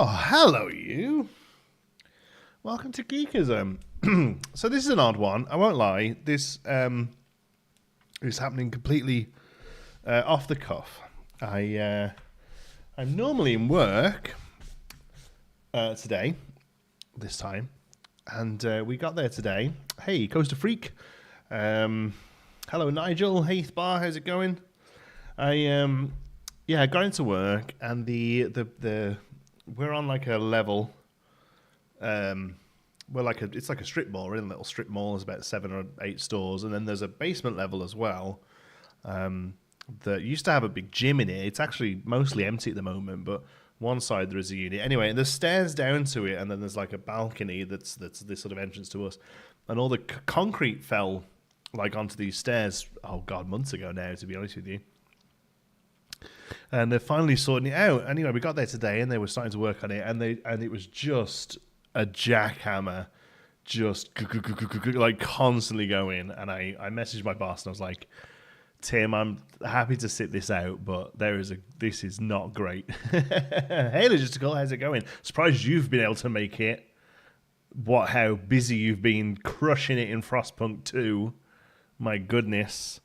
Oh, hello, you. Welcome to Geekism. So this is an odd one. I won't lie. This is happening completely off the cuff. I'm normally in work today, this time, and we got there today. Hey, Coaster Freak. Hello, Nigel. Hey, Bar. How's it going? I got into work, and the we're on like a level. It's like a strip mall. We're in a little strip mall. There's about 7 or 8 stores, and then there's a basement level as well. That used to have a big gym in it. It's actually mostly empty at the moment, but one side there is a unit. Anyway, and there's stairs down to it, and then there's like a balcony that's this sort of entrance to us, and all the concrete fell like onto these stairs. Oh God, months ago now, to be honest with you. And they're finally sorting it out. Anyway, we got there today, and they were starting to work on it, and it was just a jackhammer, just like constantly going. And I messaged my boss, and I was like, Tim, I'm happy to sit this out, but this is not great. Hey, Logistical, how's it going? Surprised you've been able to make it. How busy you've been crushing it in Frostpunk 2. My goodness.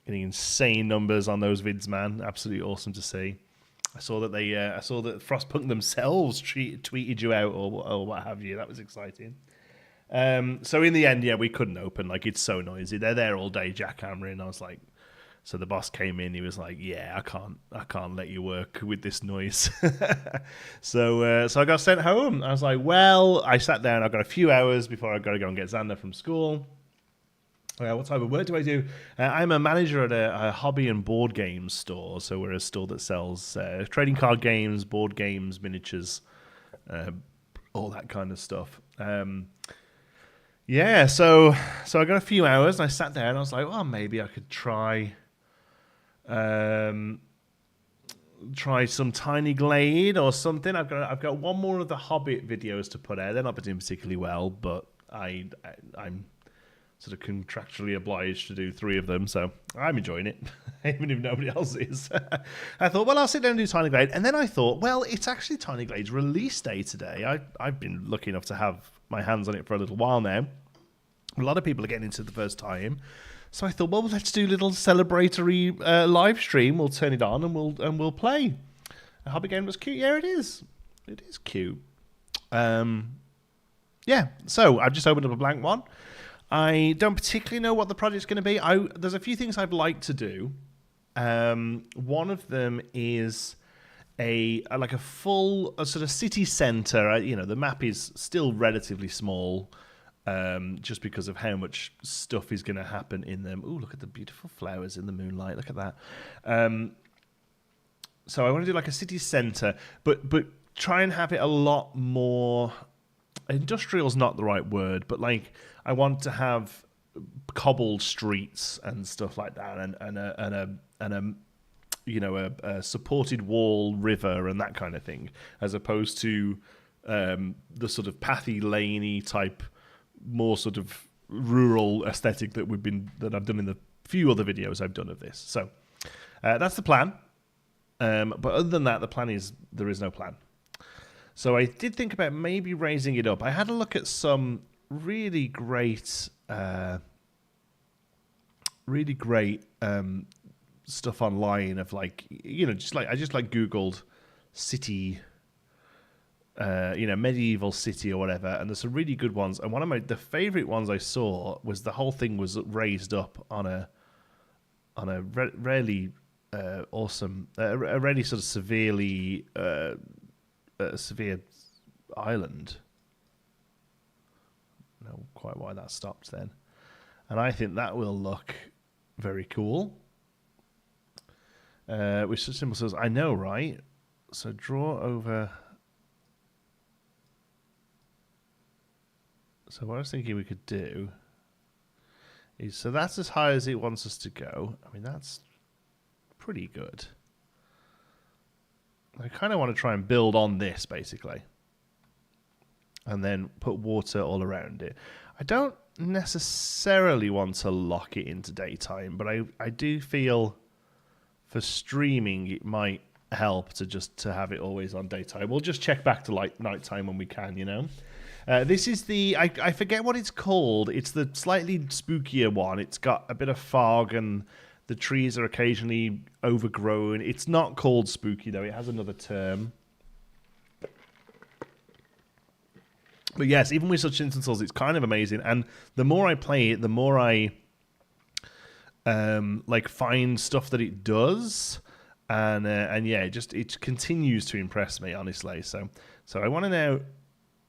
Getting insane numbers on those vids, man. Absolutely awesome to see. I saw that Frostpunk themselves tweeted you out or what have you. That was exciting. So in the end, we couldn't open. Like, it's so noisy. They're there all day jackhammering. I was like, so the boss came in. He was like, I can't let you work with this noise. So I got sent home. I was like, well, I sat down. I've got a few hours before I got to go and get Xander from school. What type of work do I do? I'm a manager at a hobby and board games store. So we're a store that sells trading card games, board games, miniatures, all that kind of stuff. So I got a few hours, and I sat there and I was like, well, maybe I could try some tiny Glade or something. I've got one more of the Hobbit videos to put out. They're not doing particularly well, but I'm sort of contractually obliged to do 3 of them, so I'm enjoying it, even if nobody else is. I thought, well, I'll sit down and do Tiny Glade, and then I thought, well, it's actually Tiny Glade's release day today. I've been lucky enough to have my hands on it for a little while now. A lot of people are getting into it the first time, so I thought, well, let's do a little celebratory live stream. We'll turn it on and we'll play. A hobby game was cute. Yeah, it is. It is cute. So I've just opened up a blank one. I don't particularly know what the project's going to be. There's a few things I'd like to do. One of them is a full sort of city center. The map is still relatively small, just because of how much stuff is going to happen in them. Ooh, look at the beautiful flowers in the moonlight. Look at that. So I want to do like a city center, but try and have it a lot more. Industrial's not the right word, but like I want to have cobbled streets and stuff like that, and a supported wall river and that kind of thing, as opposed to the sort of pathy laney type, more sort of rural aesthetic that I've done in the few other videos I've done of this. So that's the plan. But other than that, the plan is there is no plan. So I did think about maybe raising it up. I had a look at some really great stuff online of I just Googled city, medieval city or whatever, and there's some really good ones. And one of the favorite ones I saw was the whole thing was raised up on a really awesome, a really sort of severely. A severe island. I don't know quite why that stopped then. And I think that will look very cool. Which simple says, I know, right? So draw over. So what I was thinking we could do is, so that's as high as it wants us to go. I mean, that's pretty good. I kind of want to try and build on this, basically. And then put water all around it. I don't necessarily want to lock it into daytime, but I do feel for streaming it might help to have it always on daytime. We'll just check back to like nighttime when we can, you know. This is the I forget what it's called. It's the slightly spookier one. It's got a bit of fog and the trees are occasionally overgrown. It's not called spooky though. It has another term. But yes, even with such instances, it's kind of amazing. And the more I play it, the more I like find stuff that it does. And yeah, it continues to impress me, honestly. So I want to now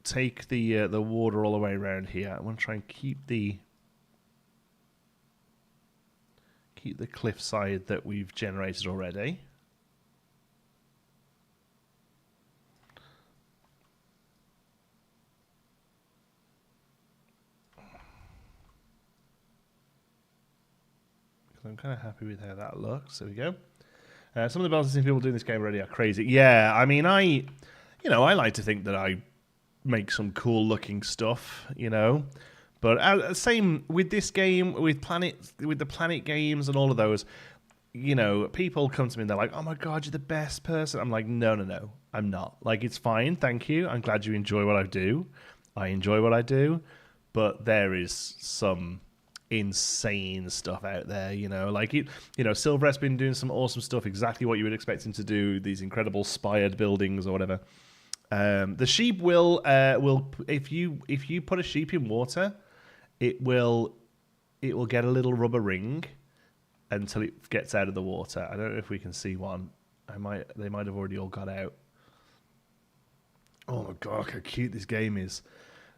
take the water all the way around here. I want to try and keep the cliffside that we've generated already. I'm kind of happy with how that looks. There we go. Some of the balancing people doing this game already are crazy. Yeah, I mean, I like to think that I make some cool looking stuff, you know. But same with this game, with the Planet games and all of those, you know, people come to me and they're like, "Oh my God, you're the best person." I'm like, no, I'm not. Like, it's fine, thank you. I'm glad you enjoy what I do. I enjoy what I do, but there is some insane stuff out there, you know, like Silver's been doing some awesome stuff, exactly what you would expect him to do, these incredible spired buildings or whatever. The sheep will if you put a sheep in water, it will get a little rubber ring until it gets out of the water. I don't know if we can see one. They might have already all got out. Oh my God, how cute this game is.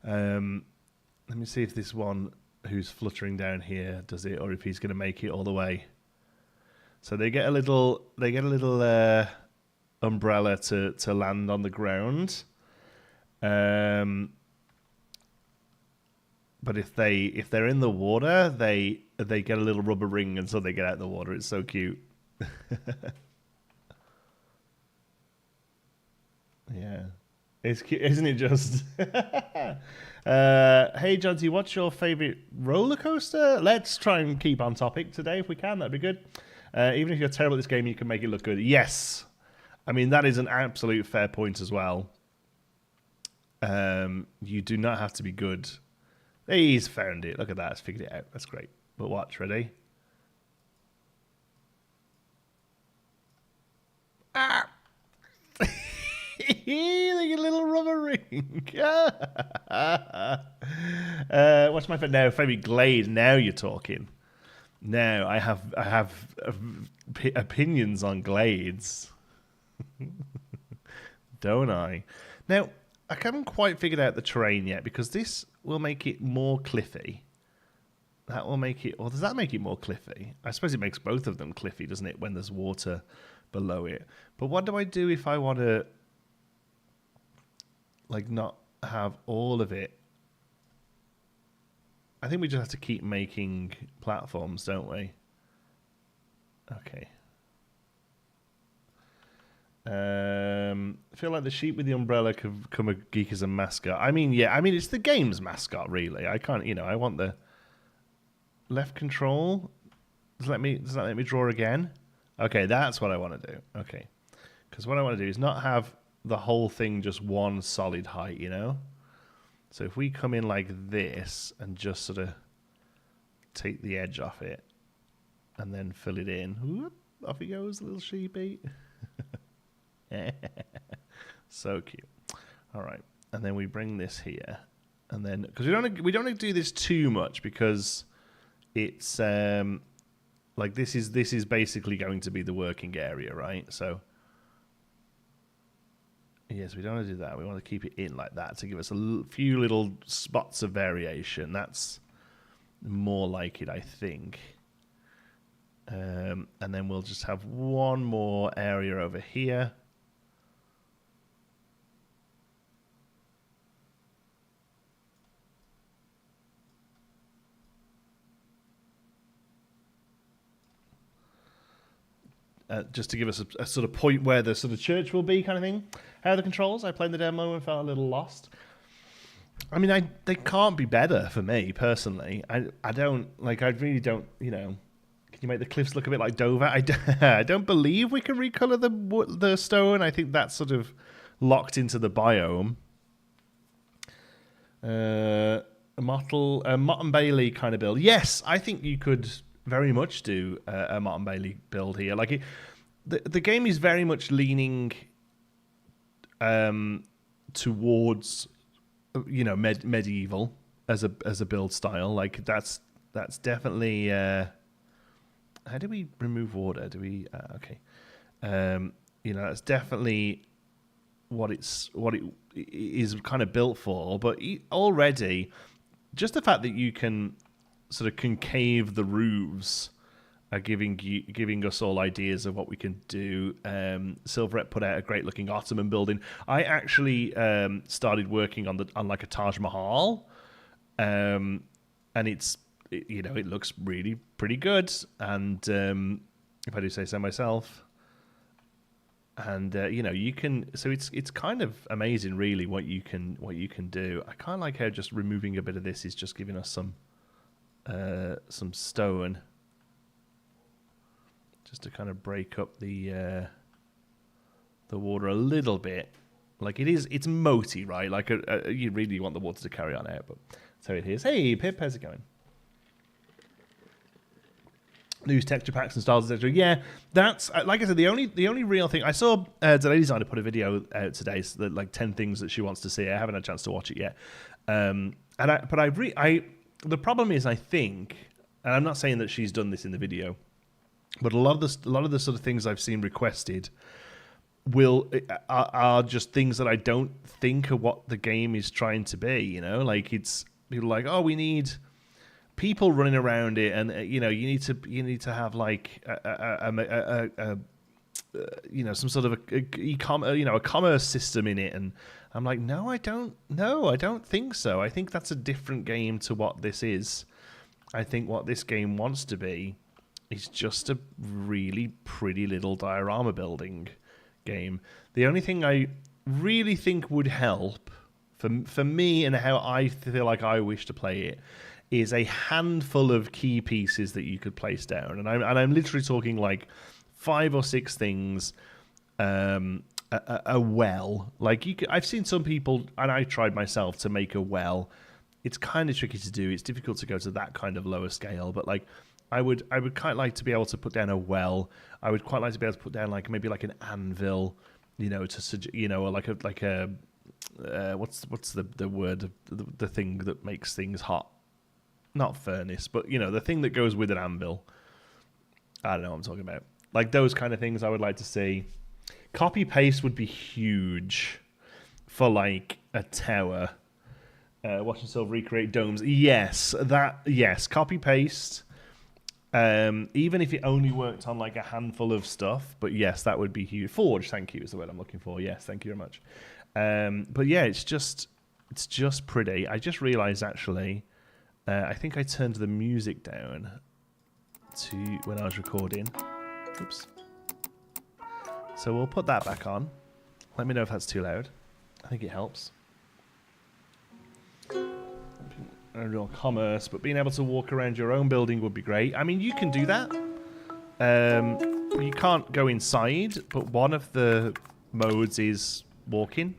Let me see if this one who's fluttering down here does it, or if he's going to make it all the way. So they get a little umbrella to land on the ground. But if they're in the water, they get a little rubber ring until they get out of the water. It's so cute. Yeah, it's cute, isn't it? Just. Hey, Johnsy, what's your favorite roller coaster? Let's try and keep on topic today if we can. That'd be good. Even if you're terrible at this game, you can make it look good. Yes. I mean, that is an absolute fair point as well. You do not have to be good. He's found it. Look at that. He's figured it out. That's great. But watch. Ready? Ah! Like a little rubber ring. What's my favorite Glade? Now you're talking. Now I have opinions on Glades, don't I? Now I haven't quite figured out the terrain yet, because this will make it more cliffy. That will make it, or does that make it more cliffy? I suppose it makes both of them cliffy, doesn't it? When there's water below it. But what do I do if I want to, like, not have all of it? I think we just have to keep making platforms, don't we? Okay. I feel like the sheep with the umbrella could become a geek as a mascot. I mean, yeah. I mean, it's the game's mascot, really. I can't, I want the left control. Does that let me draw again? Okay, that's what I want to do. Okay. Because what I want to do is not have the whole thing just one solid height, So if we come in like this and just sort of take the edge off it and then fill it in. Whoop, off he goes, little sheepy. So cute. All right. And then we bring this here. And then, because we don't want to do this too much, because it's like this is basically going to be the working area, right? So yes, we don't want to do that. We want to keep it in like that to give us a few little spots of variation. That's more like it, I think. And then we'll just have one more area over here. Just to give us a sort of point where the sort of church will be, kind of thing. How are the controls? I played the demo and felt a little lost. I mean, they can't be better for me personally. I don't like. I really don't, Can you make the cliffs look a bit like Dover? I don't believe we can recolor the stone. I think that's sort of locked into the biome. A Mott and Bailey kind of build. Yes, I think you could very much do a Mott and Bailey build here. Like the game is very much leaning towards medieval as a build style. Like that's definitely. How do we remove water? Do we? Okay. That's definitely what it is kind of built for. But already, just the fact that you can sort of concave the roofs are giving us all ideas of what we can do. Silverette put out a great looking Ottoman building. I actually started working on like a Taj Mahal, and it looks really pretty good. And if I do say so myself, and you can. So it's kind of amazing, really, what you can do. I kind of like how just removing a bit of this is just giving us some stone. Just to kind of break up the water a little bit. Like it's moaty, right? Like you really want the water to carry on out, but so it is. Hey, Pip, how's it going? News texture packs and styles, etc. Yeah, that's like I said. The only real thing I saw, Delayed Designer put a video out today, so that, like 10 things that she wants to see. I haven't had a chance to watch it yet. The problem is, I think, and I'm not saying that she's done this in the video, but a lot of the sort of things I've seen requested are just things that I don't think are what the game is trying to be. Like it's people like, oh, we need people running around it, and you need to have like some sort of a commerce system in it. And I'm like, no, I don't think so. I think that's a different game to what this is. I think what this game wants to be is just a really pretty little diorama building game. The only thing I really think would help for me and how I feel like I wish to play it is a handful of key pieces that you could place down, and I'm literally talking like 5 or 6 things. A well, like I've seen some people, and I tried myself to make a well. It's kind of tricky to do. It's difficult to go to that kind of lower scale, but like I would quite like to be able to put down a well. I would quite like to be able to put down like maybe like an anvil, or like a what's the word, the thing that makes things hot. Not furnace, but the thing that goes with an anvil. I don't know what I'm talking about. Like those kind of things I would like to see. Copy paste would be huge for like a tower. Watch yourself recreate domes. Yes, copy paste. Even if it only worked on like a handful of stuff, but yes, that would be huge. Forge, thank you, is the word I'm looking for. Yes, thank you very much. But yeah, it's just pretty. I just realized actually. I think I turned the music down to when I was recording. Oops. So we'll put that back on. Let me know if that's too loud. I think it helps. Real commerce, but being able to walk around your own building would be great. I mean, you can do that. You can't go inside, but one of the modes is walking.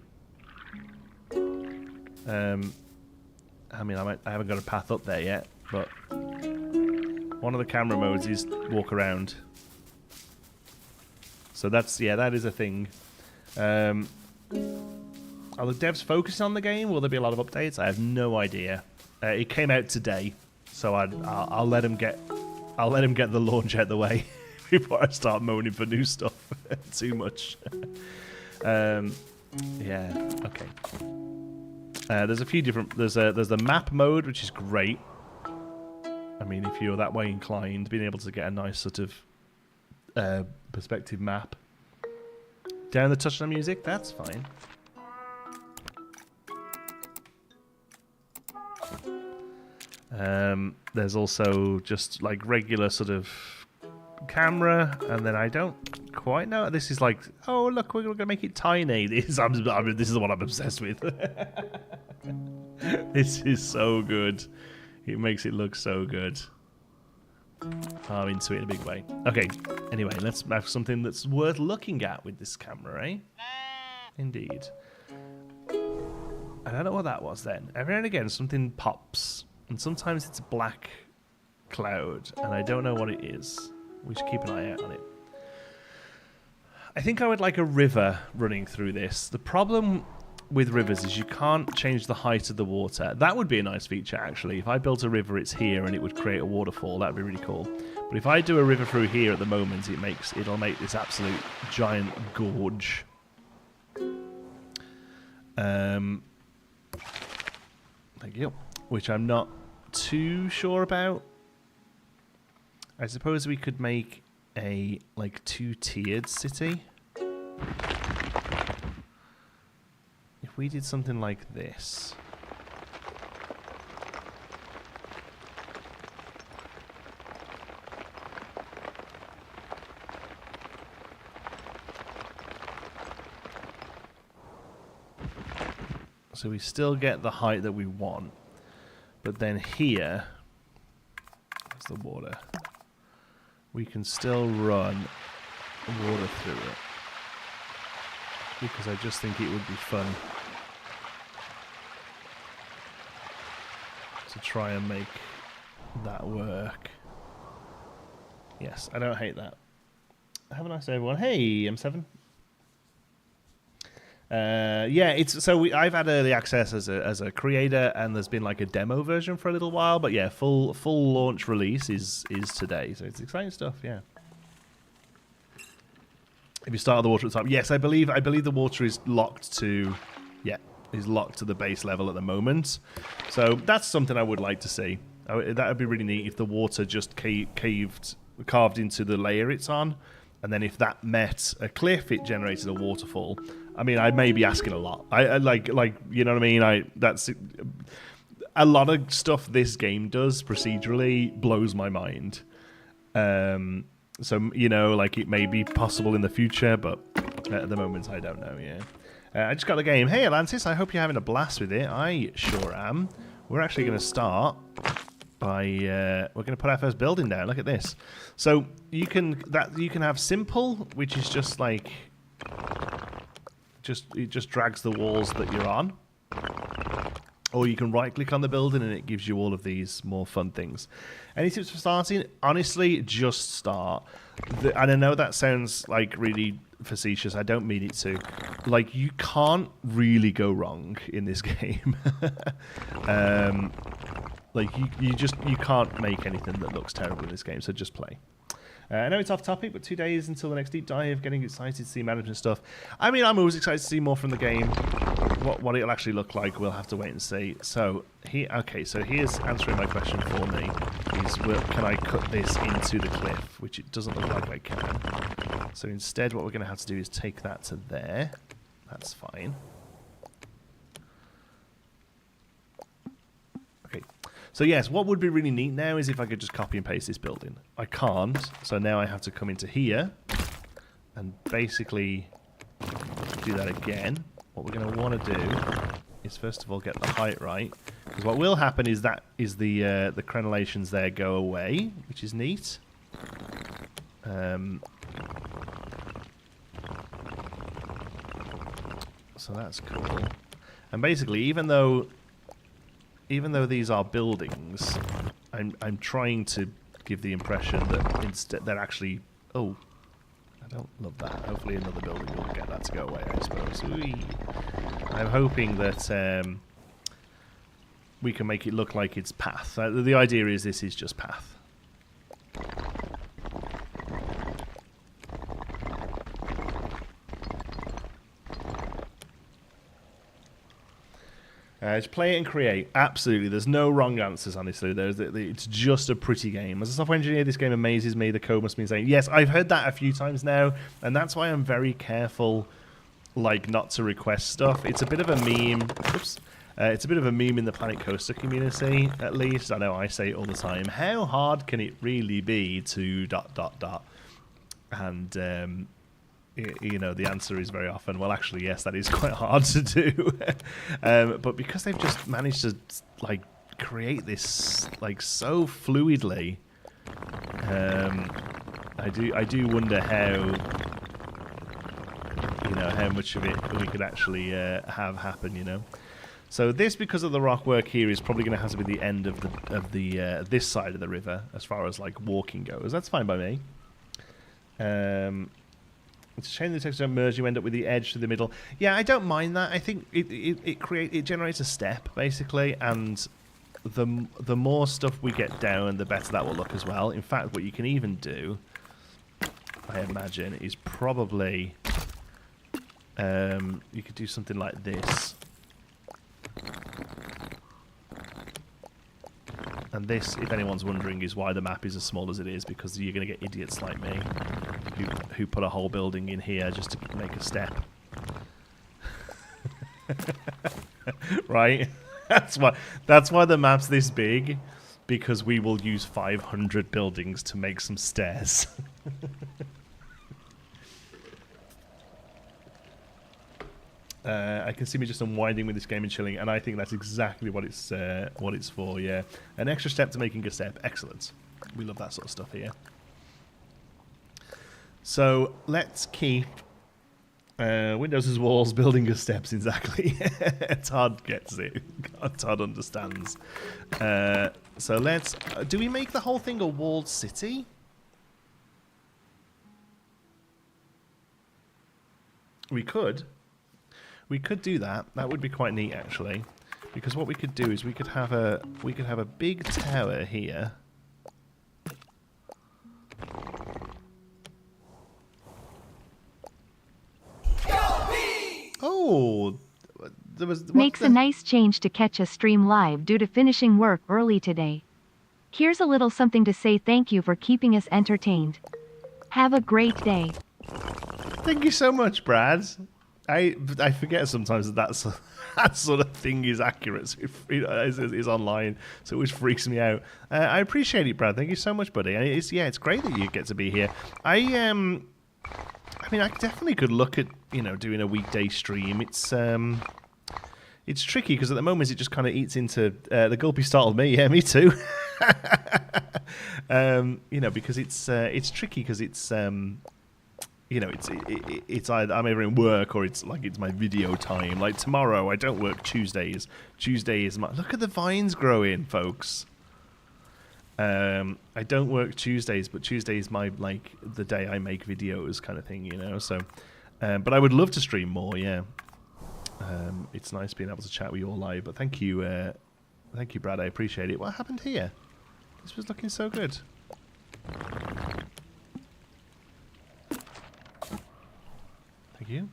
I mean, I haven't got a path up there yet, but one of the camera modes is walk around. So that is a thing. Are the devs focusing on the game? Will there be a lot of updates? I have no idea. It came out today, so I'll let him get the launch out the way before I start moaning for new stuff too much. Yeah. Okay. There's a few different. There's the map mode, which is great. I mean, if you're that way inclined, being able to get a nice sort of perspective map. Down the touchdown music, that's fine. There's also just like regular sort of camera, and then I don't quite know. This is like, oh look, we're gonna make it tiny. This is what I'm obsessed with. This is so good. It makes it look so good. I'm into it in a big way. Okay, anyway, let's have something that's worth looking at with this camera, eh? Indeed. I don't know what that was then. Every now and again, something pops. And sometimes it's a black cloud, and I don't know what it is. We should keep an eye out on it. I think I would like a river running through this. The problem with rivers is you can't change the height of the water. That would be a nice feature, actually. If I built a river, it's here, and it would create a waterfall. That would be really cool. But if I do a river through here at the moment, it'll make this absolute giant gorge. Thank you. Which I'm not too sure about. I suppose we could make a like two-tiered city. If we did something like this. So we still get the height that we want. But then here, there's the water. We can still run water through it. Because I just think it would be fun to try and make that work. Yes, I don't hate that. Have a nice day, everyone. Hey, M7. Yeah, I've had early access as a creator, and there's been like a demo version for a little while, but yeah, full launch release is today, so it's exciting stuff. Yeah. If you start the water at the top, yes, I believe the water is locked to, the base level at the moment. So that's something I would like to see. That would be really neat if the water just carved into the layer it's on, and then if that met a cliff, it generated a waterfall. I mean, I may be asking a lot. I like you know what I mean. That's a lot of stuff this game does procedurally blows my mind. So you know, like it may be possible in the future, but at the moment I don't know. Yeah, I just got the game. Hey, Atlantis, I hope you're having a blast with it. I sure am. We're actually going to start by we're going to put our first building down. Look at this. So you can have simple, which is just like. It just drags the walls that you're on. Or you can right click on the building and it gives you all of these more fun things. Any tips for starting? Honestly, just start. And I know that sounds like really facetious. I don't mean it to. Like, you can't really go wrong in this game. Like you can't make anything that looks terrible in this game, so just play. I know it's off topic, but 2 days until the next deep dive. Getting excited to see management stuff. I mean, I'm always excited to see more from the game. What it'll actually look like, we'll have to wait and see. So so here's answering my question for me: can I cut this into the cliff? Which it doesn't look like I can. So instead, what we're going to have to do is take that to there. That's fine. Okay. So yes, what would be really neat now is if I could just copy and paste this building. I can't, so now I have to come into here and basically do that again. What we're going to want to do is first of all get the height right, because what will happen is the crenellations there go away, which is neat. So that's cool. And basically, even though these are buildings, I'm trying to give the impression that instead they're actually... Oh, I don't love that. Hopefully another building will get that to go away, I suppose. Whee. I'm hoping that we can make it look like it's path. The idea is this is just path. Just play it and create. Absolutely. There's no wrong answers, honestly. It's just a pretty game. As a software engineer, this game amazes me. The code must be insane. Yes, I've heard that a few times now, and that's why I'm very careful, like, not to request stuff. It's a bit of a meme. Oops. It's a bit of a meme in the Planet Coaster community, at least. I know I say it all the time. How hard can it really be to ... And... you know, the answer is very often, well, actually, yes, that is quite hard to do. But because they've just managed to, like, create this, like, so fluidly, I do wonder how, how much of it we could actually have happen, So this, because of the rock work here, is probably going to have to be the end of the this side of the river as far as like walking goes. That's fine by me. It's a shame the textures don't merge. You end up with the edge to the middle. Yeah, I don't mind that. I think it generates a step basically, and the more stuff we get down, the better that will look as well. In fact, what you can even do, I imagine, is probably you could do something like this. And this, if anyone's wondering, is why the map is as small as it is, because you're going to get idiots like me who put a whole building in here just to make a step. Right? That's why the map's this big, because we will use 500 buildings to make some stairs. I can see me just unwinding with this game and chilling, and I think that's exactly what it's for. Yeah, an extra step to making a step. Excellent. We love that sort of stuff here. So let's keep Windows as walls, building as steps. Exactly. Todd gets it. Todd understands. So let's. Do we make the whole thing a walled city? We could. We could do that. That would be quite neat, actually, because what we could do is we could have a big tower here. Oh, makes a nice change to catch a stream live due to finishing work early today. Here's a little something to say thank you for keeping us entertained. Have a great day. Thank you so much, Brad. I forget sometimes that sort of thing is accurate. So is online, so it always freaks me out. I appreciate it, Brad. Thank you so much, buddy. It's great that you get to be here. I mean, I definitely could look at doing a weekday stream. It's tricky because at the moment it just kind of eats into the gulpy startled me. Yeah, me too. Because it's tricky because it's. It's either I'm either in work or it's my video time. Like tomorrow, I don't work Tuesdays. Tuesday is my look at the vines growing, folks. I don't work Tuesdays, but Tuesday is my the day I make videos kind of thing, So, but I would love to stream more. Yeah, it's nice being able to chat with you all live. But thank you, Brad. I appreciate it. What happened here? This was looking so good. Thank you.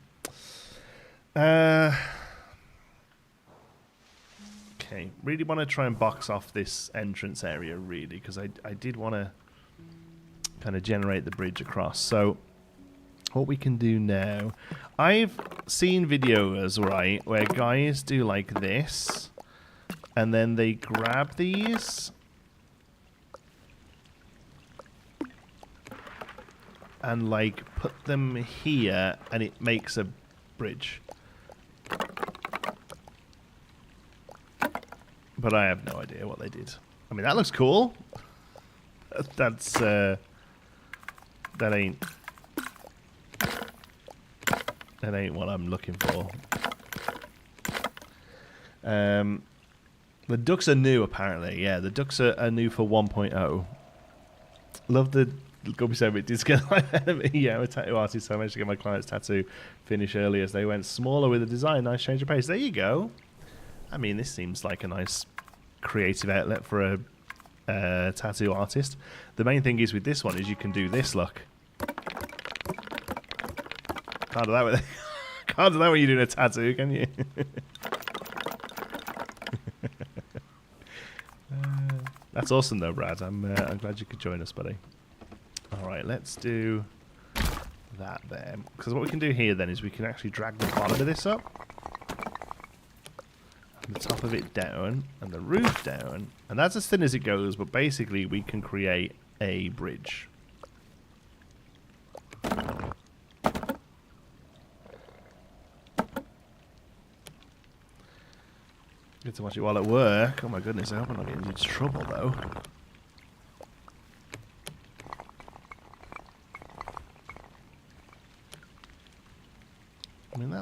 Okay, really want to try and box off this entrance area, really, because I did want to kind of generate the bridge across. So what we can do now, I've seen videos, right, where guys do like this, and then they grab these and put them here, and it makes a bridge. But I have no idea what they did. I mean, that looks cool. That ain't what I'm looking for. The ducks are new, apparently. Yeah, the ducks are new for 1.0. Love the Gubby said it did get yeah, I'm a tattoo artist, so I managed to get my client's tattoo finished early as they went smaller with the design. Nice change of pace. There you go. I mean, this seems like a nice creative outlet for a tattoo artist. The main thing is with this one is you can do this, look. Can't do that with can't do that when you're doing a tattoo, can you? That's awesome though, Brad. I'm glad you could join us, buddy. Alright, let's do that there. Because what we can do here then is we can actually drag the bottom of this up. And the top of it down. And the roof down. And that's as thin as it goes, but basically we can create a bridge. Get to watch it while at work. Oh my goodness, I hope I'm not getting into trouble though.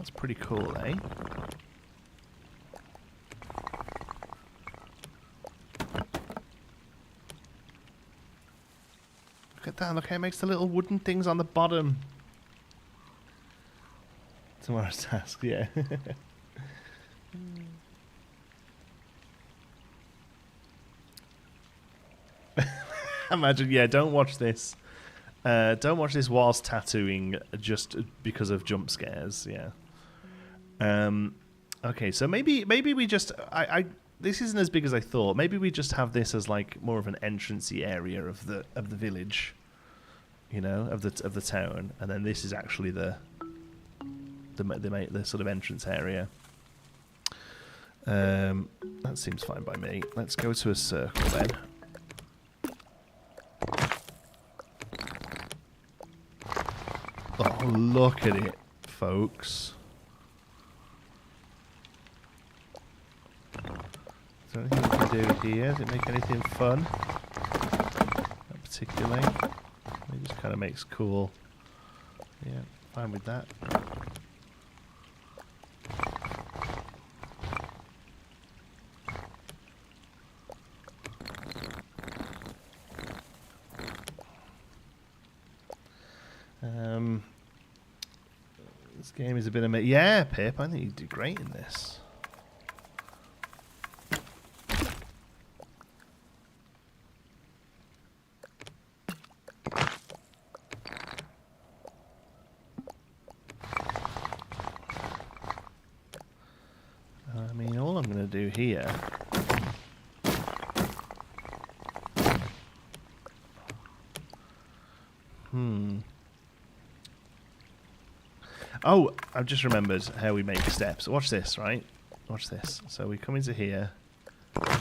That's pretty cool, eh? Look at that. Look how it makes the little wooden things on the bottom. Tomorrow's task, yeah. Imagine, yeah, don't watch this. Don't watch this whilst tattooing just because of jump scares, yeah. Okay, so maybe we just... this isn't as big as I thought. Maybe we just have this as like more of an entrancey area of the village, you know, of the town, and then this is actually the sort of entrance area. That seems fine by me. Let's go to a circle then. Oh, look at it, folks. Is there anything we can do here? Does it make anything fun? Not particularly. It just kind of makes cool. Yeah, fine with that. This game is a bit of yeah, Pip. I think you do great in this. I mean, all I'm going to do here. Oh, I've just remembered how we make steps. Watch this, right? Watch this. So we come into here,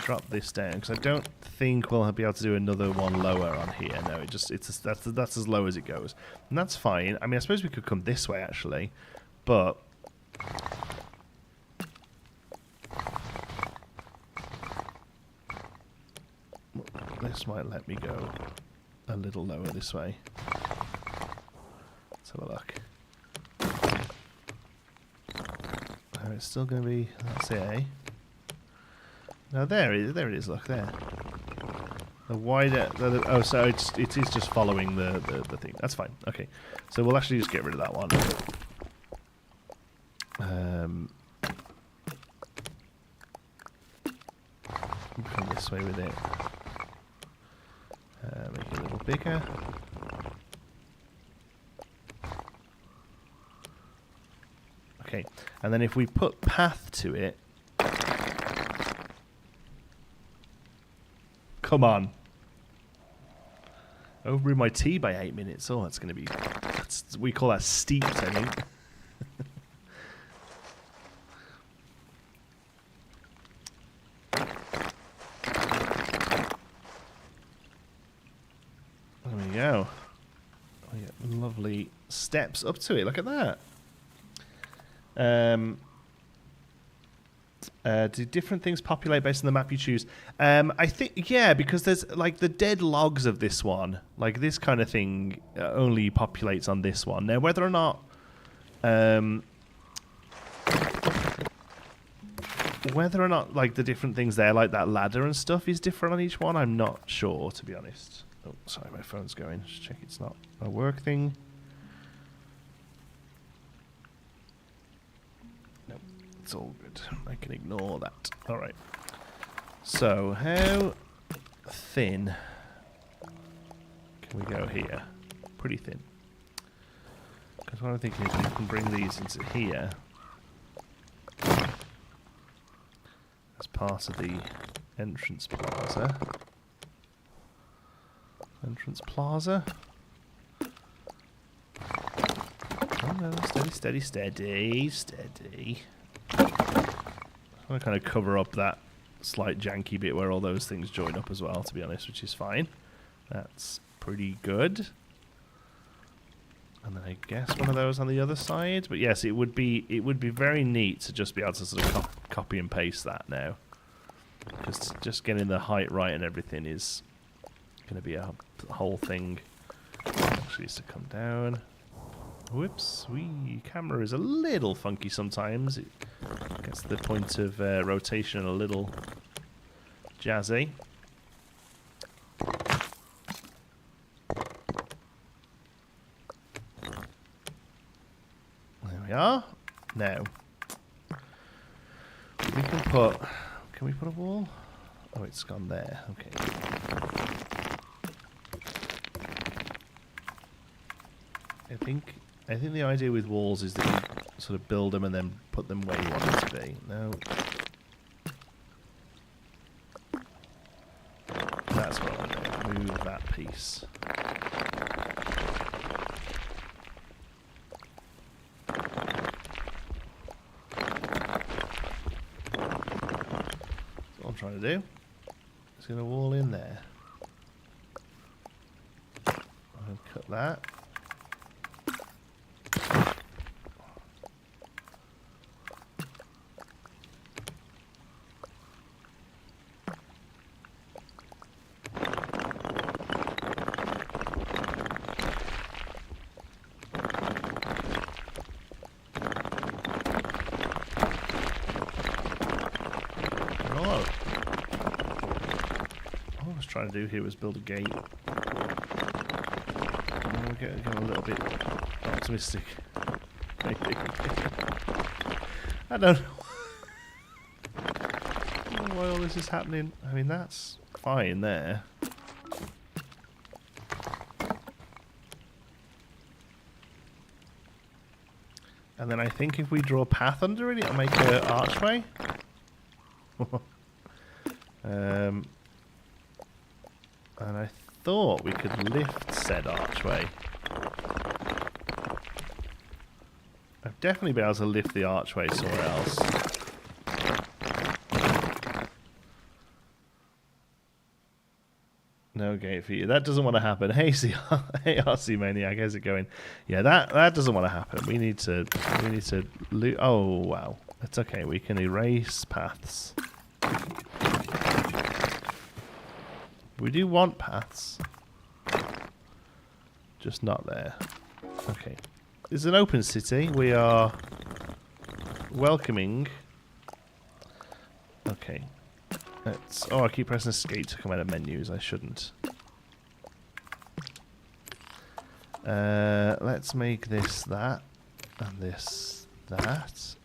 drop this down, because I don't think we'll be able to do another one lower on here. No, that's as low as it goes, and that's fine. I mean, I suppose we could come this way actually, but this might let me go a little lower this way. Let's have a look. It's still going to be, that's it, eh? No, there it is, look, there. The wider, oh, so it is just following the thing. That's fine, okay. So we'll actually just get rid of that one. Come this way with it. Make it a little bigger. Okay, and then if we put path to it... Come on. Over my tea by 8 minutes. Oh, that's going to be... we call that steeped, I think. There we go. We get lovely steps up to it. Look at that. Do different things populate based on the map you choose? I think, yeah, because there's like the dead logs of this one, like this kind of thing only populates on this one. Now, whether or not like the different things there, like that ladder and stuff, is different on each one, I'm not sure, to be honest. Oh, sorry, my phone's going. Just check it's not a work thing. It's all good. I can ignore that. Alright. So, how thin can we go here? Pretty thin. Because what I'm thinking is we can bring these into here as part of the entrance plaza. Entrance plaza? Oh no, steady, steady, steady, steady. I'm going to kind of cover up that slight janky bit where all those things join up as well, to be honest, which is fine. That's pretty good. And then I guess one of those on the other side. But yes, it would be very neat to just be able to sort of copy and paste that now. Because just getting the height right and everything is going to be a whole thing. Actually needs to come down. Whoops, camera is a little funky sometimes. It gets to the point of rotation a little jazzy. There we are. Now, we can put... Can we put a wall? Oh, it's gone there. Okay. I think the idea with walls is that you sort of build them and then put them where you want them to be. No. That's what I want to move that piece. That's what I'm trying to do. Just going to wall in there. And cut that. Trying to do here was build a gate. We're getting a little bit optimistic. I don't know why all this is happening. I mean, that's fine there. And then I think if we draw a path under it, it'll make an archway. And I thought we could lift said archway. I've definitely been able to lift the archway somewhere else. No gate for you. That doesn't want to happen. Hey, RC Maniac, how's it going? Yeah, that doesn't want to happen. We need to loot. Oh wow, that's okay. We can erase paths. We do want paths, just not there. Okay, it's an open city. We are welcoming. Okay, let's. Oh, I keep pressing escape to come out of menus. I shouldn't. Let's make this that, and this that,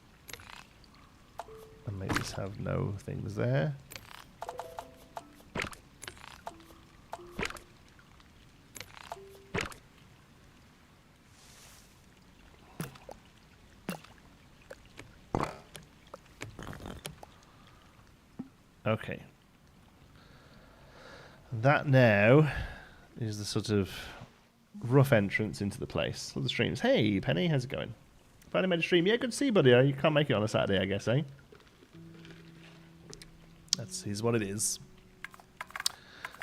and make this have no things there. Okay. That now is the sort of rough entrance into the place. All the streams. Hey, Penny, how's it going? Finally made a stream. Yeah, good to see you, buddy. You can't make it on a Saturday, I guess, eh? Here's what it is.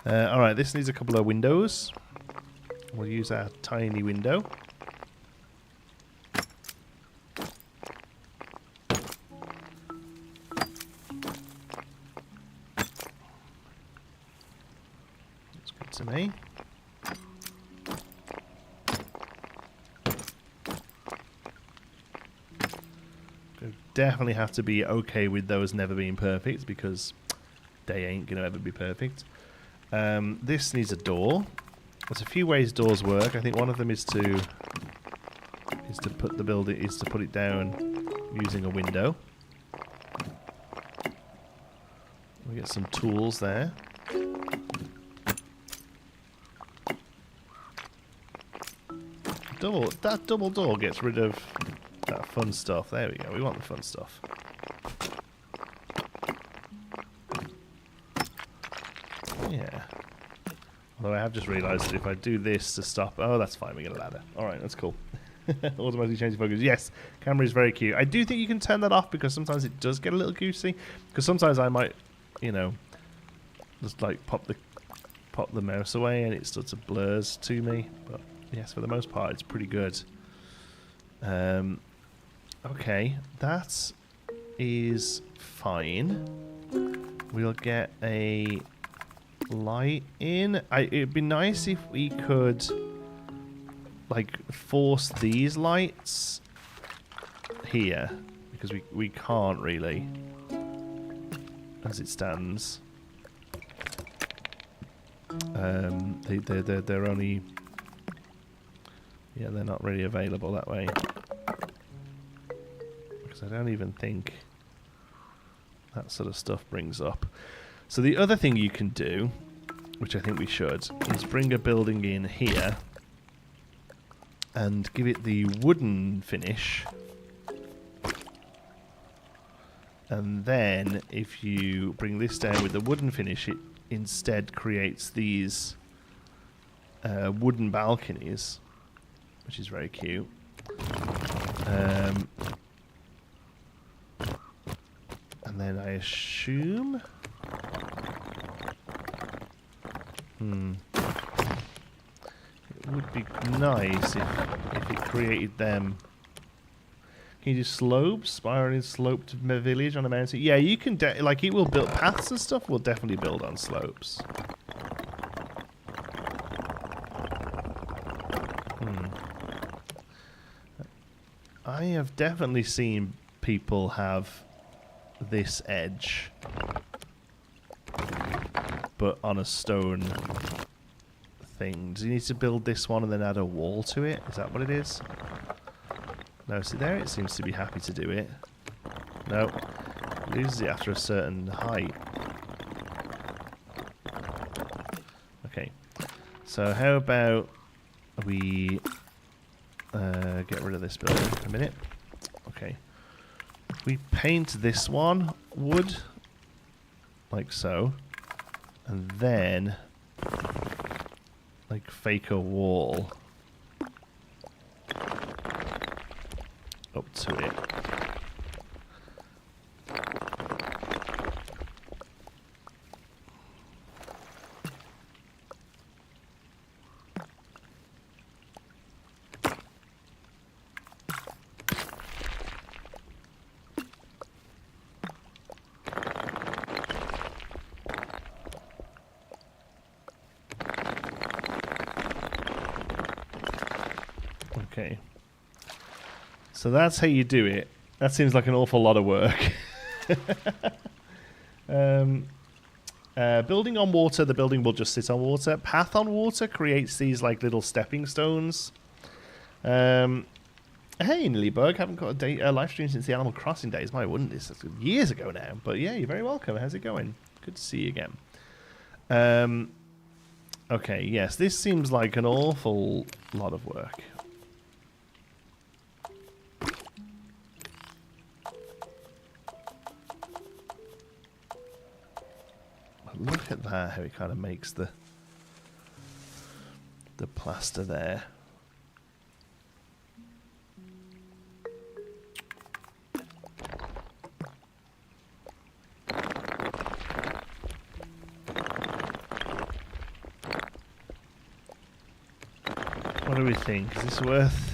Alright, this needs a couple of windows. We'll use our tiny window. To me. Definitely have to be okay with those never being perfect because they ain't gonna ever be perfect. This needs a door. There's a few ways doors work. I think one of them is to put it down using a window. We get some tools there. That double door gets rid of that fun stuff. There we go. We want the fun stuff. Yeah. Although I have just realised that if I do this to stop... Oh, that's fine. We get a ladder. Alright, that's cool. Automatically change the focus. Yes, camera is very cute. I do think you can turn that off because sometimes it does get a little goosey. Because sometimes I might, you know, just like pop the mouse away and it sort of blurs to me. But... yes, for the most part, it's pretty good. Okay, that is fine. We'll get a light in. It'd be nice if we could like force these lights here because we can't really as it stands. They're only they're not really available that way because I don't even think that sort of stuff brings up. So the other thing you can do, which I think we should, is bring a building in here and give it the wooden finish. And then if you bring this down with the wooden finish, it instead creates these wooden balconies, which is very cute. And then I assume... It would be nice if it created them... Can you do slopes? Spiraling sloped village on a mountain? Yeah, you can... like, it will build... Paths and stuff will definitely build on slopes. I have definitely seen people have this edge, but on a stone thing. Do you need to build this one and then add a wall to it? Is that what it is? No, see there it seems to be happy to do it. No, loses it after a certain height. Okay, so how about we get rid of this building in a minute. Okay, we paint this one wood like so, and then like fake a wall up to it. Okay. So that's how you do it. That seems like an awful lot of work. Building on water, the building will just sit on water. Path on water creates these like little stepping stones. Hey, Nillybug, haven't got a live stream since the Animal Crossing days. My goodness, that's years ago now. But yeah, you're very welcome. How's it going? Good to see you again. Okay, yes, this seems like an awful lot of work. Look at that, how it kind of makes the plaster there. What do we think? Is this worth...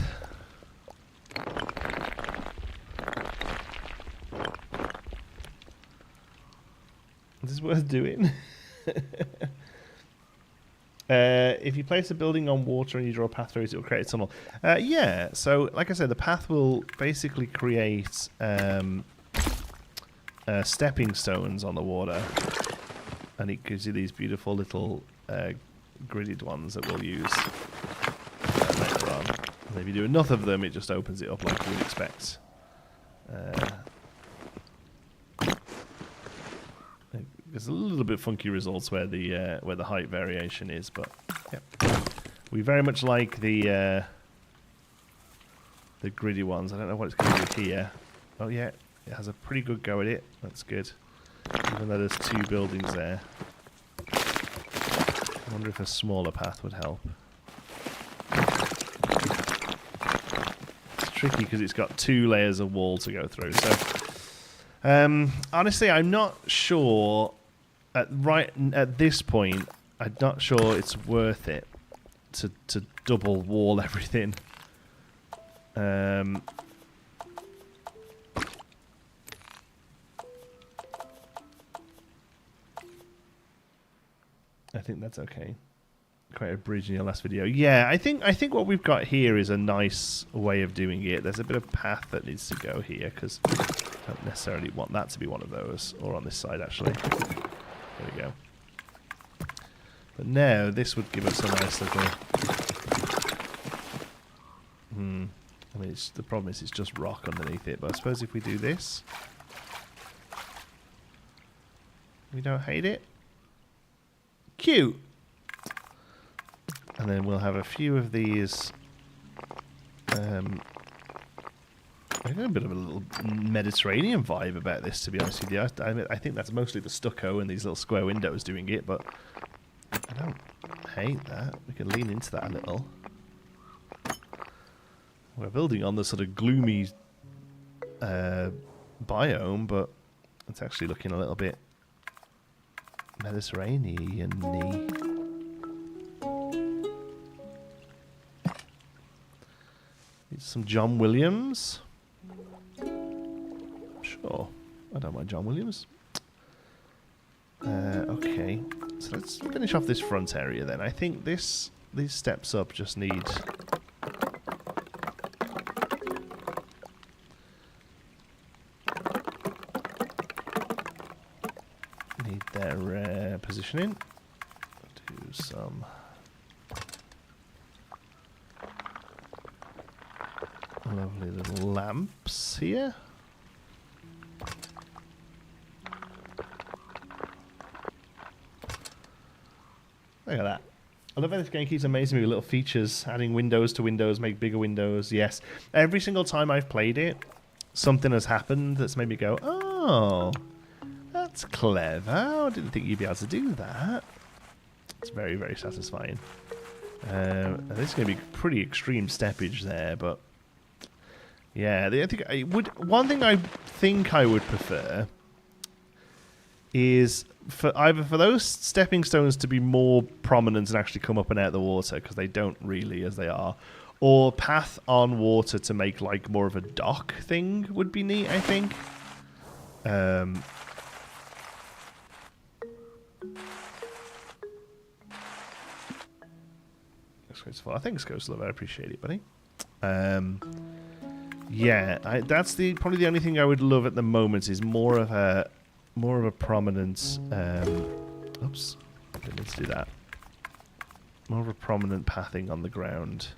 Is this worth doing? If you place a building on water and you draw a path through it, it will create a tunnel. Yeah, so like I said, the path will basically create stepping stones on the water. And it gives you these beautiful little gridded ones that we'll use later on. And if you do enough of them, it just opens it up like you would expect. There's a little bit funky results where the height variation is, but yeah, we very much like the gritty ones. I don't know what it's going to do here. Oh yeah, it has a pretty good go at it. That's good. Even though there's two buildings there. I wonder if a smaller path would help. It's tricky because it's got two layers of wall to go through. So honestly, I'm not sure. At this point, I'm not sure it's worth it to double wall everything. I think that's okay. create a bridge in your last video. Yeah, I think what we've got here is a nice way of doing it. There's a bit of path that needs to go here because I don't necessarily want that to be one of those, or on this side actually. There we go. But now this would give us a nice little. I mean, the problem is it's just rock underneath it. But I suppose if we do this, we don't hate it. Cute. And then we'll have a few of these. I got a bit of a little Mediterranean vibe about this, to be honest with you. I think that's mostly the stucco and these little square windows doing it, but I don't hate that. We can lean into that a little. We're building on the sort of gloomy biome, but it's actually looking a little bit Mediterranean-y. Some John Williams. Sure, I don't mind John Williams. Okay, so let's finish off this front area then. I think these steps up just need their positioning. Do some lovely little lamps here. Look at that. I love how this game keeps amazing me with little features, adding windows to windows, make bigger windows. Yes. Every single time I've played it, something has happened that's made me go, oh, that's clever. I didn't think you'd be able to do that. It's very, very satisfying. This is going to be pretty extreme steppage there, but yeah, I think I would. One thing I think I would prefer is for those stepping stones to be more prominent and actually come up and out of the water, because they don't really as they are, or path on water to make like more of a dock thing would be neat, I think. I think it's Ghost Love. I appreciate it, buddy. Yeah, that's probably the only thing I would love at the moment is more of a prominent. Oops, didn't need to do that. More of a prominent pathing on the ground.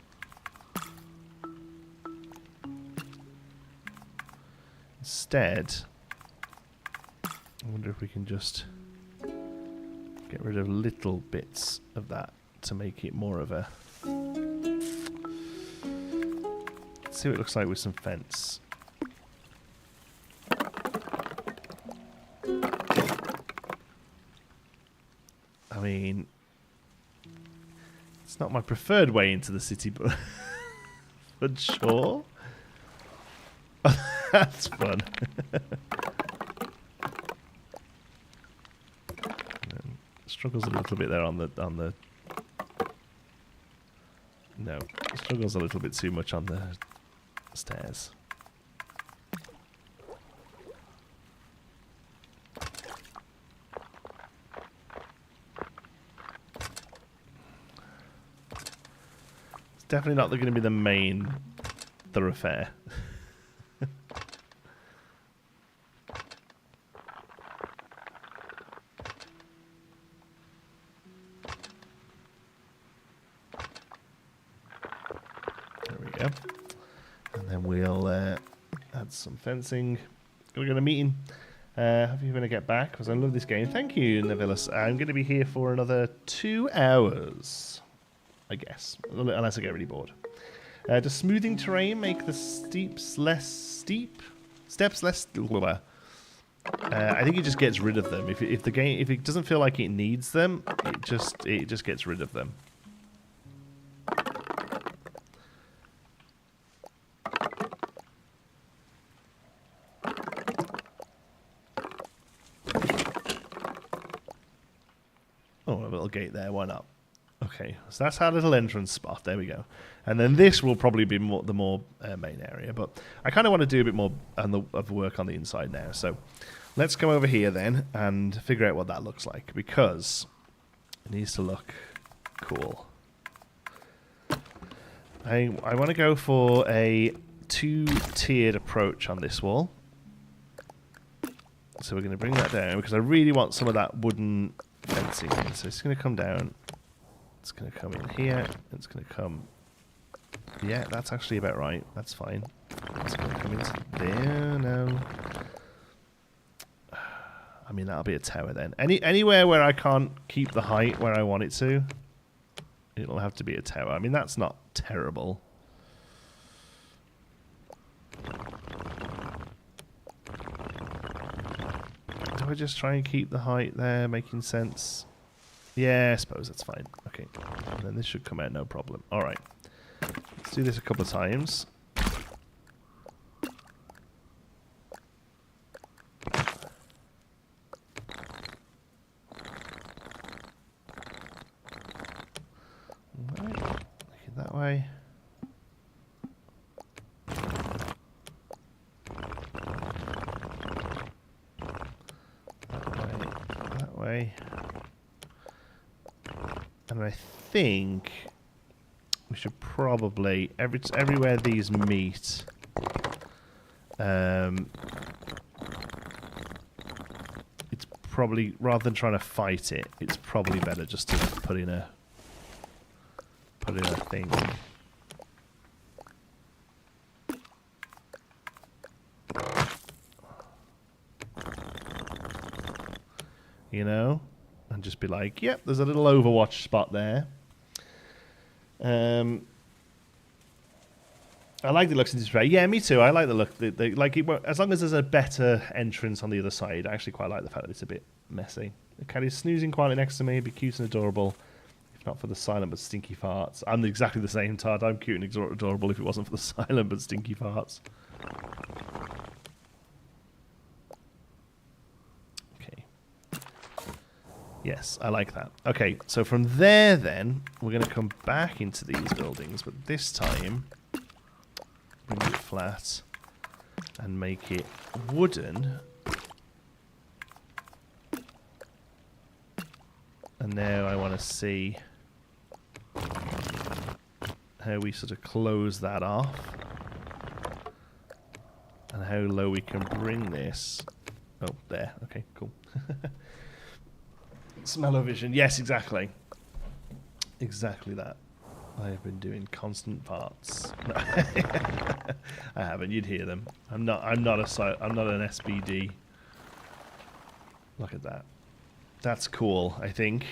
Instead, I wonder if we can just get rid of little bits of that to make it more of a. Let's see what it looks like with some fence. I mean, it's not my preferred way into the city, but but sure. That's fun. Struggles a little bit there on the. No, struggles a little bit too much on the stairs. It's definitely not going to be the main thoroughfare. And then we'll add some fencing. Gonna go to a meeting. Hope you're gonna get back because I love this game. Thank you, Navilis. I'm gonna be here for another 2 hours, I guess, unless I get really bored. Does smoothing terrain make the steps less steep? Steps less. I think it just gets rid of them. If it doesn't feel like it needs them, it just gets rid of them. Oh, a little gate there, why not? Okay, so that's our little entrance spot. There we go. And then this will probably be the more main area. But I kind of want to do a bit more of work on the inside now. So let's come over here then and figure out what that looks like. Because it needs to look cool. I want to go for a 2-tiered approach on this wall. So we're going to bring that down because I really want some of that wooden fencing. So it's going to come down. It's going to come in here. It's going to come... Yeah, that's actually about right. That's fine. It's going to come into there now. I mean, that'll be a tower then. Anywhere where I can't keep the height where I want it to, it'll have to be a tower. I mean, that's not terrible. Do I just try and keep the height there, making sense? Yeah, I suppose that's fine. Okay. And then this should come out no problem. All right. Let's do this a couple of times. Right. Make it that way. That way. And I think we should probably everywhere these meet. It's probably, rather than trying to fight it, it's probably better just to put in a thing. You know? And just be like, yep, there's a little Overwatch spot there. I like the looks in display. Yeah, me too. I like the look. Like it, as long as there's a better entrance on the other side. I actually quite like the fact that it's a bit messy. The cat is snoozing quietly next to me. It'd be cute and adorable, if not for the silent but stinky farts. I'm exactly the same, Todd. I'm cute and adorable if it wasn't for the silent but stinky farts. Okay. Yes, I like that. Okay, so from there then, we're going to come back into these buildings, but this time... bring it flat and make it wooden. And now I want to see how we sort of close that off and how low we can bring this. Oh, there. Okay, cool. Smell-o-vision. Yes, exactly. Exactly that. I have been doing constant farts. No. I haven't. You'd hear them. I'm not an SBD. Look at that. That's cool. I think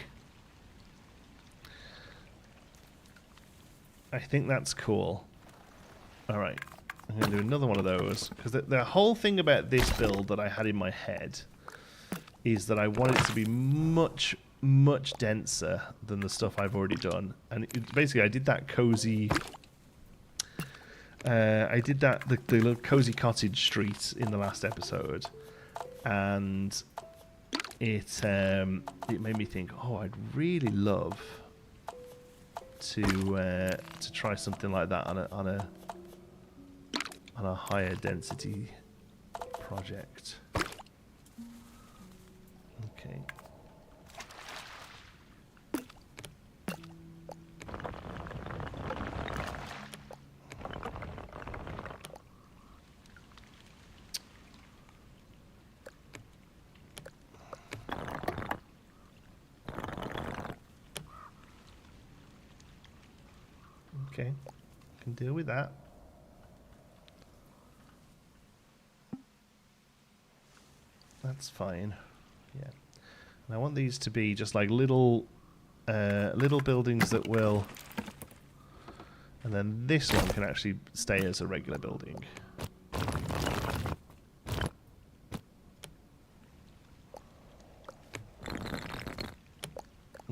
that's cool. All right. I'm going to do another one of those because the whole thing about this build that I had in my head is that I want it to be much denser than the stuff I've already done. And basically I did that cozy the little cozy cottage street in the last episode, and it made me think, oh, I'd really love to try something like that on a higher density project. Okay. Okay, can deal with that. That's fine. Yeah, and I want these to be just like little buildings that will, and then this one can actually stay as a regular building.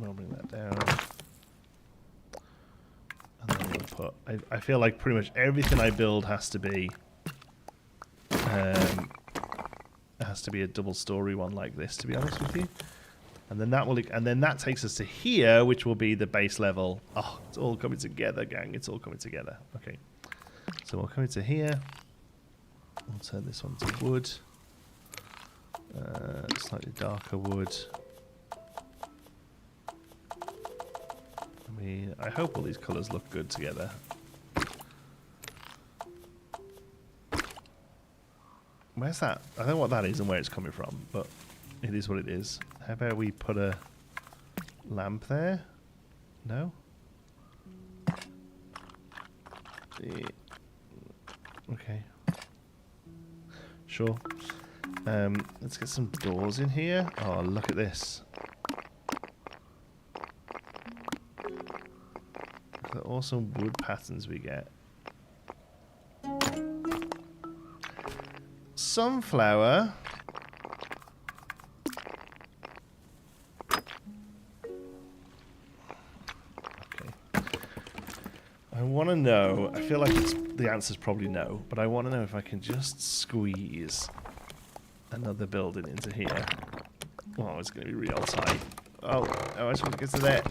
I'll bring that down. I feel like pretty much everything I build has to be a double-story one like this, to be honest with you. And then that takes us to here, which will be the base level. Oh, it's all coming together, gang. It's all coming together. Okay, so we'll come into here. We'll turn this one to wood, slightly darker wood. I hope all these colours look good together. Where's that? I don't know what that is and where it's coming from, but it is what it is. How about we put a lamp there? No? Yeah. Okay. Sure. Let's get some doors in here. Oh, look at this. Look at the awesome wood patterns we get. Sunflower. Okay. I want to know. I feel like the answer's probably no, but I want to know if I can just squeeze another building into here. Oh, it's going to be real tight. Oh, I just want to get to there.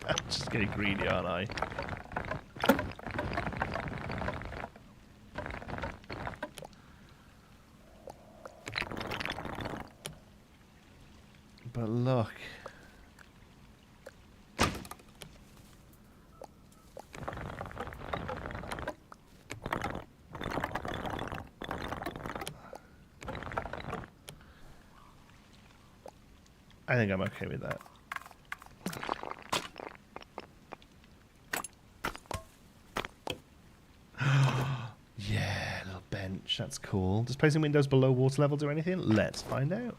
I'm just getting greedy, aren't I? But look. I think I'm okay with that. Yeah, little bench. That's cool. Does placing windows below water level do anything? Let's find out.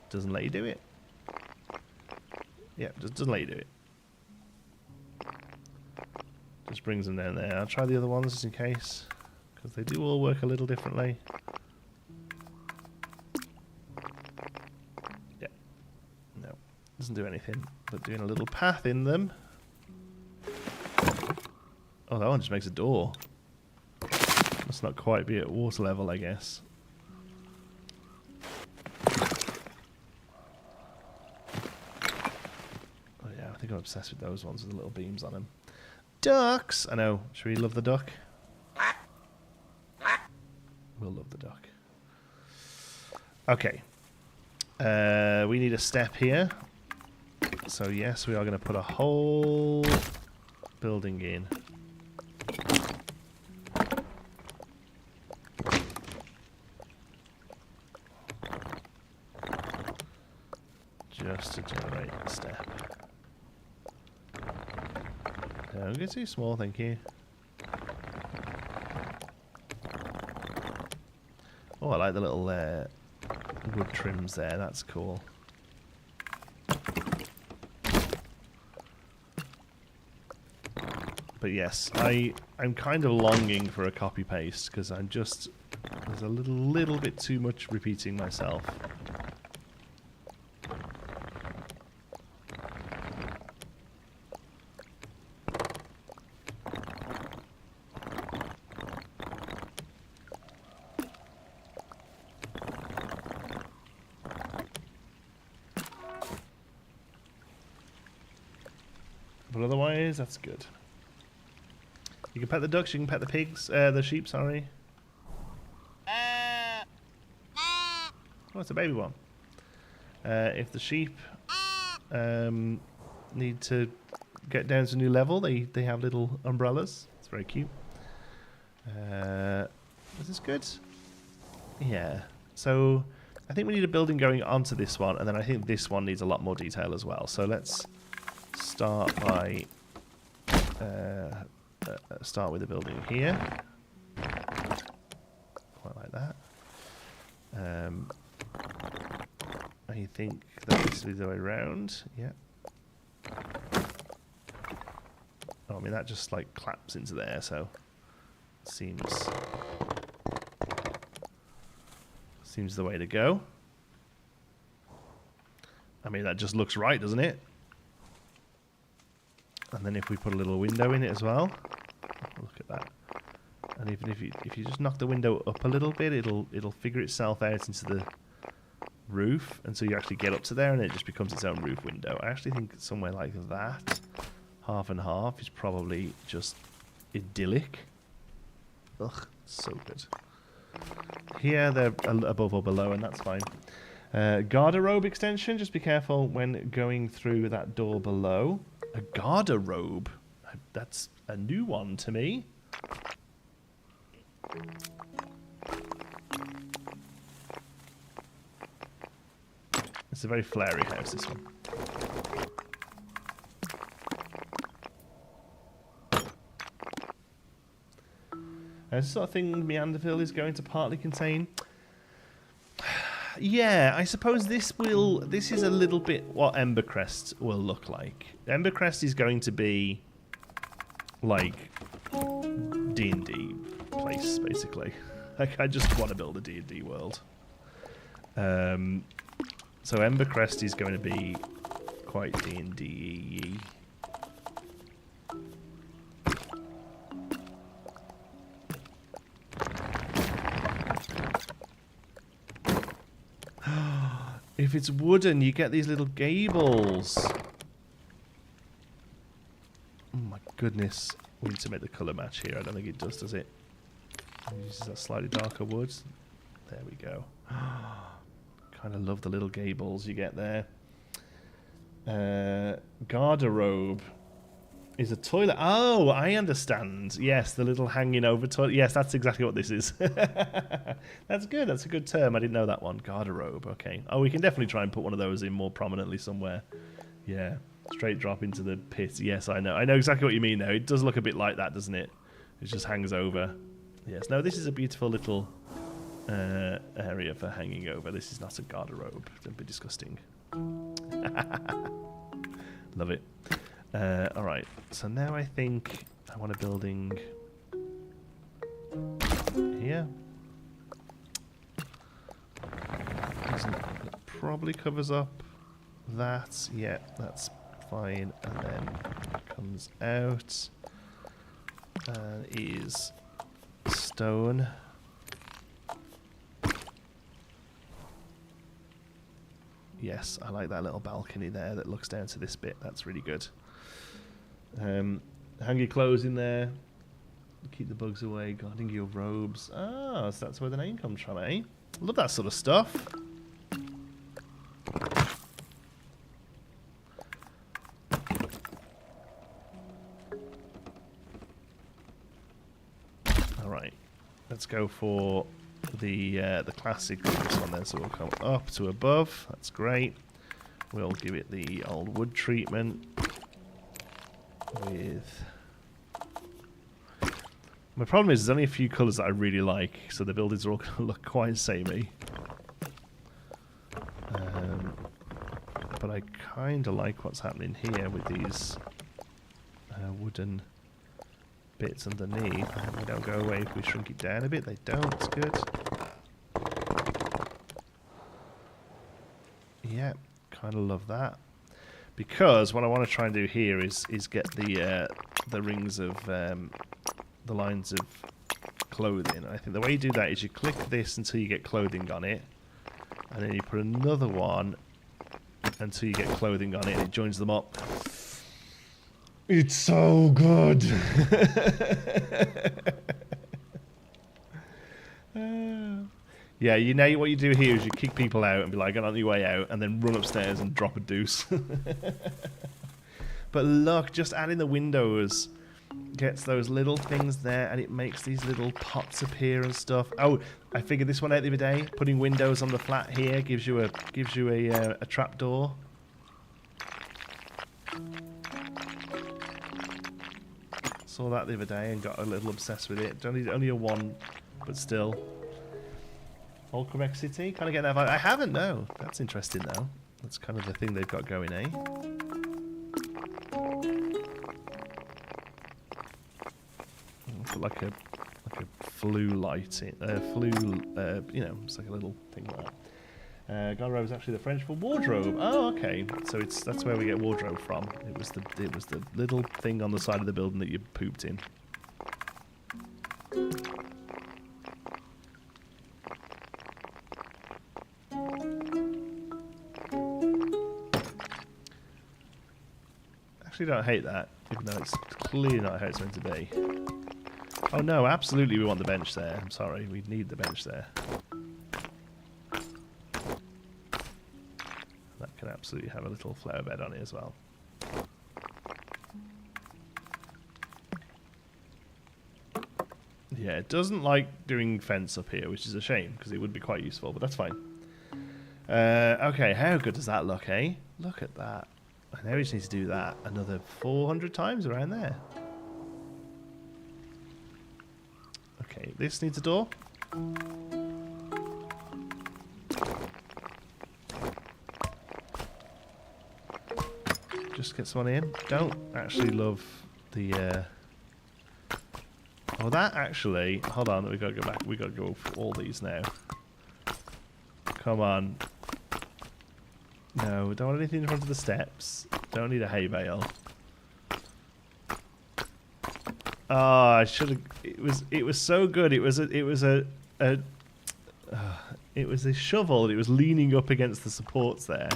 Doesn't let you do it. Yeah, just doesn't let you do it. Just brings them down there. I'll try the other ones just in case, because they do all work a little differently. Yeah. No. Doesn't do anything, but doing a little path in them. Oh, that one just makes a door. Must not quite be at water level, I guess. Oh yeah, I think I'm obsessed with those ones with the little beams on them. Ducks! I know. Should we love the duck? We'll love the duck. Okay. We need a step here. So yes, we are going to put a whole building in. Just to generate a step. Don't get too small, thank you. Oh, I like the little wood trims there, that's cool. But yes, I'm kind of longing for a copy paste because there's a little bit too much repeating myself. But otherwise, that's good. You can pet the ducks, you can pet the pigs, the sheep, sorry. Oh, it's a baby one. If the sheep need to get down to a new level, they have little umbrellas. It's very cute. Is this good? Yeah. So I think we need a building going onto this one, and then I think this one needs a lot more detail as well. So let's start by start with a building here. Quite like that. I think that this will be the way around. Yeah. Oh, I mean that just like claps into there, so it seems the way to go. I mean that just looks right, doesn't it? And then if we put a little window in it as well, look at that. And even if you just knock the window up a little bit, it'll figure itself out into the roof, and so you actually get up to there, and it just becomes its own roof window. I actually think somewhere like that, half and half, is probably just idyllic. Ugh, so good. Here they're above or below, and that's fine. Garderobe extension. Just be careful when going through that door below. A garderobe? That's a new one to me. It's a very flary house, this one. This sort of thing Meanderville is going to partly contain. Yeah, I suppose this is a little bit what Embercrest will look like. Embercrest is going to be like D&D place, basically. Like, I just want to build a D&D world. So Embercrest is going to be quite D&D-y. If it's wooden, you get these little gables. Oh my goodness. We need to make the colour match here. I don't think it does it? It uses that slightly darker wood. There we go. Kind of love the little gables you get there. Garderobe is a toilet. Oh, I understand. Yes, the little hanging over toilet. Yes, that's exactly what this is. That's good. That's a good term. I didn't know that one. Garderobe. Okay. Oh, we can definitely try and put one of those in more prominently somewhere. Yeah. Straight drop into the pit. Yes, I know. I know exactly what you mean now. It does look a bit like that, doesn't it? It just hangs over. Yes. No, this is a beautiful little area for hanging over. This is not a garderobe. Don't be disgusting. Love it. Alright, so now I think I want a building here. It probably covers up that. Yeah, that's fine. And then comes out and is stone. Yes, I like that little balcony there that looks down to this bit. That's really good. Hang your clothes in there. Keep the bugs away. Guarding your robes. Ah, so that's where the name comes from, eh? Love that sort of stuff. Alright. Let's go for the classic one then. So we'll come up to above. That's great. We'll give it the old wood treatment. With my problem is there's only a few colours that I really like, so the buildings are all going to look quite samey. But I kind of like what's happening here with these wooden bits underneath. They don't go away if we shrink it down a bit. They don't. It's good. Yeah, kind of love that. Because what I want to try and do here is get the rings of the lines of clothing. I think the way you do that is you click this until you get clothing on it, and then you put another one until you get clothing on it, and it joins them up. It's so good. Yeah, you know what you do here is you kick people out and be like, get on your way out, and then run upstairs and drop a deuce. But look, just adding the windows gets those little things there, and it makes these little pots appear and stuff. Oh, I figured this one out the other day. Putting windows on the flat here gives you a trap door. Saw that the other day and got a little obsessed with it. Only a one, but still. Old Quebec City? Kind of get that vibe. I haven't, no. That's interesting, though. That's kind of the thing they've got going, eh? Put like a flue light in, you know, it's like a little thing like that. Garderobe is actually the French for wardrobe. Oh, okay. So that's where we get wardrobe from. It was the little thing on the side of the building that you pooped in. Actually, don't hate that, even though it's clearly not how it's meant to be. Oh no, absolutely we want the bench there. I'm sorry, we need the bench there. That can absolutely have a little flower bed on it as well. Yeah, it doesn't like doing fence up here, which is a shame, because it would be quite useful, but that's fine. Okay, how good does that look, eh? Look at that. I know we just need to do that another 400 times around there. Okay, this needs a door. Just get someone in. Don't actually love the... Oh, that actually... Hold on, we gotta go back. We gotta go for all these now. Come on. No, don't want anything in front of the steps. Don't need a hay bale. Oh, I should have... It was so good. It was a shovel. It was leaning up against the supports there.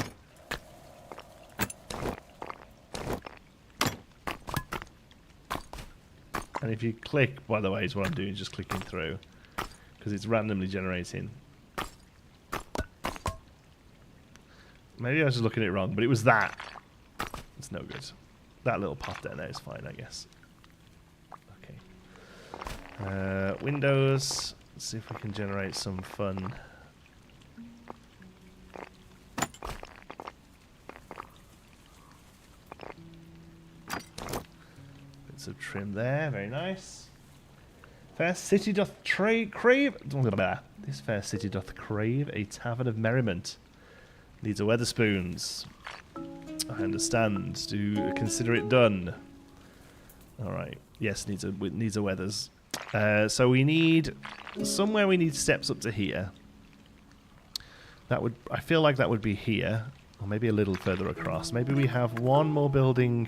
And if you click, by the way, is what I'm doing, just clicking through, because it's randomly generating. Maybe I was just looking at it wrong, but it was that. It's no good. That little pot there now is fine, I guess. Okay. Windows. Let's see if we can generate some fun. Bits of trim there, very nice. Fair city doth crave. This fair city doth crave a tavern of merriment. Needs a Weatherspoons. I understand. Do consider it done. All right. Yes, needs a Weathers. So we need somewhere. We need steps up to here. That would. I feel like that would be here, or maybe a little further across. Maybe we have one more building.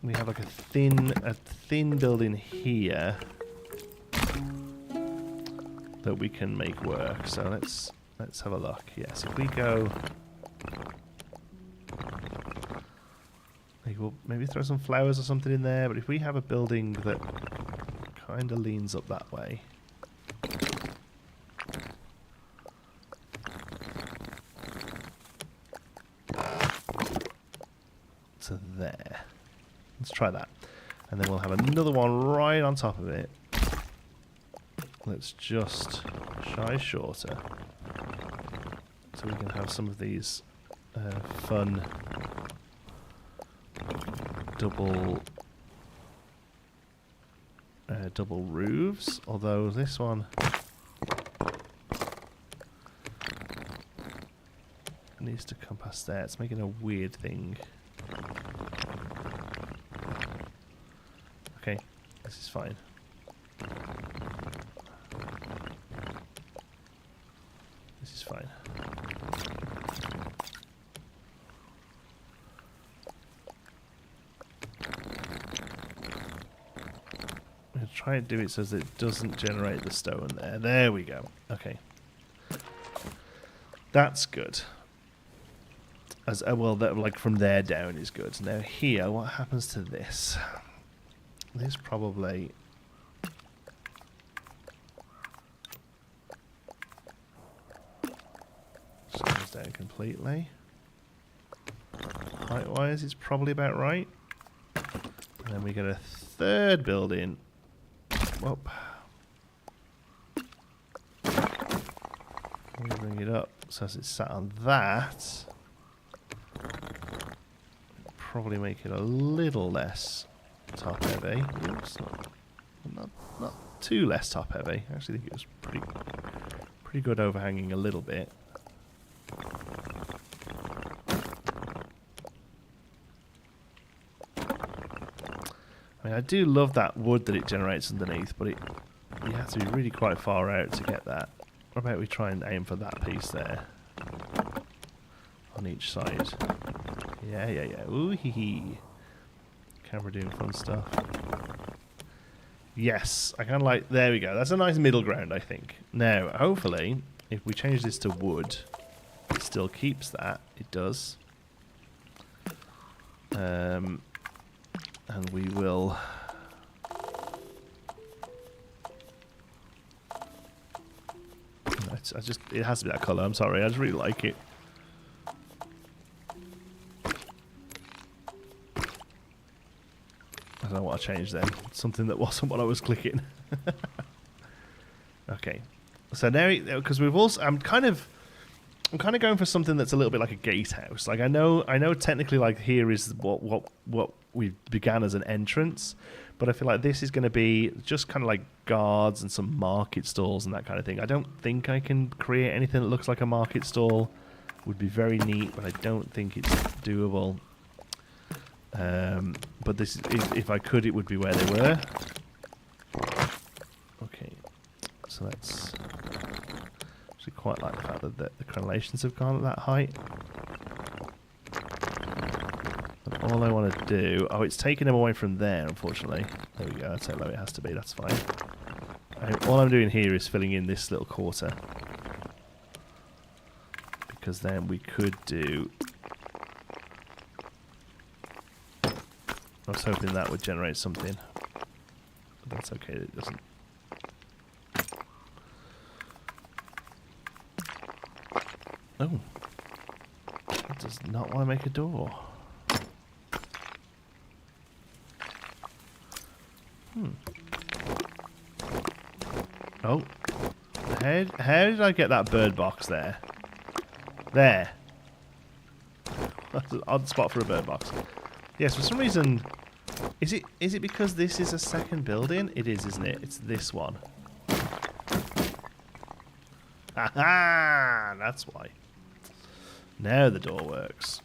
We have like a thin building here that we can make work. So let's have a look. Yes, if we go... We'll maybe throw some flowers or something in there, but if we have a building that kind of leans up that way... to there. Let's try that. And then we'll have another one right on top of it. Let's just shy shorter. So we can have some of these fun double roofs. Although this one needs to come past there. It's making a weird thing. Okay, this is fine. This is fine. I'm going to try and do it so that it doesn't generate the stone there. There we go. Okay. That's good. As well, that like from there down is good. Now here, what happens to this? This probably... just goes down completely. Height-wise, it's probably about right. And then we get a third building. Whoop. We bring it up so as it's sat on that. Probably make it a little less top heavy. Oops, not too less top heavy. I actually think it was pretty good overhanging a little bit. I mean, I do love that wood that it generates underneath, but you have to be really quite far out to get that. What about we try and aim for that piece there on each side? Yeah. Ooh hee hee. Camera doing fun stuff. Yes, I kind of like... There we go. That's a nice middle ground, I think. Now, hopefully, if we change this to wood, it still keeps that. It does. And we will... It has to be that colour. I'm sorry. I just really like it. I don't know what I change then. Something that wasn't what I was clicking. Okay. So now, because we've also, I'm kind of going for something that's a little bit like a gatehouse. Like I know technically like here is what we began as an entrance, but I feel like this is going to be just kind of like guards and some market stalls and that kind of thing. I don't think I can create anything that looks like a market stall. Would be very neat, but I don't think it's doable. But this is, if I could, it would be where they were. Okay, so that's actually quite like the fact that the crenellations have gone at that height. And all I want to do... Oh, it's taking them away from there, unfortunately. There we go, that's how low it has to be, that's fine. All I'm doing here is filling in this little quarter. Because then we could do... I was hoping that would generate something. But that's okay, it doesn't. Oh. It does not want to make a door. Oh. How did I get that bird box there? There. That's an odd spot for a bird box. Yes, for some reason... Is it because this is a second building? It is, isn't it? It's this one. Aha! That's why. Now the door works.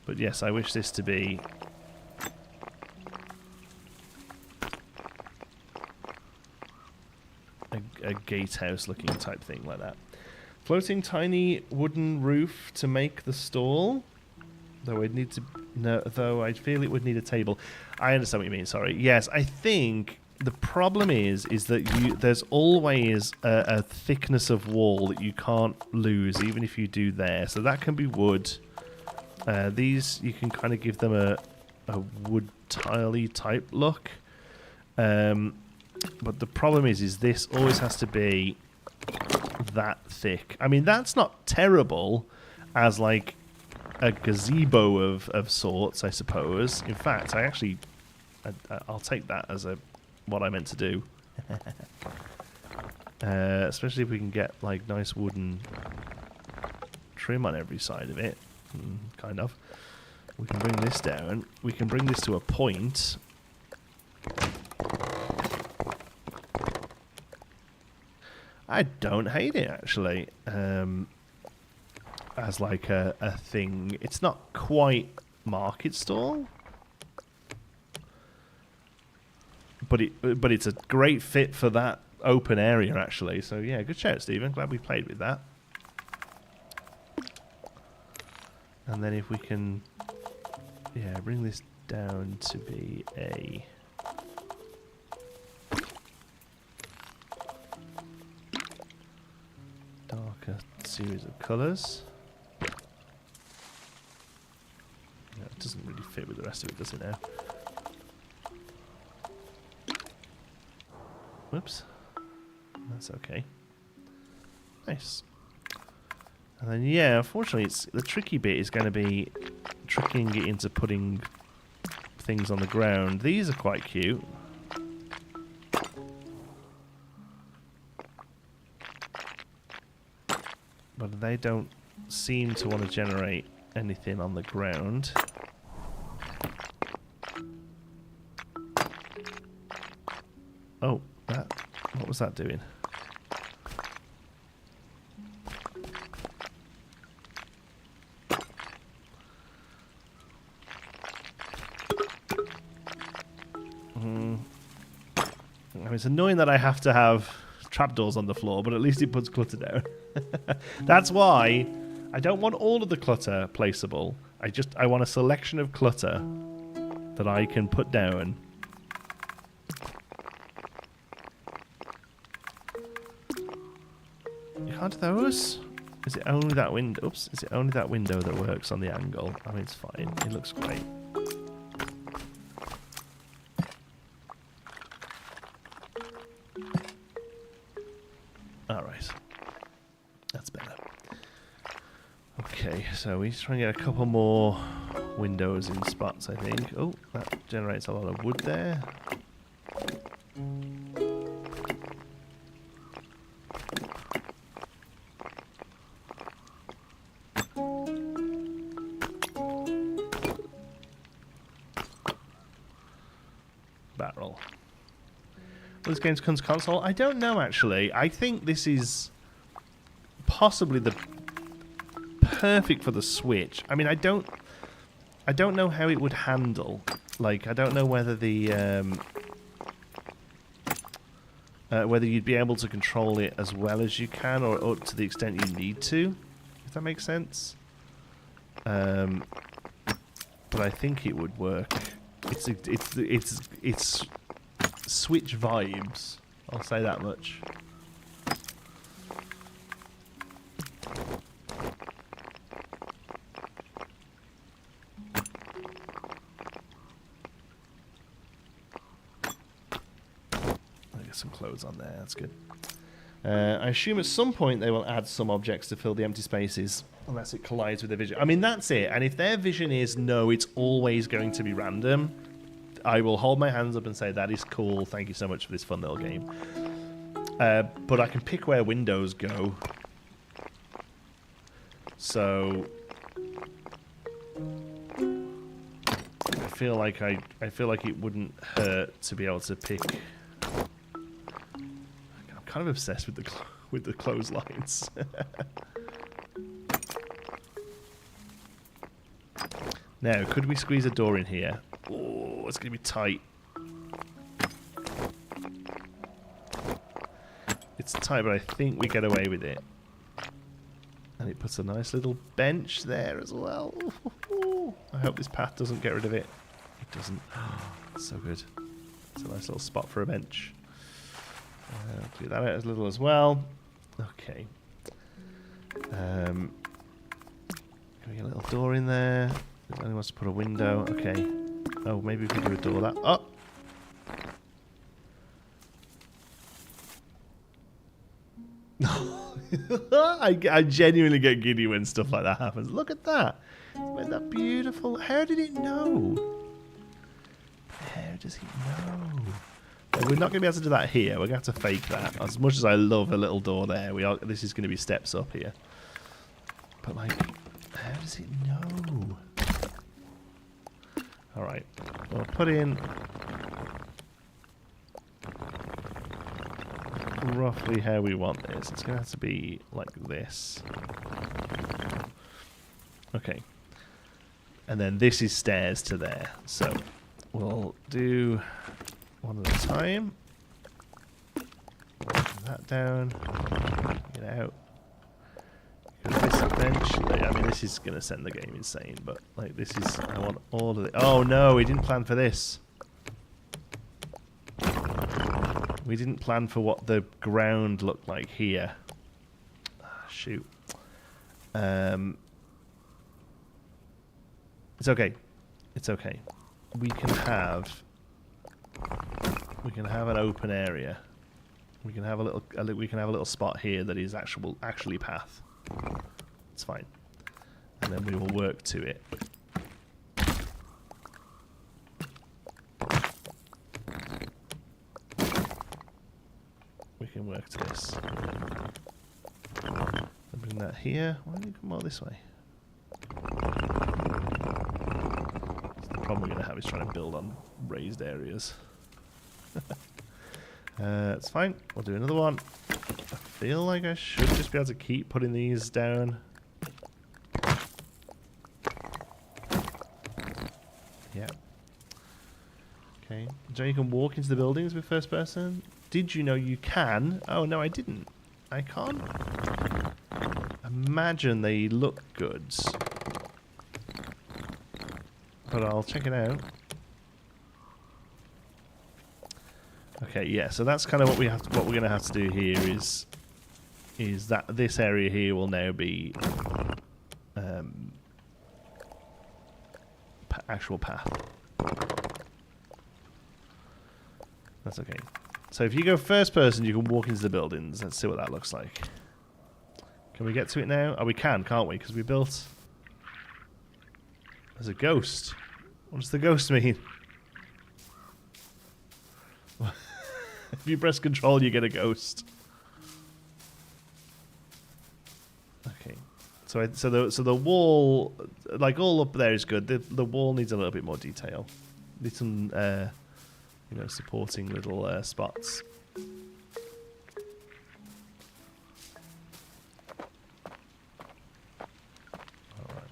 But yes, I wish this to be... a gatehouse looking type thing like that. Floating tiny wooden roof to make the stall. Though I'd need to... No, though I feel it would need a table. I understand what you mean, sorry. Yes, I think the problem is that there's always a thickness of wall that you can't lose, even if you do there. So that can be wood. These, you can kind of give them a wood tiley type look. But the problem is this always has to be that thick. I mean, that's not terrible as like a gazebo of sorts, I suppose. In fact, I'll take that as what I meant to do. Especially if we can get like nice wooden trim on every side of it. Kind of. We can bring this down. We can bring this to a point. I don't hate it, actually. As like a thing. It's not quite market stall. But it's a great fit for that open area, actually. So, yeah, good shout, Stephen. Glad we played with that. And then if we can... Yeah, bring this down to be a... darker series of colours. Yeah, it doesn't really fit with the rest of it, does it now? Whoops. That's okay. Nice. And then, yeah, unfortunately, the tricky bit is going to be tricking it into putting things on the ground. These are quite cute. But they don't seem to want to generate anything on the ground. Oh, what was that doing? I mean, it's annoying that I have to have trapdoors on the floor, but at least it puts clutter down. That's why I don't want all of the clutter placeable. I want a selection of clutter that I can put down. You can't do those? Is it only that window? Oops, is it only that window that works on the angle? I mean, it's fine. It looks great. Alright. That's better. Okay, so we just try and get a couple more windows in spots, I think. Oh, that generates a lot of wood there. Barrel. This game comes to console? I don't know, actually. I think this is possibly the perfect for the Switch. I mean, I don't know how it would handle. Like, I don't know whether the whether you'd be able to control it as well as you can, or to the extent you need to. If that makes sense. But I think it would work. It's Switch vibes. I'll say that much. Some clothes on there, that's good. I assume at some point they will add some objects to fill the empty spaces, unless it collides with their vision. I mean, that's it. And if their vision is, no, it's always going to be random, I will hold my hands up and say, that is cool, thank you so much for this fun little game. But I can pick where windows go. So I feel like it wouldn't hurt to be able to pick. Kind of obsessed with the clotheslines. Now, could we squeeze a door in here? Oh, it's gonna be tight. It's tight, but I think we get away with it. And it puts a nice little bench there as well. I hope this path doesn't get rid of it. It doesn't. It's so good. It's a nice little spot for a bench. Clear that out as little as well. Okay. Can we get a little door in there? If anyone wants to put a window. Okay. Oh, maybe we can do a door that. Oh! I genuinely get giddy when stuff like that happens. Look at that. Isn't that beautiful? How did it know? How does it know? We're not going to be able to do that here. We're going to have to fake that. As much as I love a little door there, this is going to be steps up here. But, like, how does it know? Alright. We'll put in roughly how we want this. It's going to have to be like this. Okay. And then this is stairs to there. So, we'll do one at a time. Put that down. Get out. Because this eventually, I mean, this is going to send the game insane, but like this is, I want all of it. Oh no, we didn't plan for this. We didn't plan for what the ground looked like here. Ah, shoot. It's okay. It's okay. We can have an open area. We can have a little spot here that is actually path. It's fine. And then we will work to it. We can work to this. And bring that here. Why don't you come all this way? The problem we're going to have is trying to build on raised areas. It's fine. We'll do another one. I feel like I should just be able to keep putting these down. Yeah. Okay. So you can walk into the buildings with first person. Did you know you can? Oh, no, I didn't. I can't imagine they look good. But I'll check it out. Okay, yeah, so that's kind of what we're going to have to do here is that this area here will now be actual path. That's okay. So if you go first person, you can walk into the buildings. Let's see what that looks like. Can we get to it now? Oh, we can, can't we? Because we built... There's a ghost. What does the ghost mean? If you press control, you get a ghost. Okay. So the wall, like all up there is good. The wall needs a little bit more detail. Needs some, you know, supporting little spots. All right.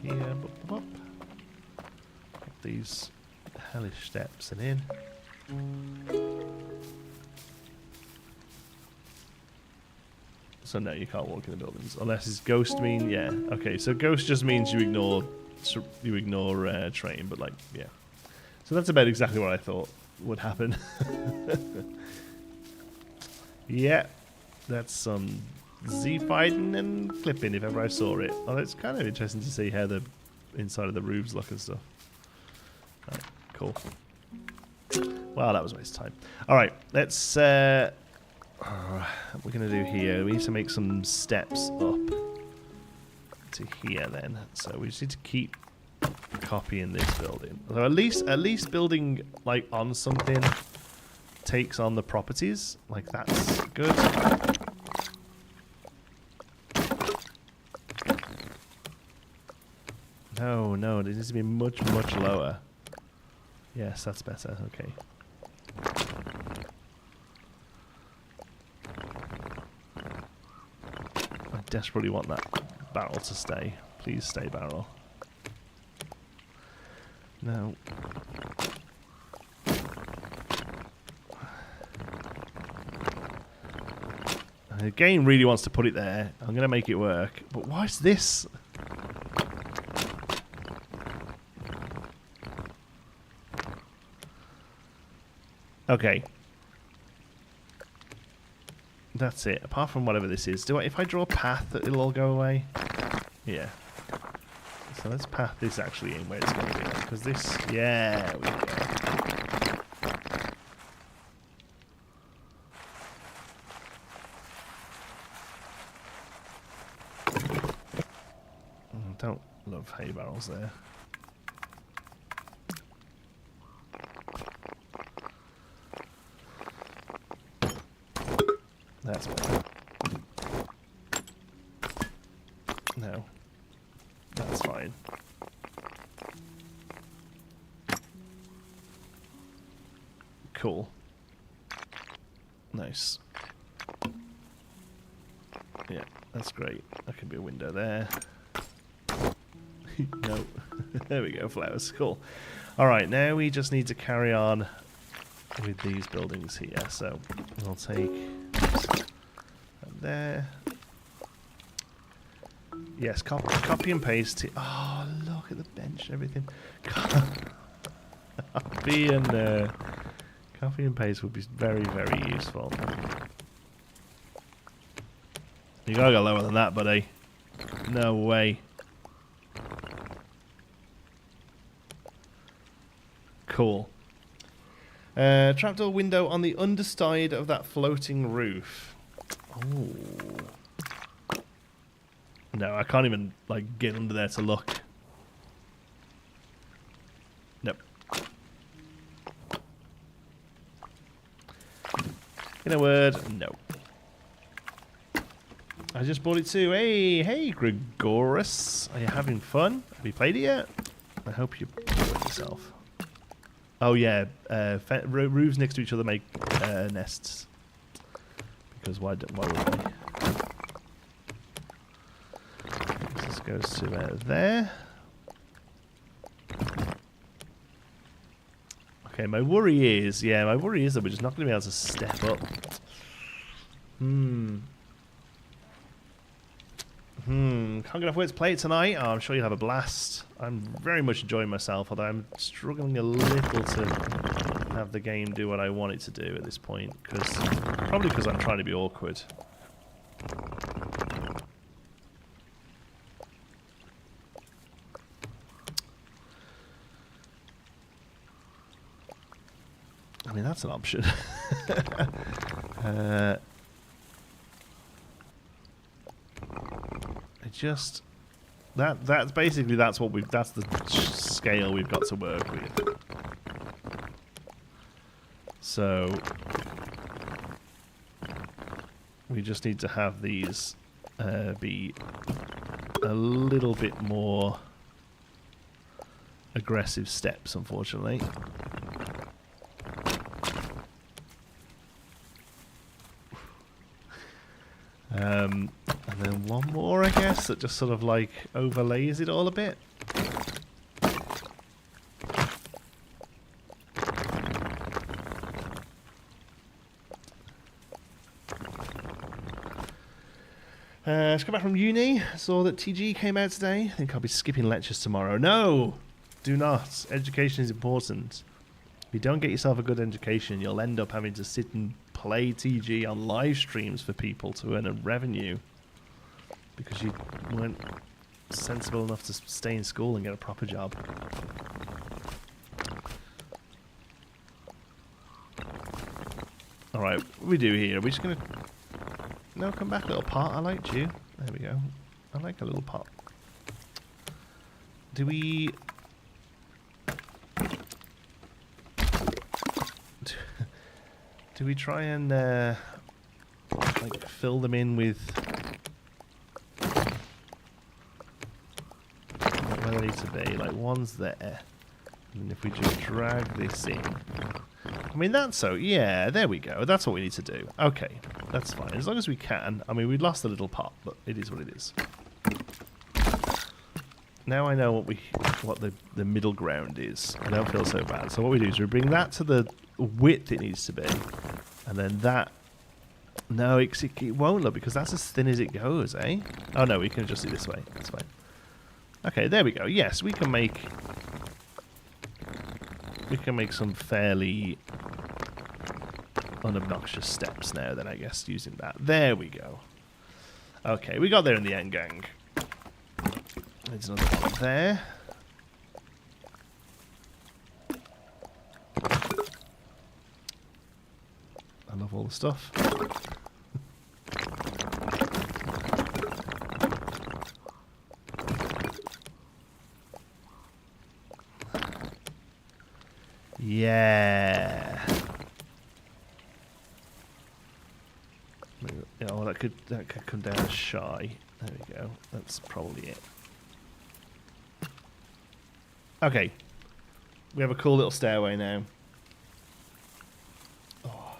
Here, up. These hellish steps and in. So no, you can't walk in the buildings unless it's ghost mean. Yeah, okay. So ghost just means you ignore train, but like yeah. So that's about exactly what I thought would happen. Yeah, that's some Z fighting and clipping if ever I saw it. Oh, it's kind of interesting to see how the inside of the roofs look and stuff. Right, cool. Well, that was a waste of time. All right, let's. What we're gonna do here? We need to make some steps up to here. Then, so we just need to keep copying this building. So at least building like on something takes on the properties. Like that's good. No, it needs to be much lower. Yes, that's better. Okay. I desperately want that barrel to stay. Please stay, barrel. No. The game really wants to put it there. I'm going to make it work. But why is this? Okay. That's it. Apart from whatever this is. If I draw a path, it'll all go away? Yeah. So let's path this actually in where it's going to be. Because this... Yeah, we go. Don't love hay barrels there. That's better. No. That's fine. Cool. Nice. Yeah, that's great. That could be a window there. No. There we go, flowers. Cool. Alright, now we just need to carry on with these buildings here. So we'll take that there. Yes, copy and paste. Oh, look at the bench and everything. Copy and paste would be very, very useful. You gotta go lower than that, buddy. No way. Cool. Trapdoor window on the underside of that floating roof. Oh. No, I can't even like get under there to look. Nope. In a word, no. I just bought it too. Hey, Gregorus. Are you having fun? Have you played it yet? I hope you enjoyed yourself. Oh yeah, roofs next to each other make nests. Because why would they? This goes to there. Okay, my worry is that we're just not going to be able to step up. Can't get enough way to play it tonight. Oh, I'm sure you'll have a blast. I'm very much enjoying myself, although I'm struggling a little to have the game do what I want it to do at this point. Probably because I'm trying to be awkward. I mean, that's an option. That's basically that's the scale we've got to work with. So we just need to have these be a little bit more aggressive steps, unfortunately. And then one more, I guess, that just sort of like overlays it all a bit. Just come back from uni. Saw that TG came out today. I think I'll be skipping lectures tomorrow. No! Do not. Education is important. If you don't get yourself a good education, you'll end up having to sit and play TG on live streams for people to earn a revenue. Because you weren't sensible enough to stay in school and get a proper job. Alright, what we do here? Are we just going to... No, come back, little pot. I liked you. There we go. I like a little pot. Do we... Do we try and, like, fill them in with... where they need to be? Like, one's there. And if we just drag this in... I mean, that's so... Yeah, there we go. That's what we need to do. Okay, that's fine. As long as we can. I mean, we lost a little pot, but it is what it is. Now I know what the middle ground is. I don't feel so bad. So what we do is we bring that to the width it needs to be. And then that... No, it won't look, because that's as thin as it goes, eh? Oh, no, we can just do this way. That's fine. Okay, there we go. Yes, we can make... We can make some fairly unobnoxious steps now, then, I guess, using that. There we go. Okay, we got there in the end, gang. There's another one there. I love all the stuff. Yeah. Oh, that could come down as shy. There we go. That's probably it. Okay. We have a cool little stairway now. Oh.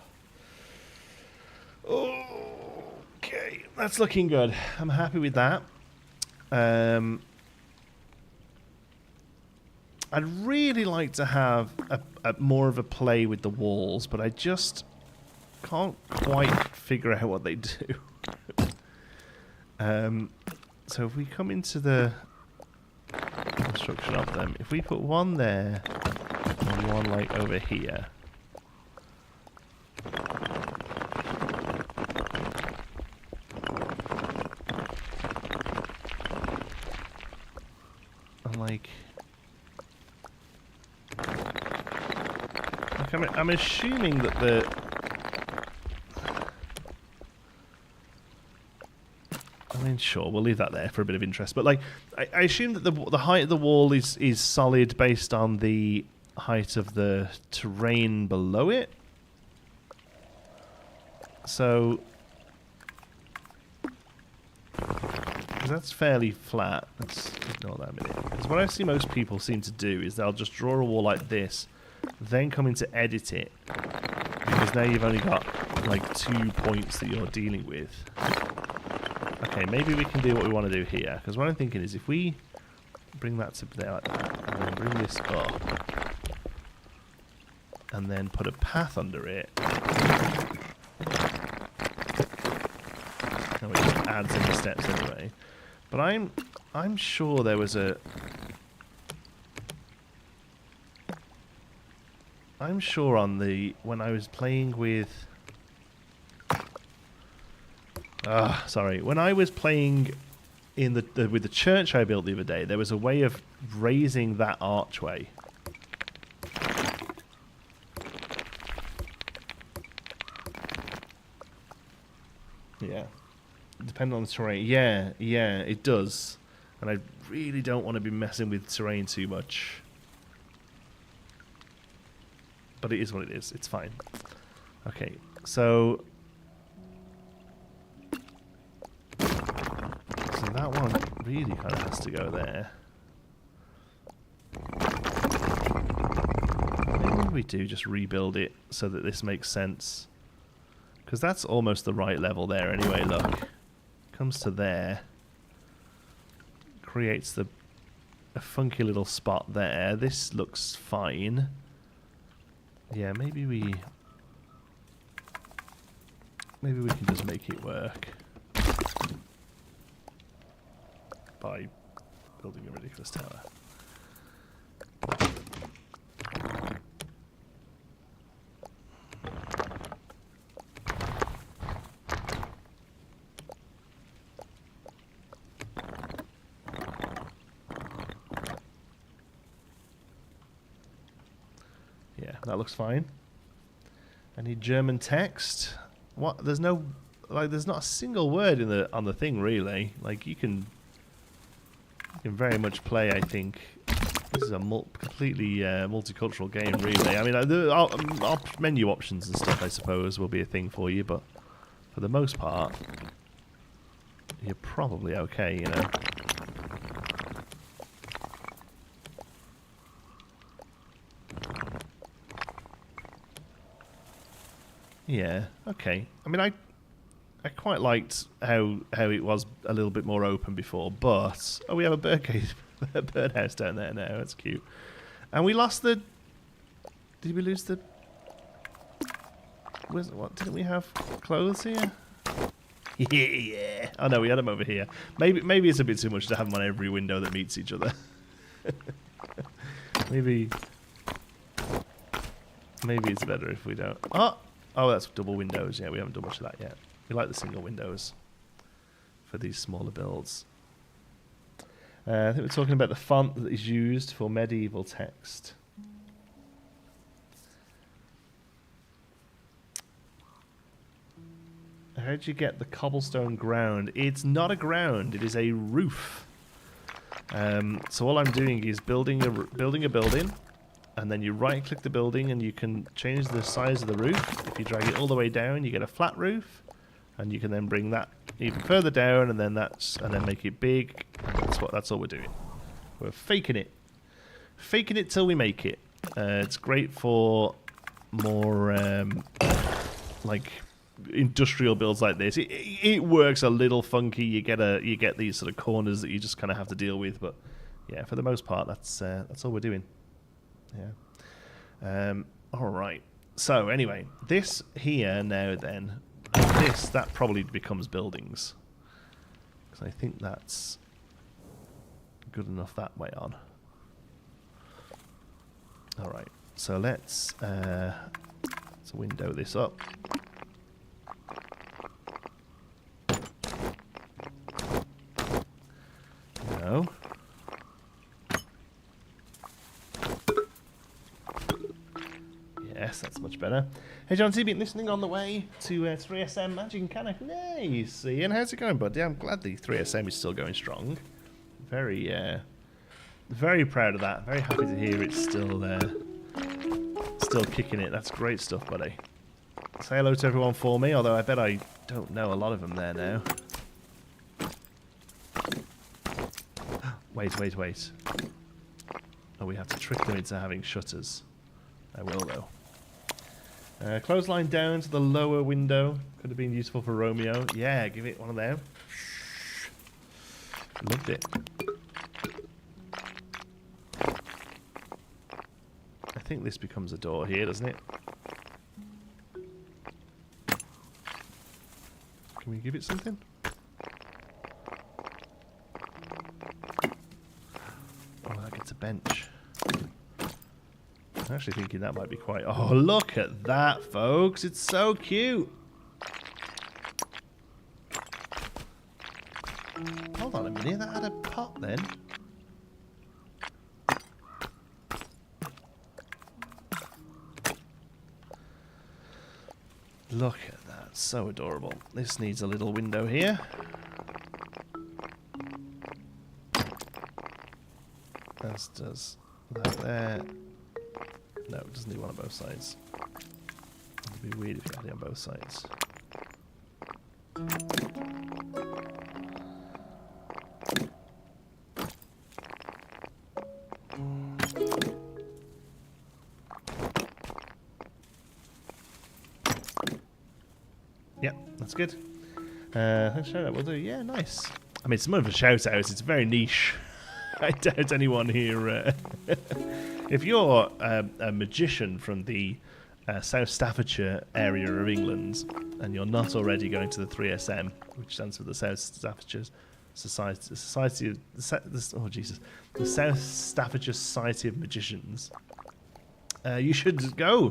Okay, that's looking good. I'm happy with that. I'd really like to have a more of a play with the walls, but I just can't quite figure out what they do. So if we come into the construction of them, if we put one there and one like over here, and like I'm assuming that I mean, sure, we'll leave that there for a bit of interest. But like, I assume that the height of the wall is solid based on the height of the terrain below it. So, because that's fairly flat. Let's ignore that a minute. Because what I see most people seem to do is they'll just draw a wall like this, then come in to edit it, because now you've only got like 2 points that you're dealing with. Okay, maybe we can do what we want to do here, because what I'm thinking is if we bring that to there like that, and then bring this up, and then put a path under it, and we just add some steps anyway. But I'm sure there was a... I'm sure on the... When I was playing with... sorry. When I was playing in with the church I built the other day, there was a way of raising that archway. Yeah. Depending on the terrain. Yeah, it does. And I really don't want to be messing with terrain too much. But it is what it is. It's fine. Okay, so... So that one really kind of has to go there. Maybe we do just rebuild it so that this makes sense. Because that's almost the right level there anyway, look. Comes to there. Creates a funky little spot there. This looks fine. Yeah, maybe we can just make it work by building a ridiculous tower. Yeah, that looks fine. I need German text. What? There's no, like, there's not a single word in the on the thing really. Like, you can very much play. I think this is a completely multicultural game, really. I mean, the menu options and stuff, I suppose, will be a thing for you, but for the most part, you're probably okay, you know. Yeah, okay. I mean, I quite liked how it was a little bit more open before, but oh, we have a birdhouse down there now. That's cute. And we lost the. Did we lose the? What didn't we have clothes here? Yeah. Oh no, we had them over here. Maybe it's a bit too much to have them on every window that meets each other. maybe it's better if we don't. Oh, that's double windows. Yeah, we haven't done much of that yet. We like the single windows for these smaller builds. I think we're talking about the font that is used for medieval text. How'd you get the cobblestone ground? It's not a ground. It is a roof. So all I'm doing is building a building. And then you right-click the building, and you can change the size of the roof. If you drag it all the way down, you get a flat roof, and you can then bring that even further down, and then make it big. That's all we're doing. We're faking it till we make it. It's great for more like industrial builds like this. It works a little funky. You get these sort of corners that you just kind of have to deal with, but yeah, for the most part, that's all we're doing. Yeah. All right. So anyway, this here now then, that probably becomes buildings, because I think that's good enough that way on. All right. So let's window this up. No. Yes, that's much better. Hey John, you've been listening on the way to 3SM Magic and Canic. Nice, Ian. How's it going, bud? Yeah, I'm glad the 3SM is still going strong. Very proud of that. Very happy to hear it's still kicking it. That's great stuff, buddy. Say hello to everyone for me, although I bet I don't know a lot of them there now. Wait. Oh, we have to trick them into having shutters. I will, though. Clothesline down to the lower window. Could have been useful for Romeo. Yeah, give it one of them. Loved it. I think this becomes a door here, doesn't it? Can we give it something? Oh, that gets a bench. I'm actually thinking that might be quite... Oh, look at that, folks. It's so cute. Hold on a minute. That had a pot then. Look at that. So adorable. This needs a little window here. As does that there. No, it doesn't do one on both sides. It'd be weird if you had it on both sides. Yeah, that's good. Thanks for that. We'll do. Yeah, nice. I mean, it's more of a shout out. It's very niche. I doubt anyone here. If you're a magician from the South Staffordshire area of England, and you're not already going to the 3SM, which stands for the South Staffordshire Society of the South Staffordshire Society of Magicians, you should go.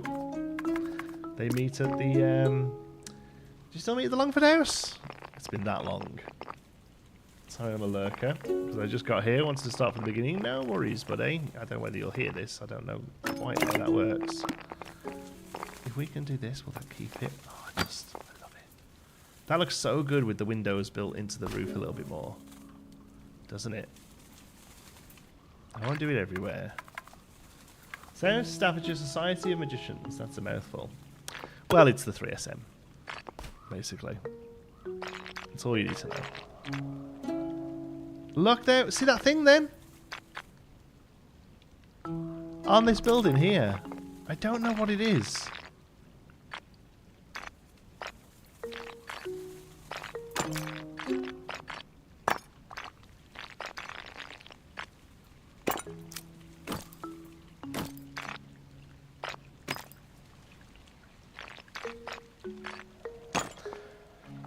They meet at the. Do you still meet at the Longford House? It's been that long. Sorry, I'm a lurker because I just got here. Wanted to start from the beginning. No worries, buddy. I don't know whether you'll hear this. I don't know quite how that works. If we can do this, will that keep it? Oh, I love it. That looks so good with the windows built into the roof a little bit more, doesn't it? I won't do it everywhere. South Staffordshire Society of Magicians. That's a mouthful. Well, it's the 3SM, basically. That's all you need to know. Look there. See that thing then? On this building here. I don't know what it is.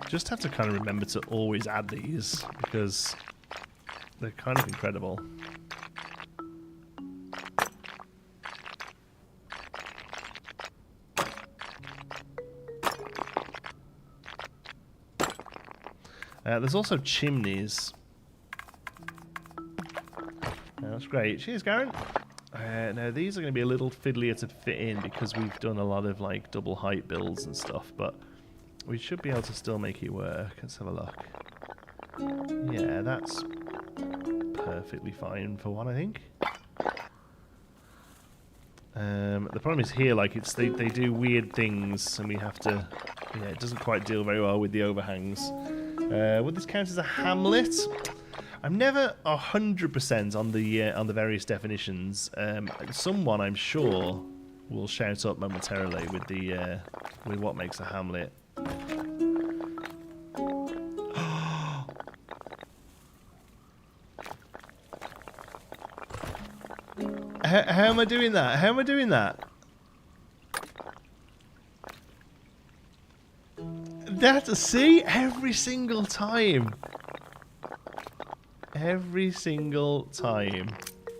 Just have to kind of remember to always add these because they're kind of incredible. There's also chimneys. That's great. Cheers, Garen. Now these are going to be a little fiddlier to fit in because we've done a lot of like double height builds and stuff, but we should be able to still make it work. Let's have a look. Yeah, that's perfectly fine for one, I think. The problem is here, like they do weird things, and we have to. Yeah, it doesn't quite deal very well with the overhangs. Would this count as a hamlet? I'm never 100% on the various definitions. Someone, I'm sure, will shout up momentarily with the with what makes a hamlet. How am I doing that? How am I doing that? See, every single time. Every single time.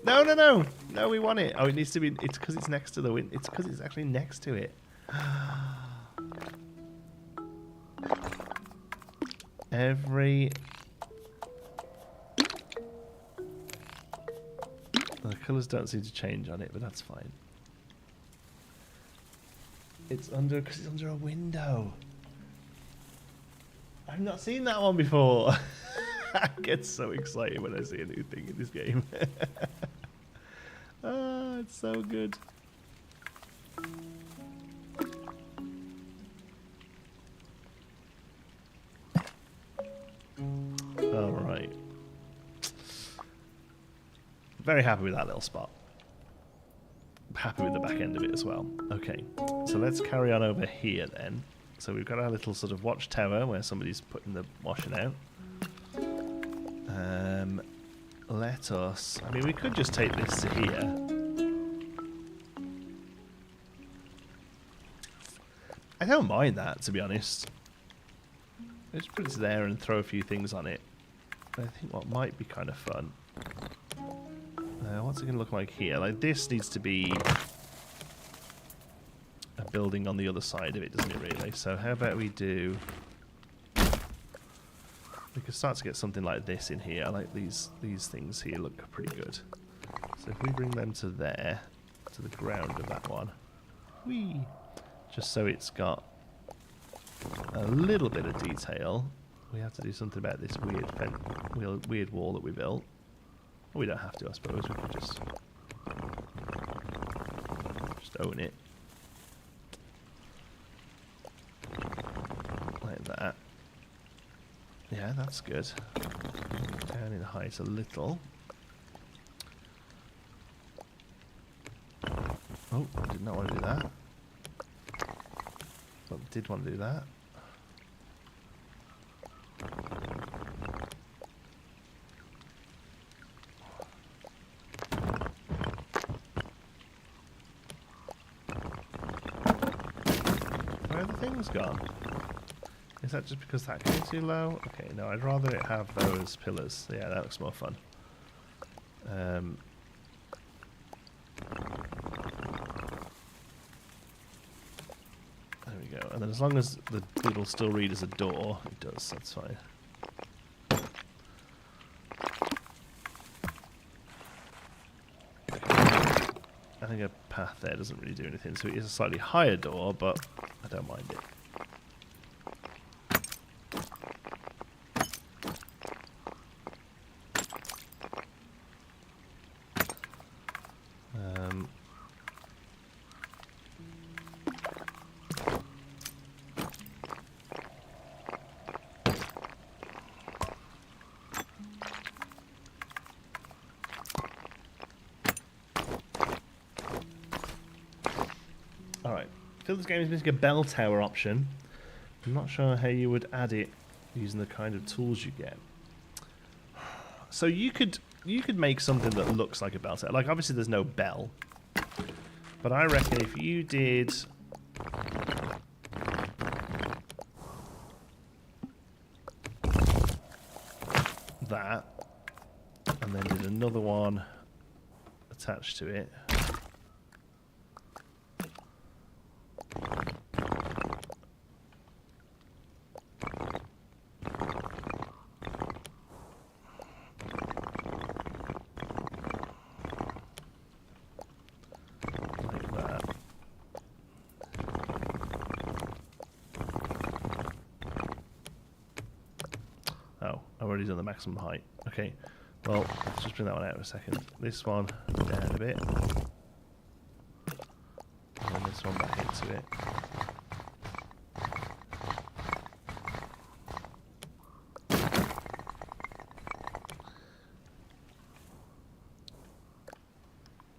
No, we want it. Oh, it needs to be. It's because it's next to the wind. It's because it's actually next to it. Every. The colours don't seem to change on it, but that's fine. It's under because it's under a window. I've not seen that one before. I get so excited when I see a new thing in this game. Ah, it's so good. All right. Very happy with that little spot. Happy with the back end of it as well. Okay, so let's carry on over here then. So we've got our little sort of watchtower where somebody's putting the washing out. Let us... I mean, we could just take this to here. I don't mind that, to be honest. Let's put it there and throw a few things on it. I think what might be kind of fun... what's it going to look like here? Like, this needs to be... a building on the other side of it, doesn't it, really? So how about we do... We could start to get something like this in here. I like these things here look pretty good. So if we bring them to there, to the ground of that one, whee! Just so it's got a little bit of detail, we have to do something about this weird wall that we built. Well, we don't have to, I suppose. We could just own it. Like that. Yeah, that's good. Down in height a little. Oh, I did not want to do that. But I did want to do that. Where are the things gone? Is that just because that came too low? Okay, no, I'd rather it have those pillars. Yeah, that looks more fun. There we go. And then as long as it'll still read as a door, it does, that's fine. I think a path there doesn't really do anything, so it is a slightly higher door, but I don't mind it. Alright, I feel this game is missing a bell tower option. I'm not sure how you would add it using the kind of tools you get. So you could make something that looks like a bell tower. Like, obviously there's no bell. But I reckon if you did that, and then did another one attached to it. I've already done the maximum height. Okay, well, let's just bring that one out in a second. This one down a bit. And then this one back into it.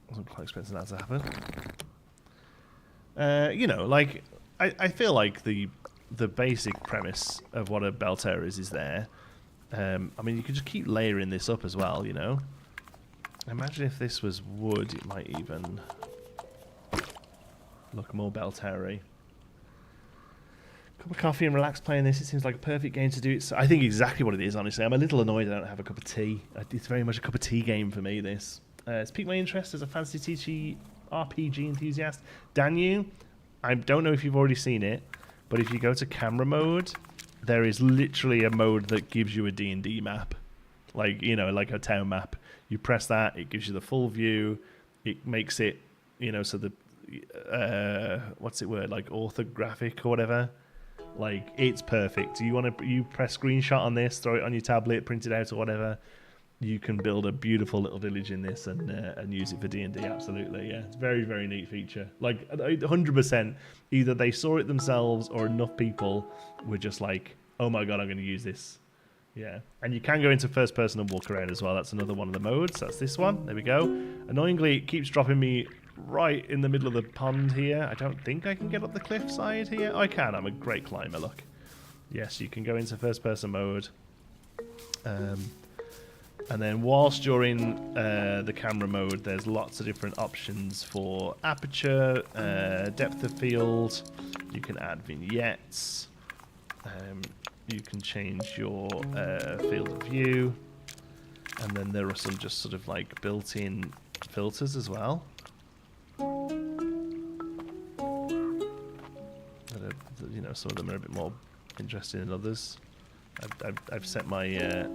Wasn't quite expecting that to happen. You know, like, I feel like the basic premise of what a bell tower is there. I mean, you could just keep layering this up as well, you know. Imagine if this was wood, it might even look more bell towery. Cup of coffee and relax playing this. It seems like a perfect game to do it. So I think exactly what it is, honestly. I'm a little annoyed I don't have a cup of tea. It's very much a cup of tea game for me, this. It's piqued my interest as a fantasy teachy RPG enthusiast. Danu, I don't know if you've already seen it, but if you go to camera mode, there is literally a mode that gives you a D&D map. Like, you know, like a town map. You press that, it gives you the full view. It makes it, you know, so the, what's it word? Like orthographic or whatever. Like, it's perfect. You press screenshot on this, throw it on your tablet, print it out or whatever. You can build a beautiful little village in this and use it for D&D, absolutely, yeah. It's a very, very neat feature. Like, 100%, either they saw it themselves or enough people were just like, oh my god, I'm going to use this. Yeah. And you can go into first person and walk around as well. That's another one of the modes. That's this one. There we go. Annoyingly, it keeps dropping me right in the middle of the pond here. I don't think I can get up the cliff side here. I can. I'm a great climber, look. Yes, you can go into first person mode. And then whilst you're in the camera mode, there's lots of different options for aperture, depth of field. You can add vignettes. You can change your field of view. And then there are some just sort of like built-in filters as well. You know, some of them are a bit more interesting than others. I've set my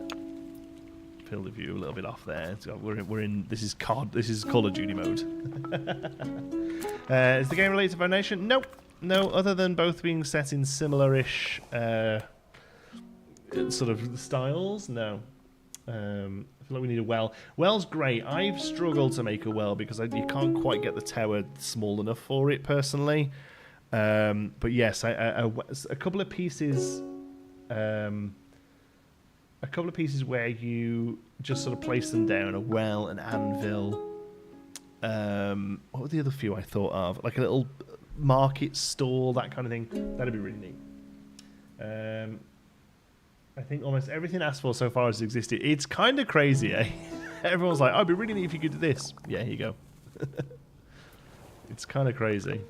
field of view a little bit off there. So we're in this is Call of Duty mode. Is the game related to Foundation? Nope. No, other than both being set in similar-ish sort of styles. No. I feel like we need a well. Well's great. I've struggled to make a well because you can't quite get the tower small enough for it personally. But yes, a couple of pieces. A couple of pieces where you just sort of place them down. A well, an anvil. What were the other few I thought of? Like a little market stall, that kind of thing. That'd be really neat. I think almost everything asked for so far has existed. It's kind of crazy, eh? Everyone's like, oh, it'd be really neat if you could do this. Yeah, here you go. It's kind of crazy.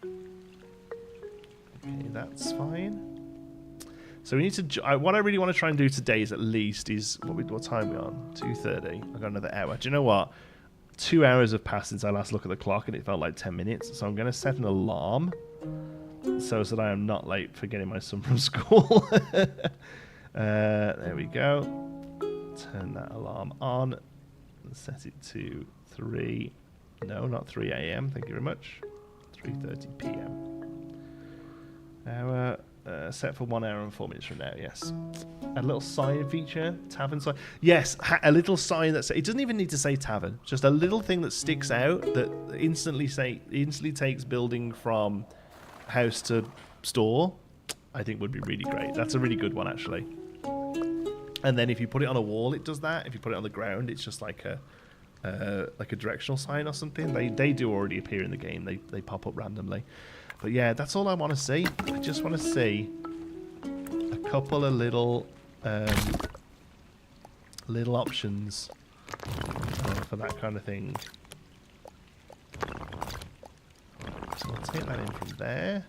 Okay, that's fine. So we need to... what I really want to try and do today is at least is... What time are we on? 2:30. I've got another hour. Do you know what? 2 hours have passed since I last looked at the clock and it felt like 10 minutes. So I'm going to set an alarm so that I am not late for getting my son from school. There we go. Turn that alarm on. Set it to 3. No, not 3 a.m. Thank you very much. 3:30 p.m. Hour set for 1 hour and 4 minutes from now. Yes. A little sign feature, tavern sign. Yes, a little sign that it doesn't even need to say tavern. Just a little thing that sticks out that instantly takes building from house to store. I think would be really great. That's a really good one actually. And then if you put it on a wall, it does that. If you put it on the ground, it's just like a directional sign or something. They do already appear in the game. They pop up randomly. But yeah, that's all I want to see. I just want to see a couple of little options for that kind of thing. So I'll take that in from there.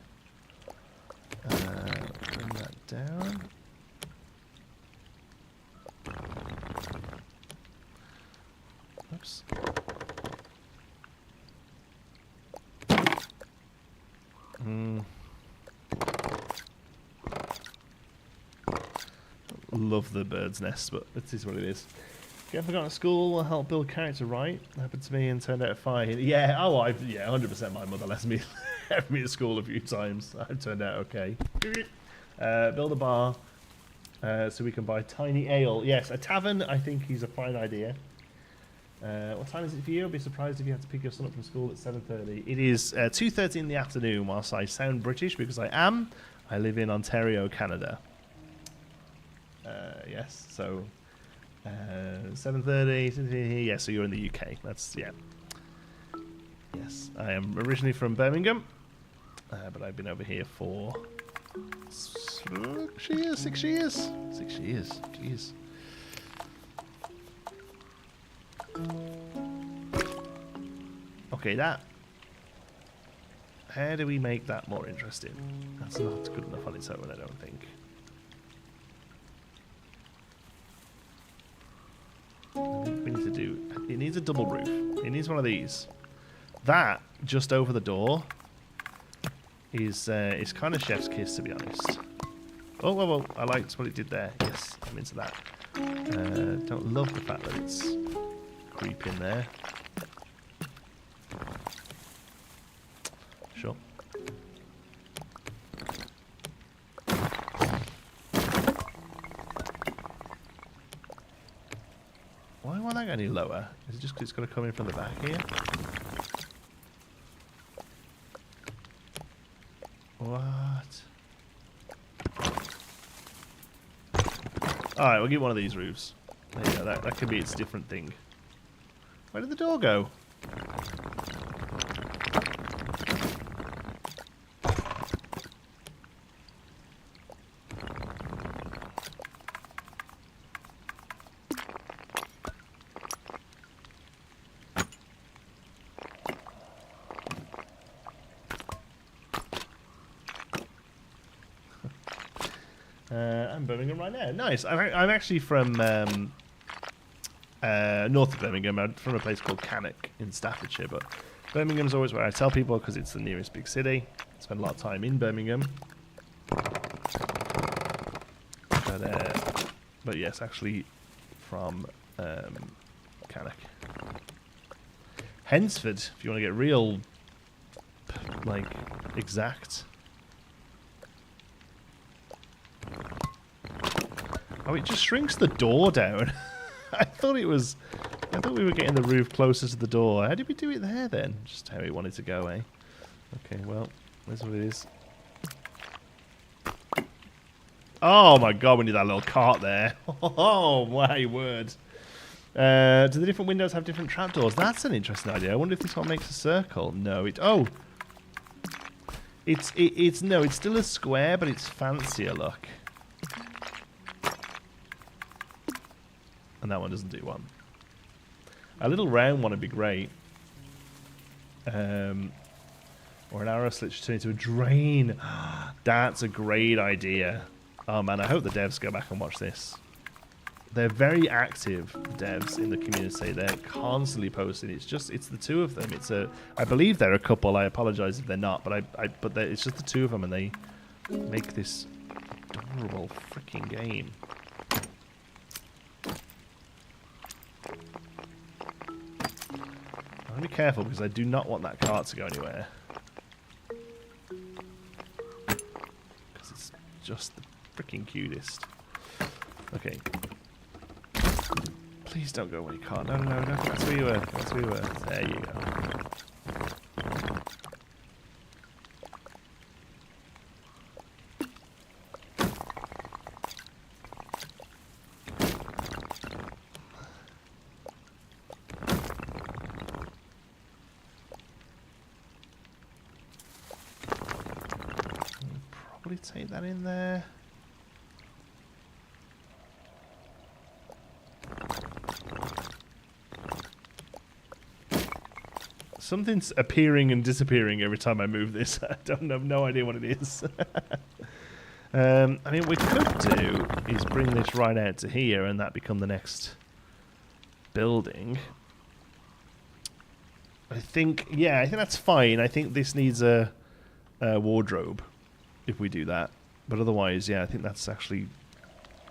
Bring that down. Oops. Love the bird's nest, but it is what it is. Get forgotten at school will help build character, right? Happened to me and turned out fine. Yeah, 100% my mother left me to school a few times. I've turned out okay. Build a bar so we can buy tiny ale. Yes, a tavern I think is a fine idea. What time is it for you? I'd be surprised if you had to pick your son up from school at 7:30. It is 2:30 in the afternoon whilst I sound British because I am. I live in Ontario, Canada. Yes, so 7:30. Yeah, so you're in the UK. That's, yeah. Yes, I am originally from Birmingham, but I've been over here for 6 years. 6 years. Jeez. Okay, how do we make that more interesting? That's not good enough on its own, I don't think. We need to do... It needs a double roof. It needs one of these. That, just over the door, is kind of chef's kiss, to be honest. Oh, well, I liked what it did there. Yes, I'm into that. Don't love the fact that it's creeping there. Sure. Why won't that go any lower? Is it just because it's got to come in from the back here? What? Alright, we'll get one of these roofs. There you go, that could be its different thing. Where did the door go? I'm Birmingham right now. Nice. I'm actually from north of Birmingham. I'm from a place called Cannock in Staffordshire, but Birmingham's always where I tell people because it's the nearest big city. I spend a lot of time in Birmingham. But yes, actually from Cannock. Hensford, if you want to get real, like, exact. Oh, it just shrinks the door down. I thought we were getting the roof closer to the door. How did we do it there then? Just how we wanted to go, eh? Okay, well, that's what it is. Oh my god, we need that little cart there. Oh my word. Do the different windows have different trapdoors? That's an interesting idea. I wonder if this one makes a circle. No, it... Oh! No, it's still a square, but it's fancier look. And that one doesn't do one. A little round one would be great. Or an arrow slit should turn into a drain. That's a great idea. Oh man, I hope the devs go back and watch this. They're very active, the devs in the community. They're constantly posting. It's the two of them. I believe they're a couple. I apologize if they're not, but it's just the two of them, and they make this adorable freaking game. I'm gonna be careful because I do not want that cart to go anywhere. Because it's just the freaking cutest. Okay. Please don't go away, cart. No. That's where you were. That's where you were. There you go. Probably take that in there. Something's appearing and disappearing every time I move this. I have no idea what it is. I mean, what we could do is bring this right out to here and that become the next building. I think that's fine. I think this needs a wardrobe if we do that. But otherwise, yeah, I think that's actually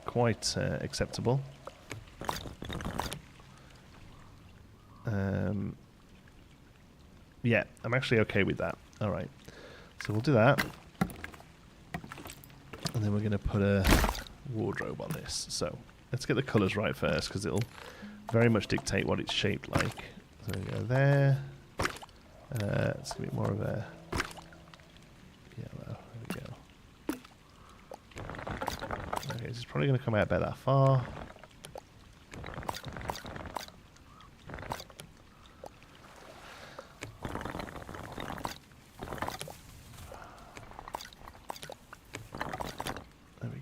quite acceptable. Yeah, I'm actually okay with that. Alright. So we'll do that. And then we're going to put a wardrobe on this. So let's get the colours right first, because it'll very much dictate what it's shaped like. So we go there. It's going to be more of a yellow. There we go. Okay, this is probably going to come out about that far.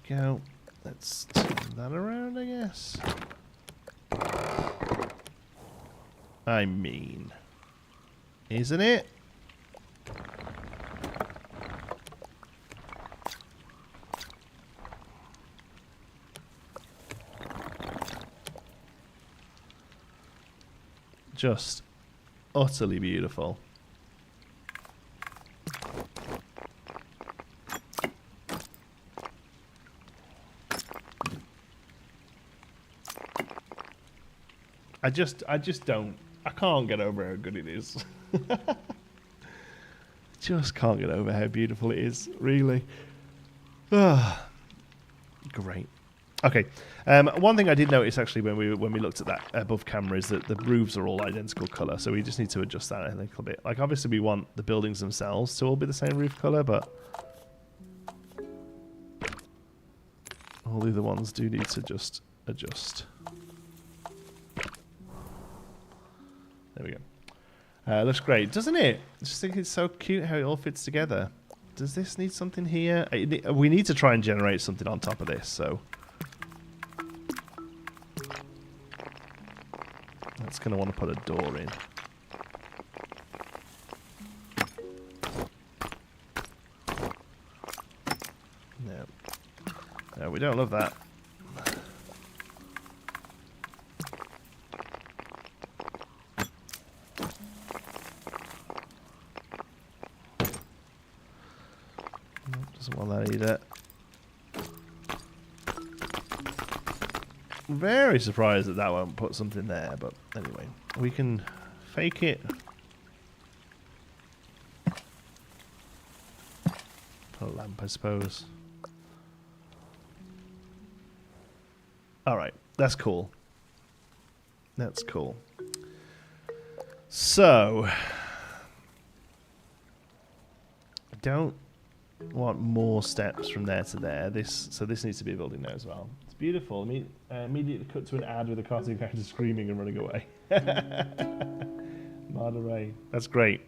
Go. Let's turn that around, I guess. I mean, isn't it? Just utterly beautiful. I just don't. I can't get over how good it is. Just can't get over how beautiful it is, really. Great. Okay. One thing I did notice actually when we looked at that above camera is that the roofs are all identical colour, so we just need to adjust that a little bit. Like obviously we want the buildings themselves to all be the same roof colour, but all the other ones do need to just adjust. There we go. Looks great, doesn't it? I just think it's so cute how it all fits together. Does this need something here? We need to try and generate something on top of this, so that's going to want to put a door in. No, we don't love that. Doesn't want that either. Very surprised that that won't put something there, but anyway, we can fake it. Put a lamp, I suppose. Alright, that's cool. That's cool. So, I don't want more steps from there to there. So this needs to be a building now as well. It's beautiful. Immediately cut to an ad with a cartoon character screaming and running away. Marderay. That's great.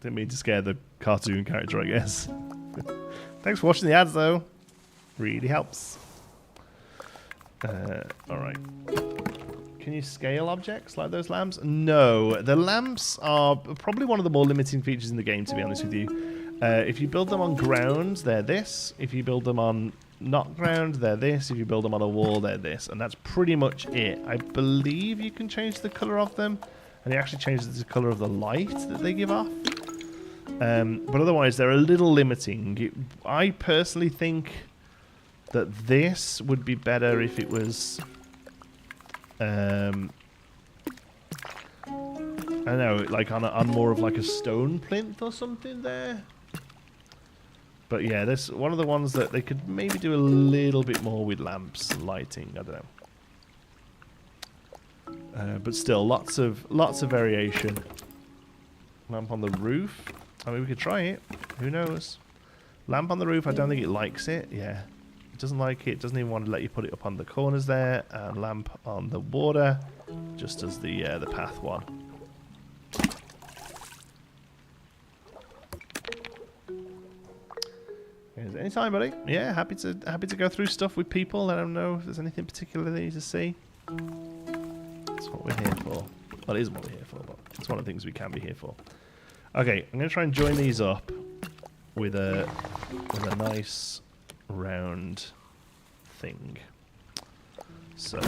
Didn't mean to scare the cartoon character, I guess. Thanks for watching the ads, though. Really helps. Alright. Can you scale objects like those lamps? No. The lamps are probably one of the more limiting features in the game, to be honest with you. If you build them on ground, they're this. If you build them on not ground, they're this. If you build them on a wall, they're this. And that's pretty much it. I believe you can change the colour of them. And it actually changes the colour of the light that they give off. But otherwise, they're a little limiting. I personally think that this would be better if it was... I don't know, like on more of like a stone plinth or something there. But yeah, this one of the ones that they could maybe do a little bit more with lamps and lighting. I don't know. But still, lots of variation. Lamp on the roof. I mean, we could try it. Who knows? Lamp on the roof. I don't think it likes it. Yeah, it doesn't like it. Doesn't even want to let you put it up on the corners there. And lamp on the water, just as the path one. Anytime, buddy. Yeah, happy to go through stuff with people. Let them know if there's anything particular they need to see. That's what we're here for. Well, it isn't what we're here for, but it's one of the things we can be here for. Okay, I'm going to try and join these up with a nice round thing. So,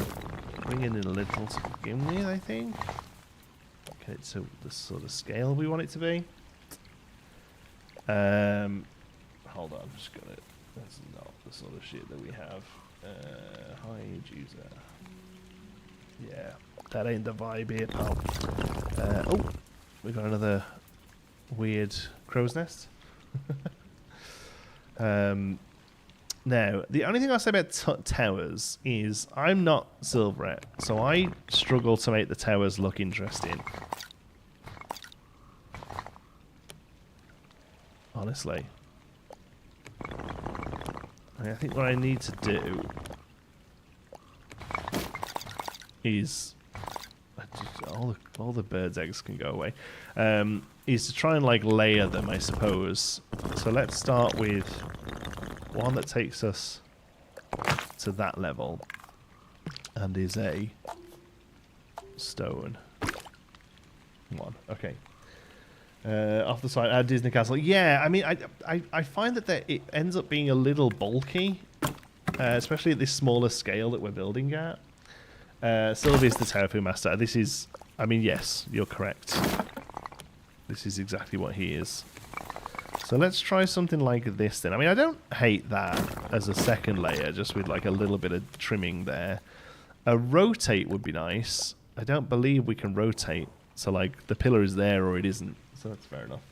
bring in a little to begin with, I think. Get it to the sort of scale we want it to be. Hold on, just got it. That's not the sort of shit that we have. Hide user. Yeah, that ain't the vibe here, pal. Oh, we got another weird crow's nest. Now, the only thing I'll say about towers is I'm not Silverette, so I struggle to make the towers look interesting. Honestly. I think what I need to do is all the birds' eggs can go away. Is to try and like layer them, I suppose. So let's start with one that takes us to that level, and is a stone one. Okay. Off the side, Disney Castle. Yeah, I mean, I find that it ends up being a little bulky, especially at this smaller scale that we're building at. Sylvie's the Terraform Master. This is, I mean, yes, you're correct. This is exactly what he is. So let's try something like this then. I mean, I don't hate that as a second layer, just with like a little bit of trimming there. A rotate would be nice. I don't believe we can rotate. So like the pillar is there or it isn't. So that's fair enough.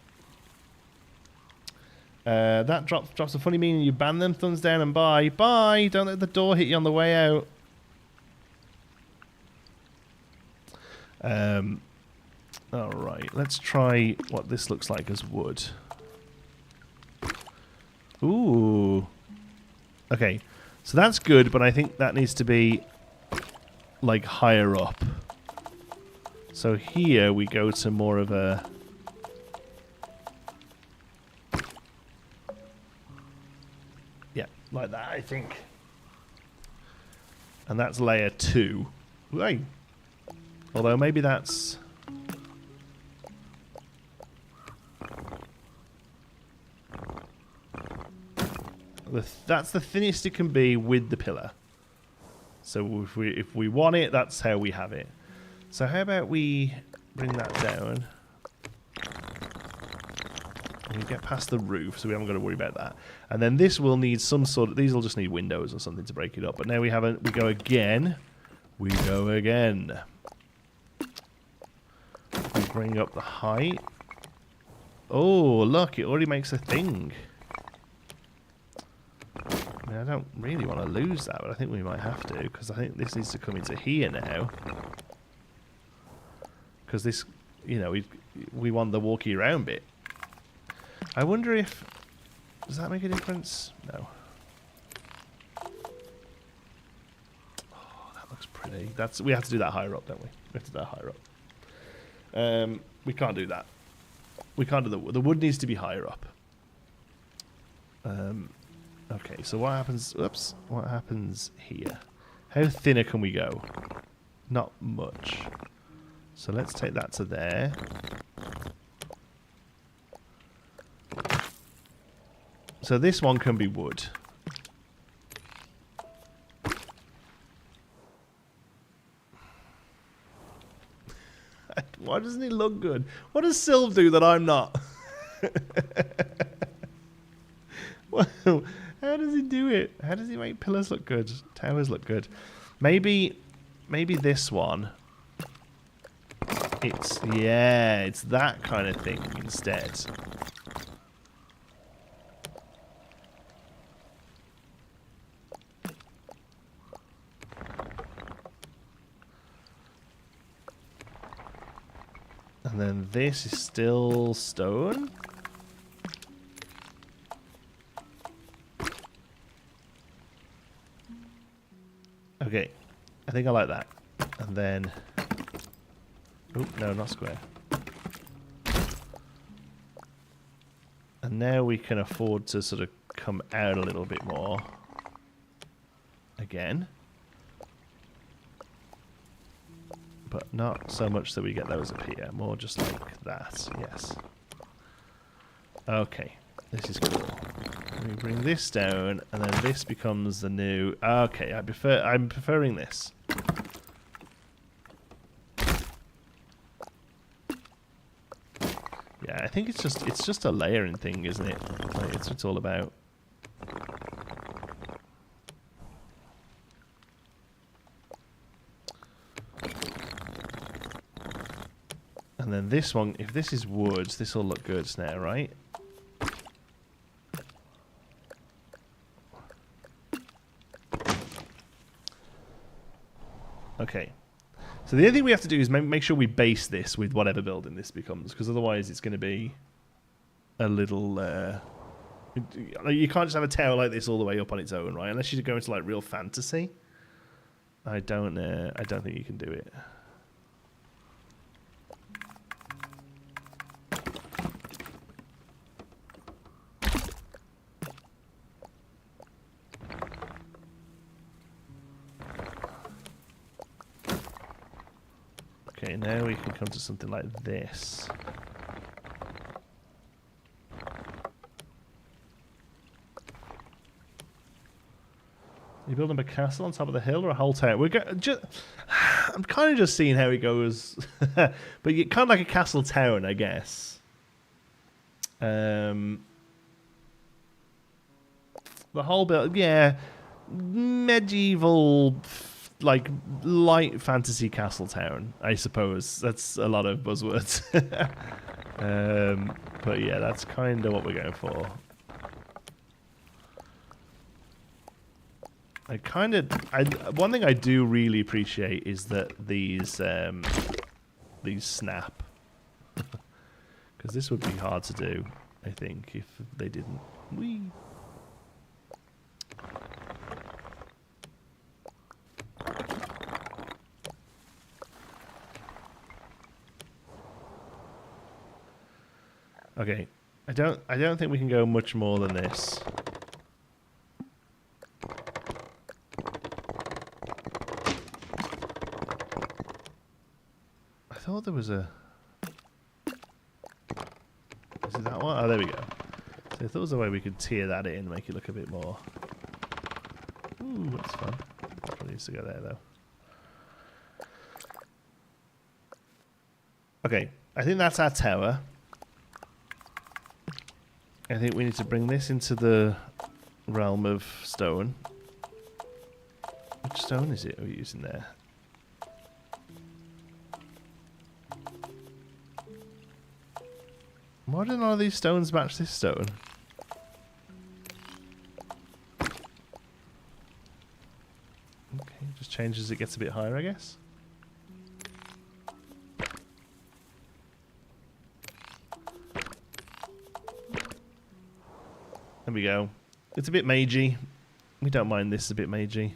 That drops a funny meaning. You ban them, thumbs down and bye. Bye! Don't let the door hit you on the way out. Alright, let's try what this looks like as wood. Ooh. Okay, so that's good, but I think that needs to be like higher up. So here we go to more of a... Yeah, like that, I think. And that's layer 2. Right. Although maybe that's... That's the thinnest it can be with the pillar. So if we want it, that's how we have it. So how about we bring that down. And we get past the roof, so we haven't got to worry about that. And then this will need some sort of... These will just need windows or something to break it up. But now we go again. We go again. We bring up the height. Oh, look, it already makes a thing. I mean, I don't really want to lose that, but I think we might have to, because I think this needs to come into here now. because this, you know, we want the walkie around bit. I wonder if, does that make a difference? No. Oh, that looks pretty. We have to do that higher up, don't we? We have to do that higher up. We can't do that. We can't do the wood needs to be higher up. Okay, so what happens? Oops, what happens here? How thinner can we go? Not much. So let's take that to there. So this one can be wood. Why doesn't he look good? What does Sylv do that I'm not? Well, how does he do it? How does he make pillars look good? Towers look good. Maybe this one. It's that kind of thing instead. And then this is still stone. Okay, I think I like that. And then, oh no, not square. And now we can afford to sort of come out a little bit more. Again. But not so much that we get those up here. More just like that, yes. Okay, this is cool. We bring this down, and then this becomes the new. Okay, I'm preferring this. Yeah, I think it's just a layering thing, isn't it? Like, it's what it's all about. And then this one, if this is wood, this will look good now, right? Okay. So the only thing we have to do is make sure we base this with whatever building this becomes, because otherwise it's going to be a little... you can't just have a tower like this all the way up on its own, right? Unless you go into like real fantasy. I don't think you can do it. Okay, now we can come to something like this. You building a castle on top of the hill or a whole tower? I'm kind of just seeing how it goes, but you kind of like a castle town, I guess. The whole build, yeah, medieval. Like light fantasy castle town, I suppose. That's a lot of buzzwords. But yeah, that's kind of what we're going for. One thing I do really appreciate is that these snap, because this would be hard to do, I think, if they didn't. Okay, I don't think we can go much more than this. I thought there was a... Is it that one? Oh, there we go. So I thought there was a way we could tier that in, make it look a bit more... Ooh, that's fun. Probably needs to go there, though. Okay, I think that's our tower. I think we need to bring this into the realm of stone. Which stone is it we're using there? Why do none of these stones match this stone? Okay, just changes as it gets a bit higher, I guess. There we go. It's a bit magey. We don't mind this a bit magey.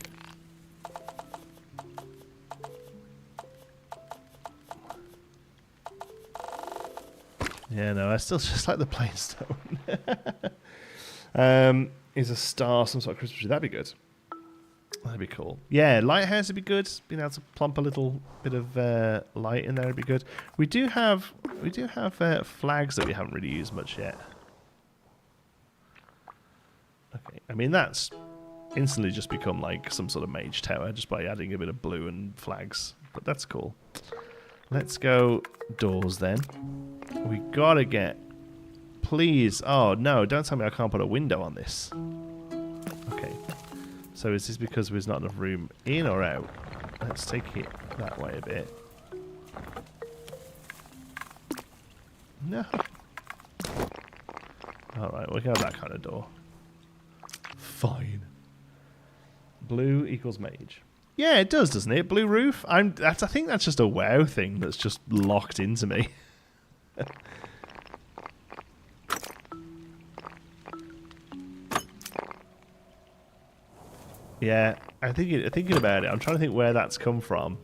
Yeah, no, I still just like the plain stone. Is a star some sort of Christmas tree? That'd be good. That'd be cool. Yeah, lighthouse would be good. Being able to plump a little bit of light in there would be good. We do have flags that we haven't really used much yet. Okay, I mean that's instantly just become like some sort of mage tower just by adding a bit of blue and flags. But that's cool. Let's go doors then. We gotta get... Please. Oh, no. Don't tell me I can't put a window on this. Okay. So is this because there's not enough room in or out? Let's take it that way a bit. No. Alright, we'll go that kind of door. Fine. Blue equals mage. Yeah, it does, doesn't it? Blue roof. I think that's just a WoW thing that's just locked into me. Yeah, thinking about it, I'm trying to think where that's come from.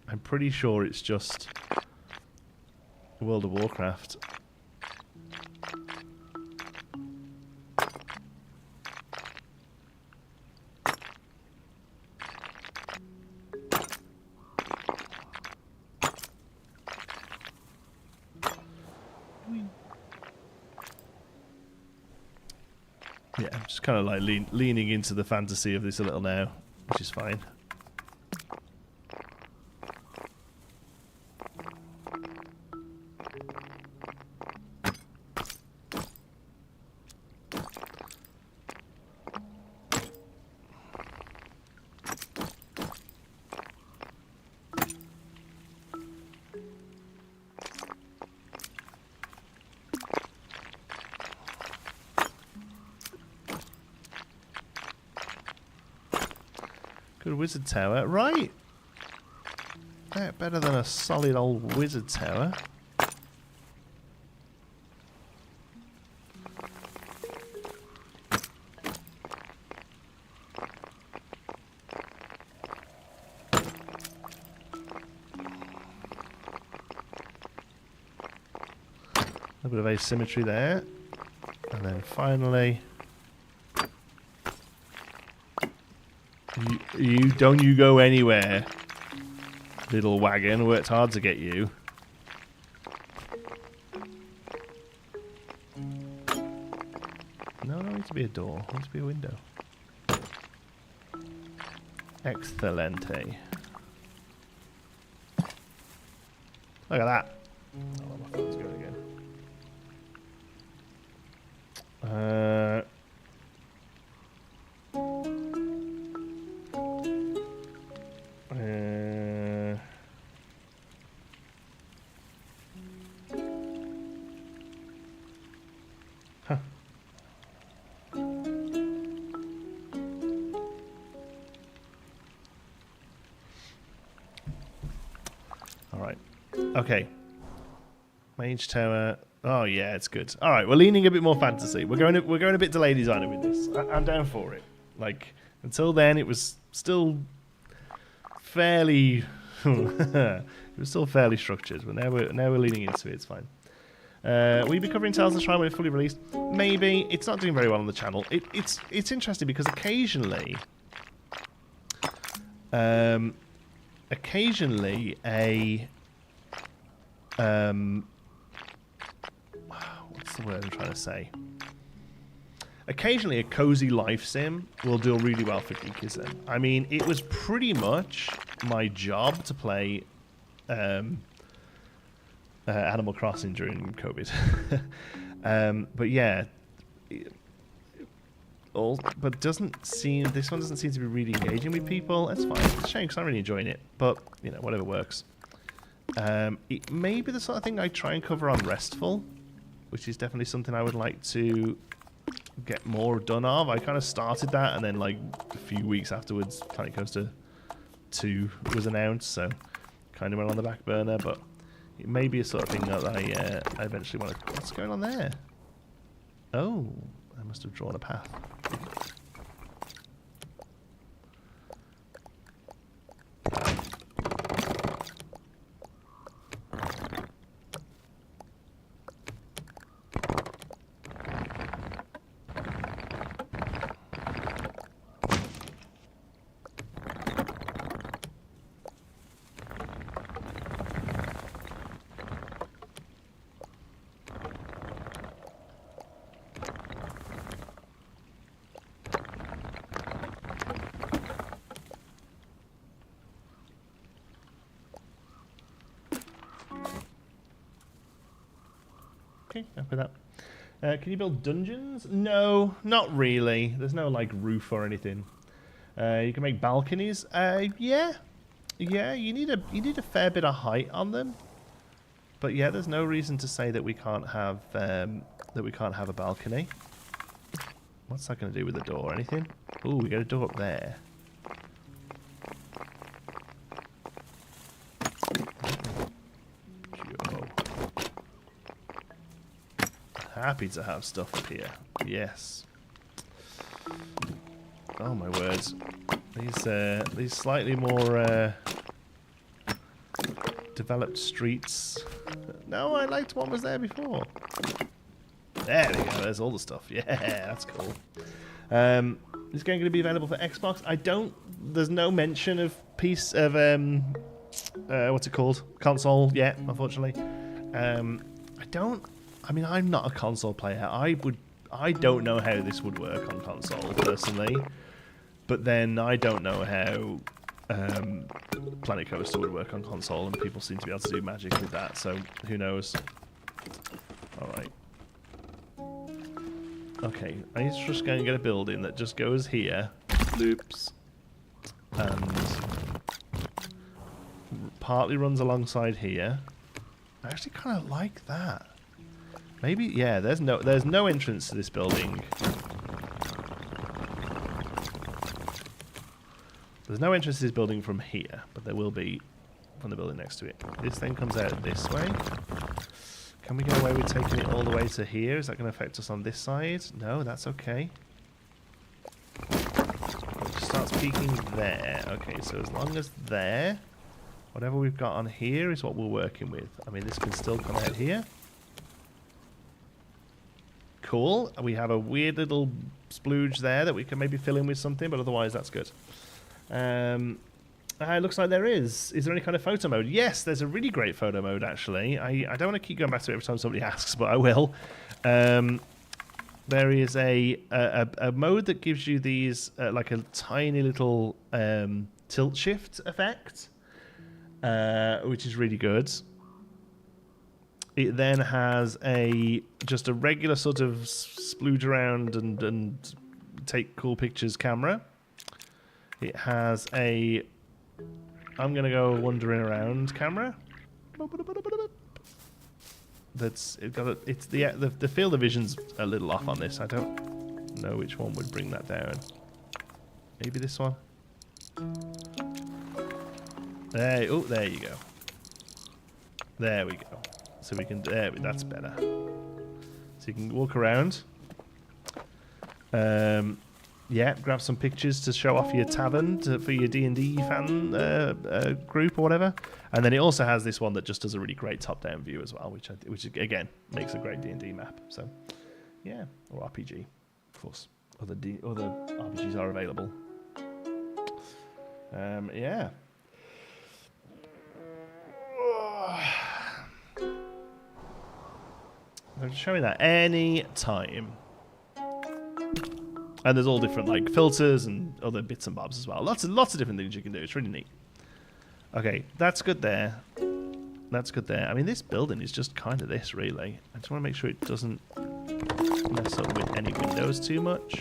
I'm pretty sure it's just World of Warcraft. Yeah, I'm just kind of like leaning into the fantasy of this a little now, which is fine. Good wizard tower, right? Yeah, better than a solid old wizard tower. A bit of asymmetry there. And then finally... You don't you go anywhere, little wagon. Worked hard to get you. No, it needs to be a door. It needs to be a window. Excelente. Look at that. Oh, my phone's going again. Alright. Okay. Mage tower. Oh yeah, it's good. Alright, we're leaning a bit more fantasy. We're going a bit delay designer with this. I'm down for it. Like, until then it was still fairly it was still fairly structured, but now we're leaning into it, it's fine. Will you be covering Tales of the Shrine when it's fully released? Maybe. It's not doing very well on the channel. It's interesting because occasionally a what's the word I'm trying to say? Occasionally a cozy life sim will do really well for Geekism. I mean, it was pretty much my job to play Animal Crossing during COVID. But yeah, but this one doesn't seem to be really engaging with people. That's fine. It's a shame because I'm really enjoying it. But you know, whatever works. It may be the sort of thing I try and cover on Restful, which is definitely something I would like to get more done of. I kind of started that, and then like a few weeks afterwards, Planet Coaster 2 was announced, so kind of went on the back burner. But it may be a sort of thing that I eventually want to... What's going on there? Oh, I must have drawn a path. Okay, happy with that. Can you build dungeons? No, not really. There's no like roof or anything. You can make balconies. Yeah, you need a fair bit of height on them. But yeah, there's no reason to say that we can't have a balcony. What's that going to do with the door? Anything? Ooh, we got a door up there. Happy to have stuff up here. Yes. Oh my words. These slightly more developed streets. No, I liked what was there before. There we go. There's all the stuff. Yeah, that's cool. Is it going to be available for Xbox? I don't. There's no mention of what's it called? Console yet, unfortunately. I don't. I mean, I'm not a console player. I don't know how this would work on console, personally. But then I don't know how Planet Coaster would work on console, and people seem to be able to do magic with that, so who knows. Alright. Okay, I'm just going to get a building that just goes here, loops, and partly runs alongside here. I actually kind of like that. Maybe, yeah, there's no entrance to this building. There's no entrance to this building from here, but there will be from the building next to it. This then comes out this way. Can we get away with taking it all the way to here? Is that going to affect us on this side? No, that's okay. It starts peaking there. Okay, so as long as there, whatever we've got on here is what we're working with. I mean, this can still come out here. Cool. We have a weird little splooge there that we can maybe fill in with something, but otherwise that's good. It looks like there is. Is there any kind of photo mode? Yes, there's a really great photo mode, actually. I don't want to keep going back to it every time somebody asks, but I will. There is a mode that gives you these, like a tiny little tilt shift effect, which is really good. It then has just a regular sort of splooge around and take cool pictures camera. It has I'm going to go wandering around camera. The field of vision's a little off on this. I don't know which one would bring that down. Maybe this one. There you go. There we go. So we can, that's better. So you can walk around. Yeah, grab some pictures to show off your tavern for your D&D fan group or whatever. And then it also has this one that just does a really great top-down view as well, which again makes a great D&D map. So, yeah, or RPG, of course. Other RPGs are available. Yeah. I'm showing that any time. And there's all different like filters and other bits and bobs as well. Lots of different things you can do. It's really neat. Okay, that's good there. That's good there. I mean, this building is just kind of this, really. I just want to make sure it doesn't mess up with any windows too much.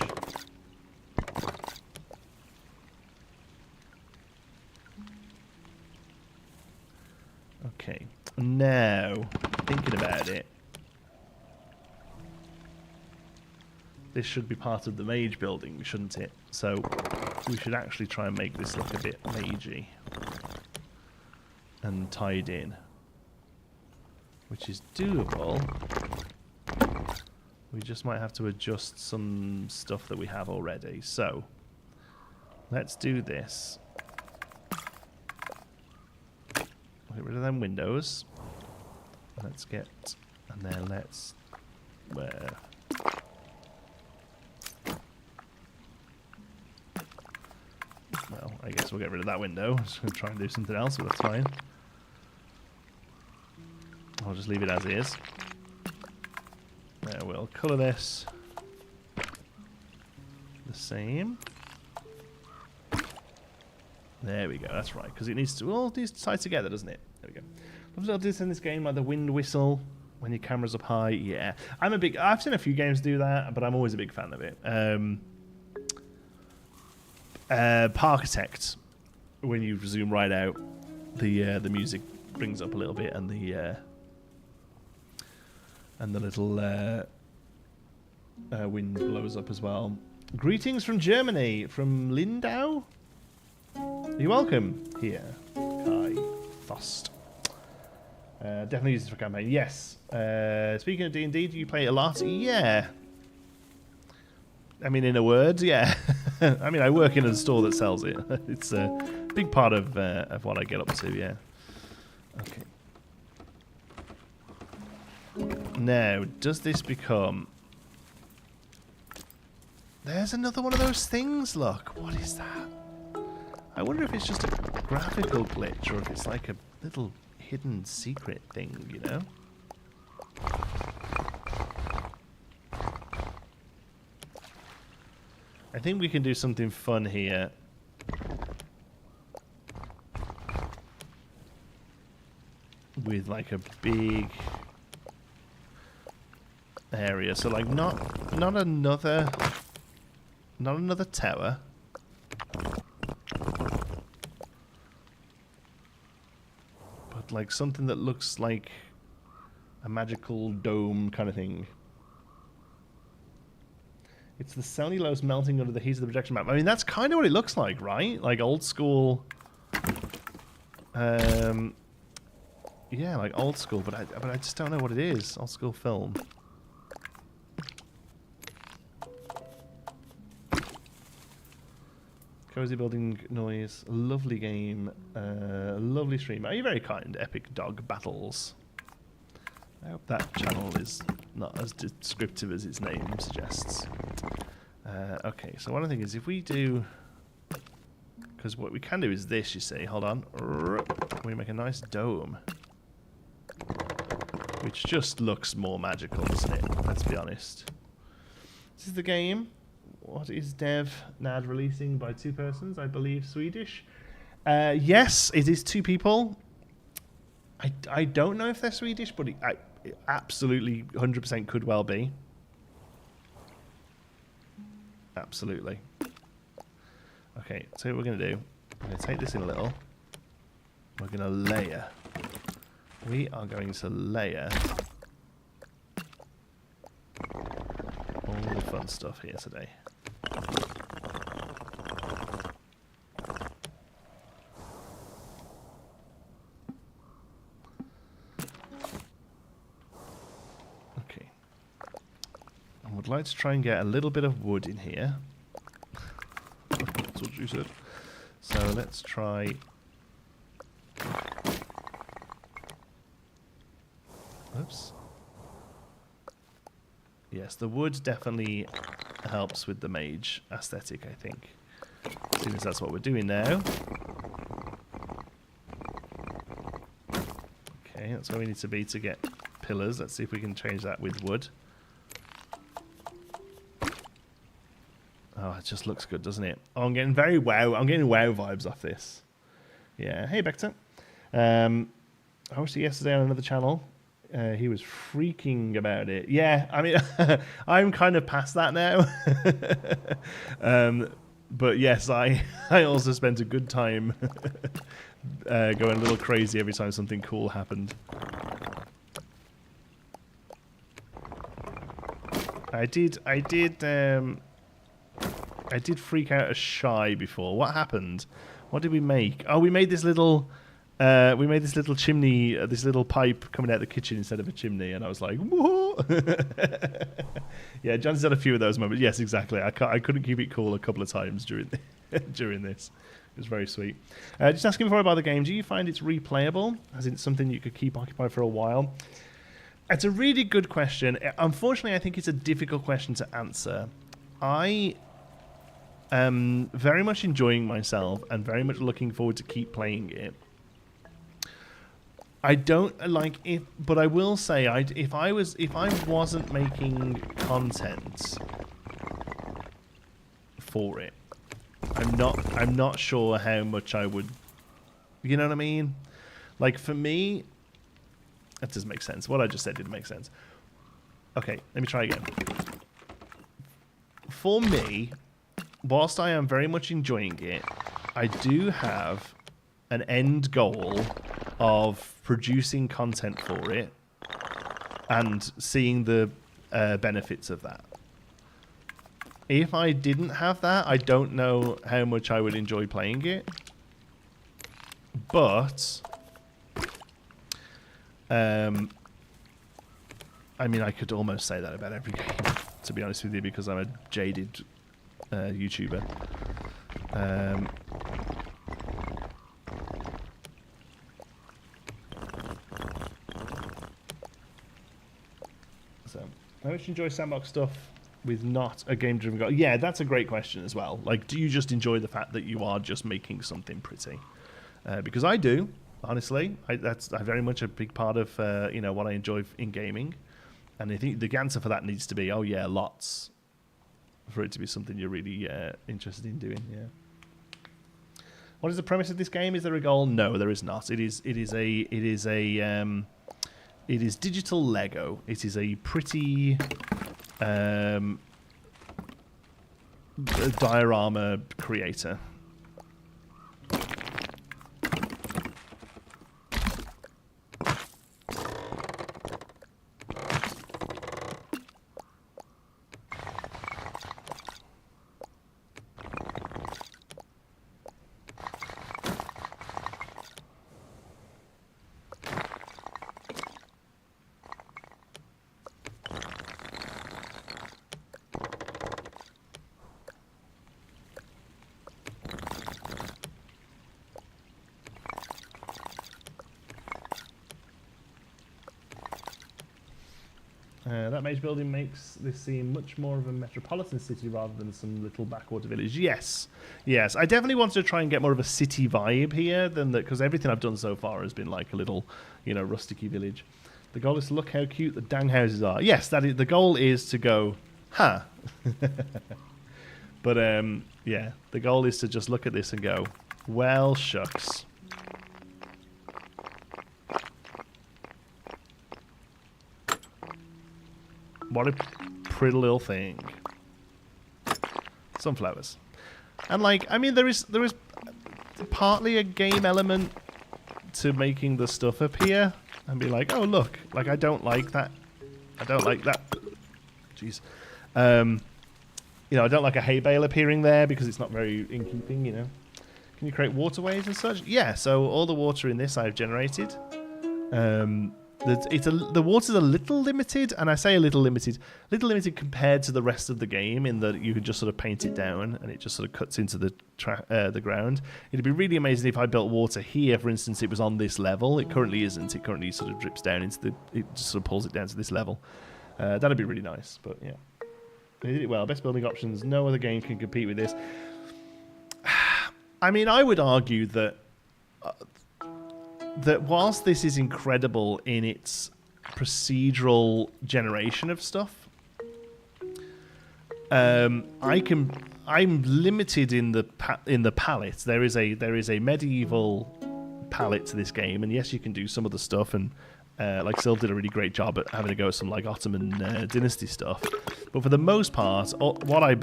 Okay, now, thinking about it, this should be part of the mage building, shouldn't it? So we should actually try and make this look a bit magey and tied in, which is doable. We just might have to adjust some stuff that we have already. So, let's do this. Get rid of them windows. Let's get... And then let's... Where? Well, I guess we'll get rid of that window. I'm just going to try and do something else, but that's fine. I'll just leave it as is. There, we'll colour this the same. There we go, that's right, because it needs to all these tie together, doesn't it? There we go. Love little this in this game, like the wind whistle when your camera's up high. Yeah, I've seen a few games do that, but I'm always a big fan of it. Parkitect, when you zoom right out, the music brings up a little bit, and the little wind blows up as well. Greetings from Germany, from Lindau. You're welcome here, Kai Fost. Definitely use this for campaign. Yes. Speaking of D&D, do you play it a lot? Yeah. I mean, in a word, yeah. I mean, I work in a store that sells it. It's a big part of what I get up to, yeah. Okay. Now, does this become... There's another one of those things, look. What is that? I wonder if it's just a graphical glitch or if it's like a little hidden secret thing, you know? I think we can do something fun here. With like a big area. So like not another tower. But like something that looks like a magical dome kind of thing. It's the cellulose melting under the heat of the projection map. I mean, that's kind of what it looks like, right? Like old school. Yeah, like old school, but I just don't know what it is. Old school film. Cozy building noise. Lovely game. Lovely stream. Are you very kind? Epic dog battles. I hope that channel is not as descriptive as its name suggests. Okay, so one thing is if we do... Because what we can do is this, you see. Hold on. We make a nice dome. Which just looks more magical, doesn't it? Let's be honest. This is the game. What is NAD releasing by 2 persons? I believe Swedish. Yes, it is 2 people. I don't know if they're Swedish, but it absolutely 100% could well be. Absolutely. Okay, so what we're going to do, we're going to take this in a little. We're going to layer. We are going to layer all the fun stuff here today. Okay. I would like to try and get a little bit of wood in here. That's what you said. So let's try... Oops. Yes, the wood definitely helps with the mage aesthetic, I think. Seeing as that's what we're doing now. Okay, that's where we need to be to get pillars. Let's see if we can change that with wood. Oh, it just looks good, doesn't it? Oh, I'm getting very wow. I'm getting wow vibes off this. Yeah. Hey, Bector. I watched it yesterday on another channel. He was freaking about it. Yeah, I mean, I'm kind of past that now. But yes, I also spent a good time going a little crazy every time something cool happened. I did freak out a shy before. What happened? What did we make? Oh, we made this little We made this little chimney, this little pipe coming out the kitchen instead of a chimney, and I was like, whoa! Yeah, John's had a few of those moments. Yes, exactly. I couldn't keep it cool a couple of times during this. It was very sweet. Just asking before I buy the game, do you find it's replayable? As in something you could keep occupied for a while? It's a really good question. Unfortunately, I think it's a difficult question to answer. I am very much enjoying myself and very much looking forward to keep playing it. I don't like it, but I will say, if I wasn't making content for it, I'm not sure how much I would. You know what I mean? Like for me, that doesn't make sense. What I just said didn't make sense. Okay, let me try again. For me, whilst I am very much enjoying it, I do have an end goal of producing content for it and seeing the benefits of that. If I didn't have that, I don't know how much I would enjoy playing it. But I mean, I could almost say that about every game, to be honest with you, because I'm a jaded YouTuber. So, how much do you enjoy sandbox stuff with not a game-driven goal? Yeah, that's a great question as well. Like, do you just enjoy the fact that you are just making something pretty? Because I do, honestly. That's very much a big part of what I enjoy in gaming. And I think the answer for that needs to be, oh yeah, lots, for it to be something you're really interested in doing. Yeah. What is the premise of this game? Is there a goal? No, there is not. It is digital Lego. It is a pretty diorama creator. That mage building makes this seem much more of a metropolitan city rather than some little backwater village. Yes, yes. I definitely wanted to try and get more of a city vibe here than that, because everything I've done so far has been like a little, rusticy village. The goal is to look how cute the dang houses are. Yes, that is the goal. Is to go, huh? But yeah, the goal is to just look at this and go, well, shucks. What a pretty little thing. Sunflowers. And there is partly a game element to making the stuff appear and be like, oh look, I don't like that. I don't like that. Jeez. I don't like a hay bale appearing there because it's not very in keeping, Can you create waterways and such? Yeah, so all the water in this I've generated. The water's a little limited, and I say a little limited compared to the rest of the game, in that you can just sort of paint it down and it just sort of cuts into the ground. It'd be really amazing if I built water here, for instance. It was on this level. It currently isn't. It currently sort of drips down it just sort of pulls it down to this level. That'd be really nice, but yeah. They did it well. Best building options. No other game can compete with this. I mean, I would argue that whilst this is incredible in its procedural generation of stuff, I'm limited in the palette. There is a medieval palette to this game, and yes, you can do some of the stuff, and Sylv did a really great job at having to go with some Ottoman dynasty stuff. But for the most part, what I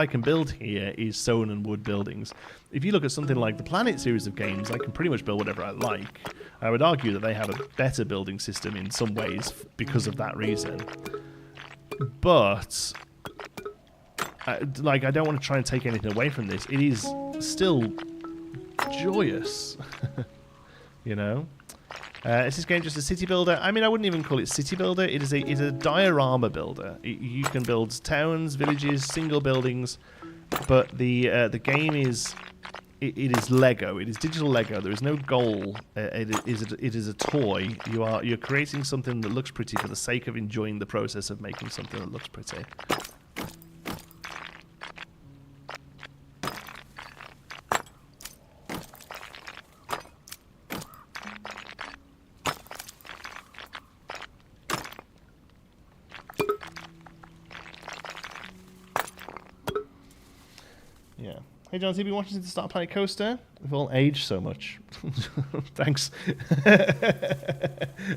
can build here is stone and wood buildings. If you look at something like the Planet series of games, I can pretty much build whatever I like. I would argue that they have a better building system in some ways because of that reason. But I don't want to try and take anything away from this. It is still joyous. you know. Is this game just a city builder? I mean, I wouldn't even call it city builder. It is a diorama builder. You can build towns, villages, single buildings, but the game is it is Lego. It is digital Lego. There is no goal. It is a toy. You're creating something that looks pretty for the sake of enjoying the process of making something that looks pretty. Yeah. Hey John, have you been watching since the start of Planet Coaster? We've all aged so much. Thanks.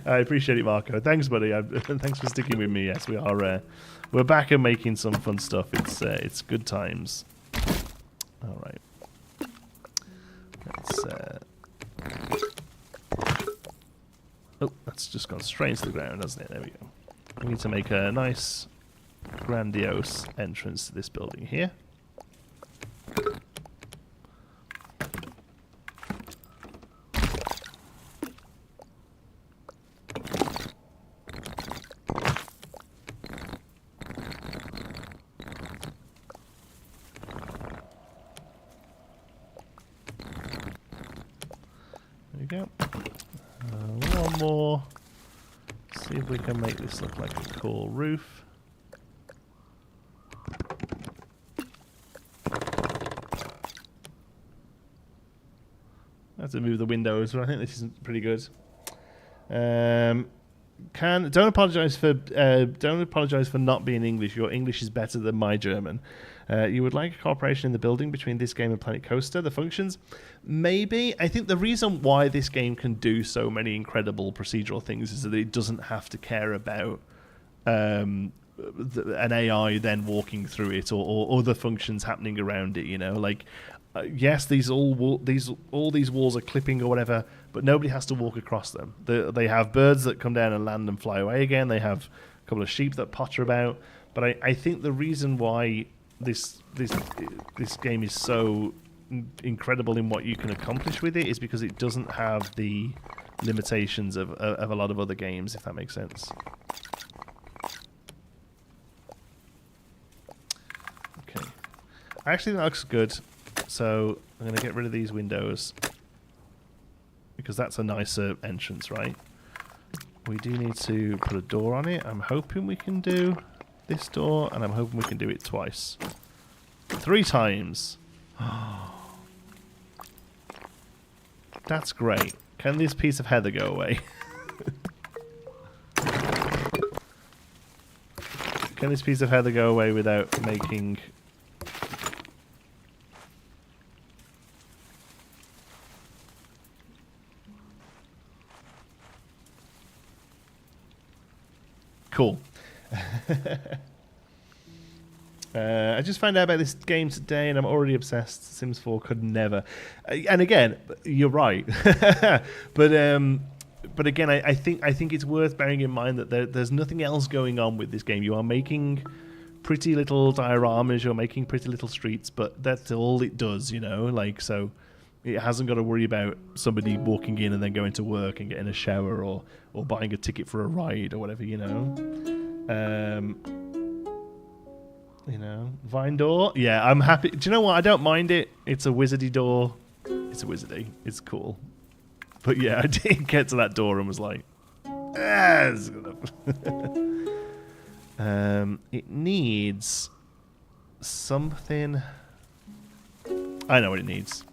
I appreciate it, Marco. Thanks, buddy. Thanks for sticking with me. Yes, we are. We're back and making some fun stuff. It's good times. All right. Oh, that's just gone straight into the ground, hasn't it? There we go. We need to make a nice, grandiose entrance to this building here. There we go. One more. See if we can make this look like a cool roof. I have to move the windows, but I think this is pretty good. Don't apologize for not being English. Your English is better than my German. You would like a cooperation in the building between this game and Planet Coaster. The functions, maybe. I think the reason why this game can do so many incredible procedural things is that it doesn't have to care about an AI then walking through it or other functions happening around it. You know, like. Yes, all these walls are clipping or whatever, but nobody has to walk across them. They have birds that come down and land and fly away again. They have a couple of sheep that potter about. But I think the reason why this game is so incredible in what you can accomplish with it is because it doesn't have the limitations of a lot of other games, if that makes sense. Okay, actually that looks good. So I'm going to get rid of these windows because that's a nicer entrance, right? We do need to put a door on it. I'm hoping we can do this door, and I'm hoping we can do it twice. 3 times. That's great. Can this piece of heather go away? Can this piece of heather go away without making... Cool. I just found out about this game today and I'm already obsessed. Sims 4 could never. And again, you're right. But again, I think it's worth bearing in mind that there's nothing else going on with this game. You are making pretty little dioramas, you're making pretty little streets, but that's all it does, you know? Like, so it hasn't got to worry about somebody walking in and then going to work and getting a shower or buying a ticket for a ride or whatever, you know. Vine door. Yeah, I'm happy. Do you know what? I don't mind it. It's a wizardy door. It's a wizardy. It's cool. But yeah, I did get to that door and was like, it's good enough. It needs something. I know what it needs.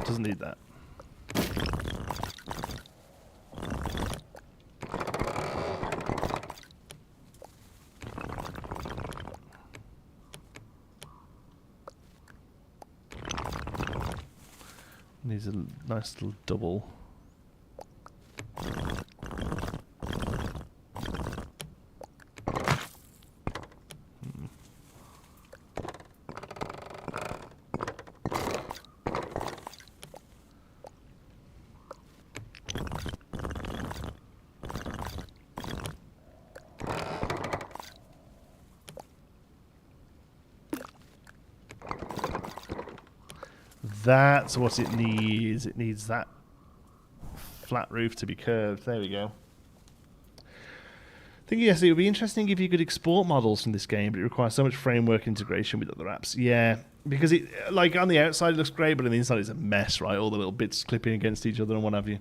Doesn't need that. Needs a nice little double. That's what it needs. It needs that flat roof to be curved. There we go. I think, yes, it would be interesting if you could export models from this game, but it requires so much framework integration with other apps. Yeah, because it, like, on the outside it looks great, but on the inside it's a mess, right? All the little bits clipping against each other and what have you.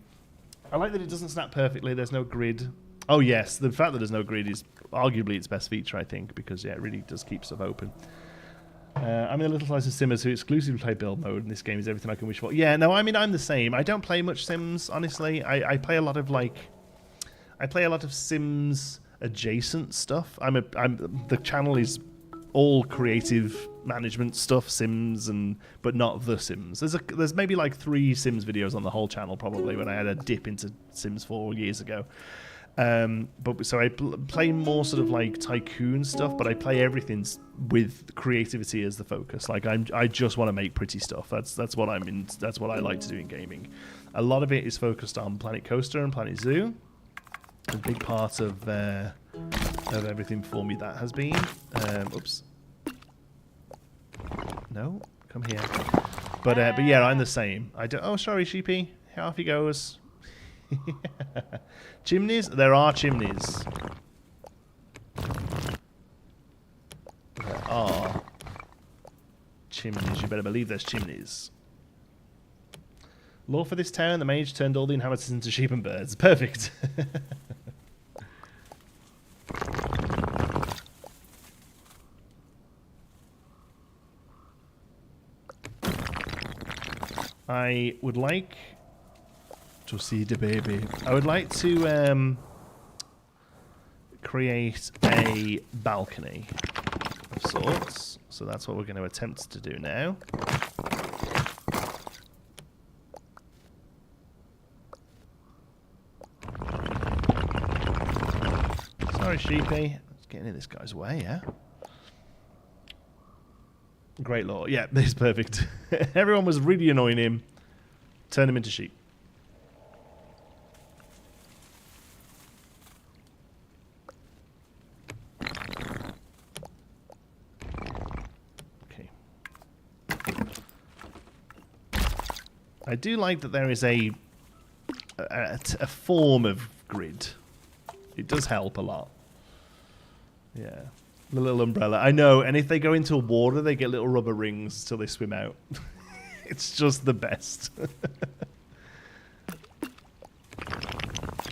I like that it doesn't snap perfectly. There's no grid. Oh, yes, the fact that there's no grid is arguably its best feature, I think, because, yeah, it really does keep stuff open. I'm in a little slice of Simmers who exclusively play build mode, and this game is everything I can wish for. Yeah, no, I mean, I'm the same. I don't play much Sims, honestly. I play a lot of, like... I play a lot of Sims adjacent stuff. The channel is all creative management stuff, Sims, but not the Sims. There's maybe like 3 Sims videos on the whole channel probably when I had a dip into Sims 4 years ago. But so I play more sort of like tycoon stuff, but I play everything with creativity as the focus. Like I just want to make pretty stuff. That's what I'm in. That's what I like to do in gaming. A lot of it is focused on Planet Coaster and Planet Zoo. A big part of everything for me that has been. Oops. No, come here. But yeah, I'm the same. Oh, sorry, sheepy. Off he goes. Chimneys? There are chimneys. There are chimneys. You better believe there's chimneys. Law for this town: the mage turned all the inhabitants into sheep and birds. Perfect. I would like to see the baby. I would like to create a balcony of sorts. So that's what we're going to attempt to do now. Sorry, sheepy. It's getting in this guy's way, yeah? Great law. Yeah, this is perfect. Everyone was really annoying him. Turn him into sheep. Okay. I do like that there is a form of grid. It does help a lot. Yeah. The little umbrella. I know, and if they go into water, they get little rubber rings till they swim out. It's just the best.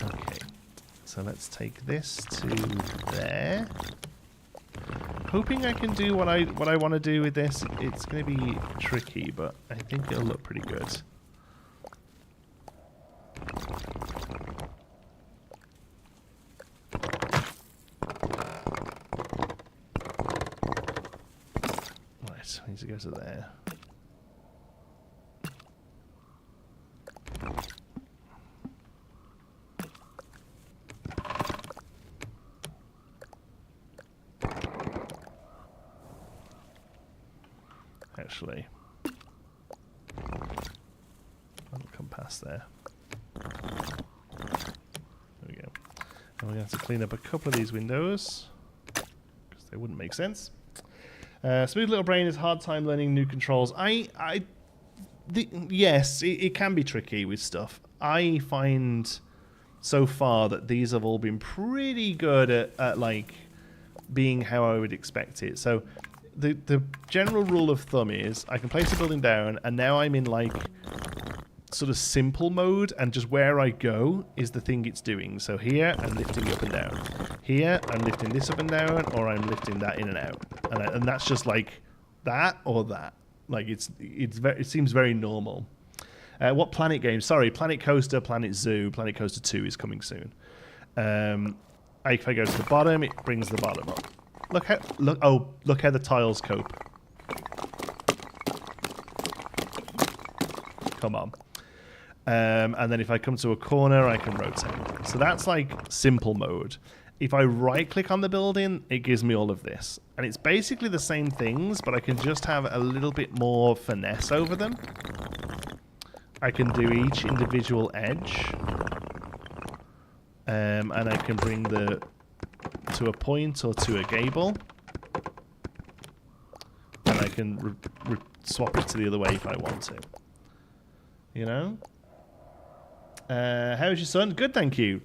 Okay. So let's take this to there. Hoping I can do what I want to do with this. It's going to be tricky, but I think it'll look pretty good. Needs to go to there. Actually, I'll come past there. There we go. And we're going to have to clean up a couple of these windows because they wouldn't make sense. Smooth Little Brain is hard time learning new controls. Yes, it can be tricky with stuff. I find so far that these have all been pretty good at like being how I would expect it. So the general rule of thumb is I can place a building down, and now I'm in like sort of simple mode, and just where I go is the thing it's doing. So here I'm lifting up and down. Here I'm lifting this up and down, or I'm lifting that in and out, and that's just like that or that. Like it seems very normal. What Planet games? Sorry, Planet Coaster, Planet Zoo, Planet Coaster 2 is coming soon. If I go to the bottom, it brings the bottom up. Look how the tiles cope. Come on. And then if I come to a corner, I can rotate. So that's like simple mode. If I right-click on the building, it gives me all of this. And it's basically the same things, but I can just have a little bit more finesse over them. I can do each individual edge. And I can bring to a point or to a gable. And I can swap it to the other way if I want to. You know? How's your son? Good, thank you.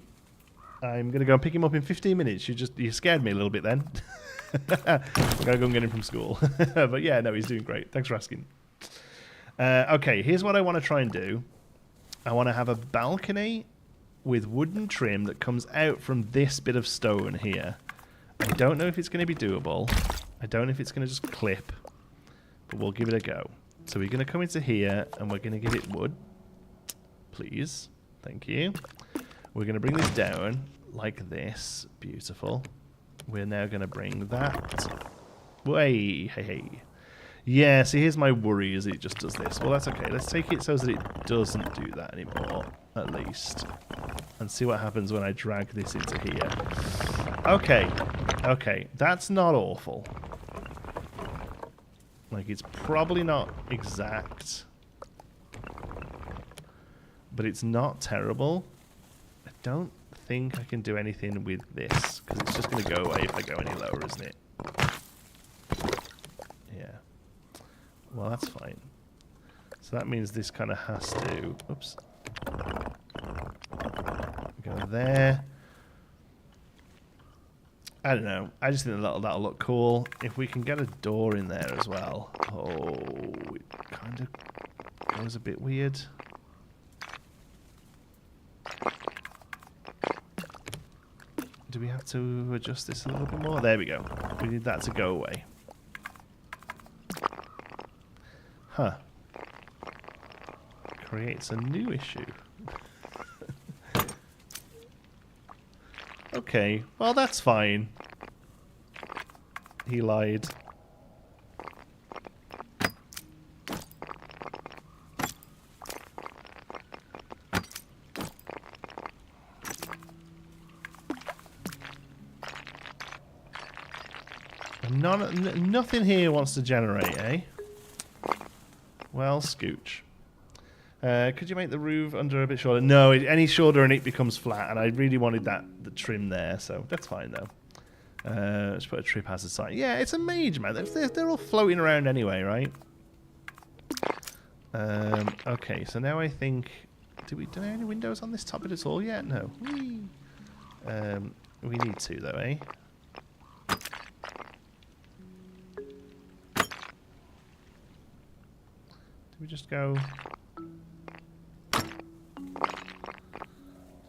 I'm going to go and pick him up in 15 minutes. You scared me a little bit then. I'm going to go and get him from school. But yeah, no, he's doing great. Thanks for asking. Okay, here's what I want to try and do. I want to have a balcony with wooden trim that comes out from this bit of stone here. I don't know if it's going to be doable. I don't know if it's going to just clip. But we'll give it a go. So we're going to come into here and we're going to give it wood. Please. Thank you. We're going to bring this down like this. Beautiful. We're now going to bring that way. Hey. Yeah, see, here's my worry is it just does this. Well, that's okay. Let's take it so that it doesn't do that anymore, at least. And see what happens when I drag this into here. Okay. Okay. That's not awful. Like, it's probably not exact. But it's not terrible. I don't think I can do anything with this, because it's just going to go away if I go any lower, isn't it? Yeah. Well, that's fine. So that means this kind of has to... Oops. Go there. I don't know. I just think that'll look cool. If we can get a door in there as well. Oh, it kind of goes a bit weird. Do we have to adjust this a little bit more? There we go. We need that to go away. Huh. Creates a new issue. Okay, well that's fine. He lied. Nothing here wants to generate, eh? Well, scooch. Could you make the roof under a bit shorter? No, any shorter and it becomes flat, and I really wanted the trim there, so that's fine though. Let's put a trip hazard sign. Yeah, it's a mage, man. They're all floating around anyway, right? Okay, so now I think... Do we have any windows on this top bit at all yet? No. Whee. We need to though, eh? We just go... Do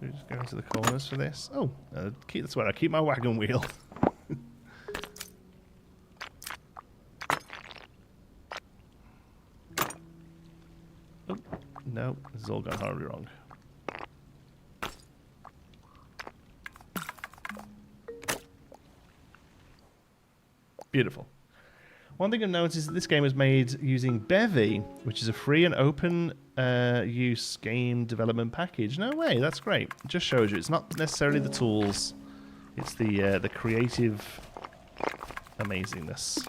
we just go into the corners for this? Oh, that's where I keep my wagon wheel. Oh, no, this has all gone horribly wrong. Beautiful. One thing I've noticed is that this game was made using Bevy, which is a free and open use game development package. No way, that's great. It just shows you it's not necessarily the tools, it's the creative amazingness.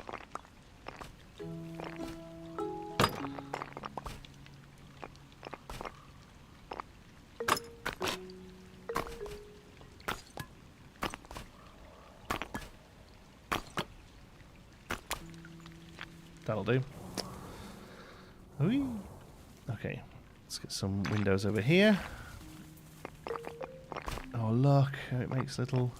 That'll do. Whee. Okay, let's get some windows over here. Oh look, it makes little...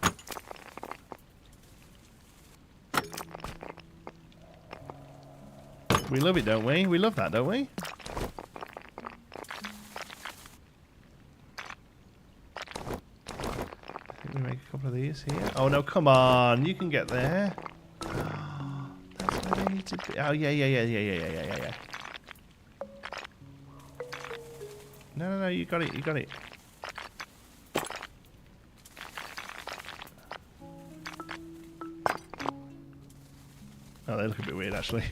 We love it, don't we? We love that, don't we? I think we make a couple of these here. Oh no, come on, you can get there. Oh, yeah. No, you got it. Oh, they look a bit weird, actually.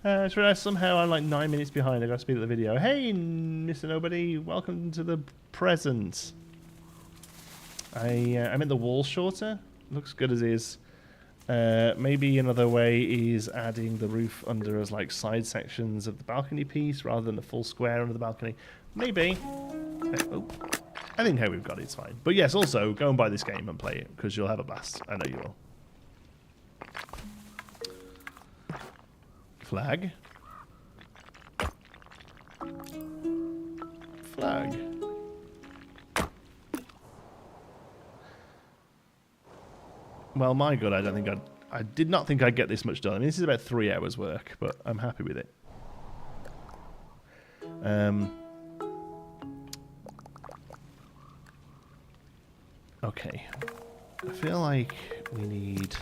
It's realised somehow I'm like 9 minutes behind. I got to speed up the video. Hey, Mr. Nobody, welcome to the present. I meant the wall shorter. Looks good as is. Maybe another way is adding the roof under as like side sections of the balcony piece rather than a full square under the balcony. Maybe. Oh, I think how we've got it's fine. But yes, also go and buy this game and play it because you'll have a blast. I know you will. Flag. Flag. Well, my God, I did not think I'd get this much done. I mean, this is about 3 hours work, but I'm happy with it. Okay. I feel like we need...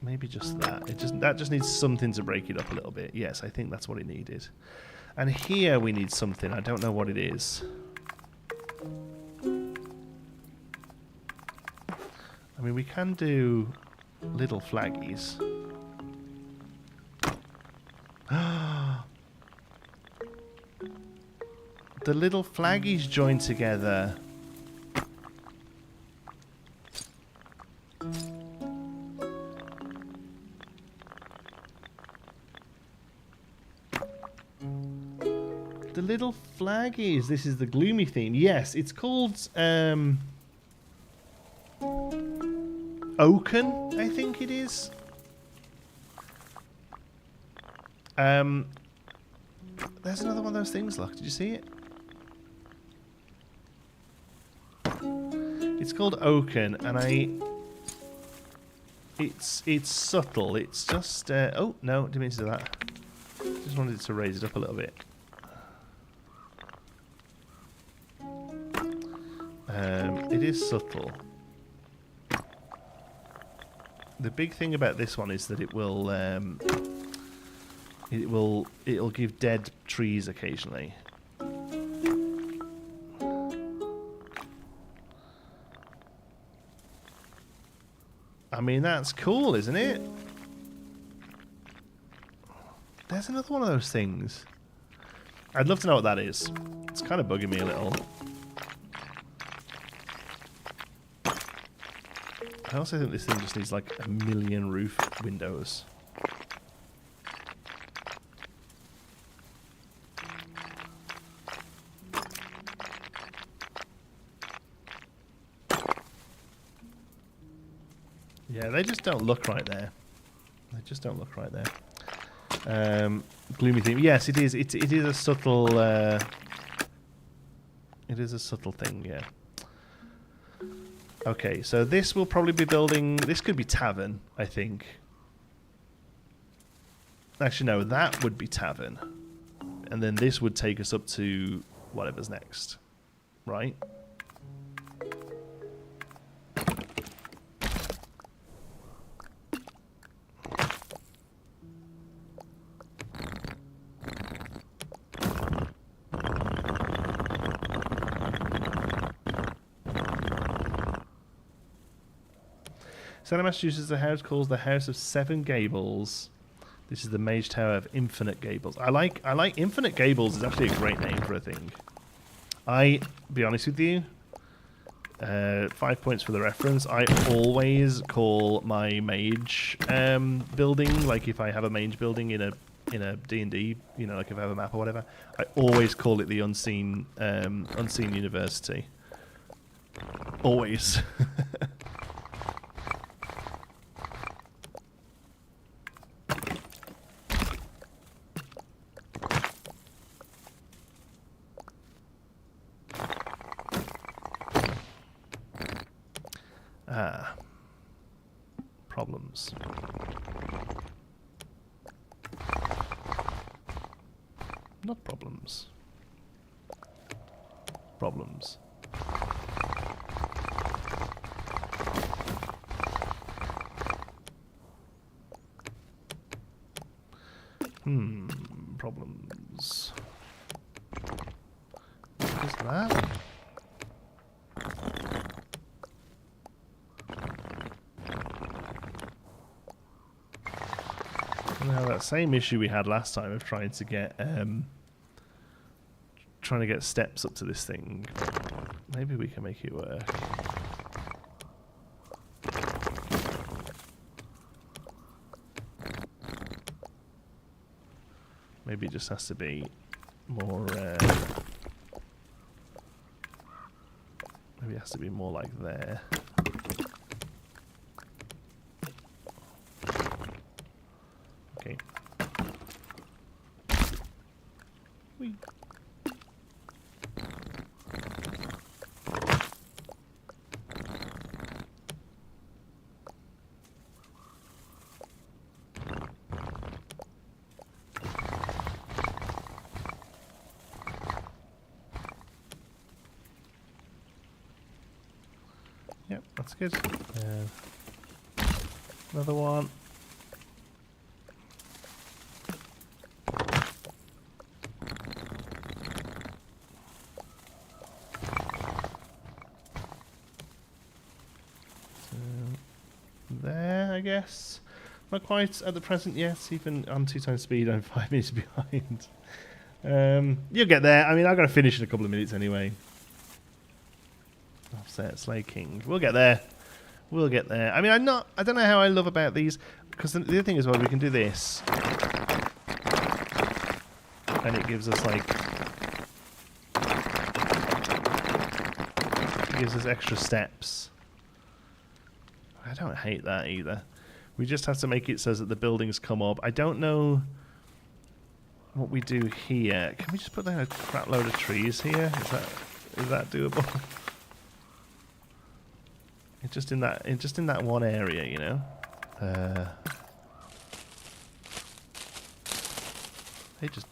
maybe just that. That just needs something to break it up a little bit. Yes, I think that's what it needed. And here we need something. I don't know what it is. I mean, we can do little flaggies. The little flaggies join together. The little flaggies. This is the gloomy theme. Yes, it's called Oaken, I think it is. There's another one of those things, look. Did you see it? It's called Oaken, and it's subtle. It's just oh no, didn't mean to do that. Just wanted to raise it up a little bit. It is subtle. The big thing about this one is that it'll give dead trees occasionally. I mean, that's cool, isn't it? There's another one of those things. I'd love to know what that is. It's kind of bugging me a little. I also think this thing just needs like 1 million roof windows. Yeah, they just don't look right there. They just don't look right there. Gloomy theme. Yes, it is. It is a subtle. It is a subtle thing. Yeah. Okay, so this will probably be building... This could be tavern, I think. Actually, no, that would be tavern. And then this would take us up to whatever's next. Right? Salem, Massachusetts, the house calls the House of Seven Gables. This is the Mage Tower of Infinite Gables. I like Infinite Gables is actually a great name for a thing. Be honest with you, 5 points for the reference. I always call my mage building, like if I have a mage building in a D&D, you know, like if I have a map or whatever, I always call it the Unseen University. Always. Problems. Not problems. Problems. Problems. What is that? Now that same issue we had last time of trying to get steps up to this thing. Maybe we can make it work. Maybe it just has to be more. Maybe it has to be more like there. Okay. Whee. Yep, that's good. Another one. There, I guess. Not quite at the present yet. Even on 2 times speed, I'm 5 minutes behind. You'll get there. I mean, I've got to finish in a couple of minutes anyway. Offset, Slay King. We'll get there. We'll get there. I mean, I don't know how I love about these, because the other thing as well, we can do this, and it gives us like, it gives us extra steps. I don't hate that either. We just have to make it so that the buildings come up. I don't know what we do here. Can we just put down a crap load of trees here? Is that doable? Just in that one area, you know.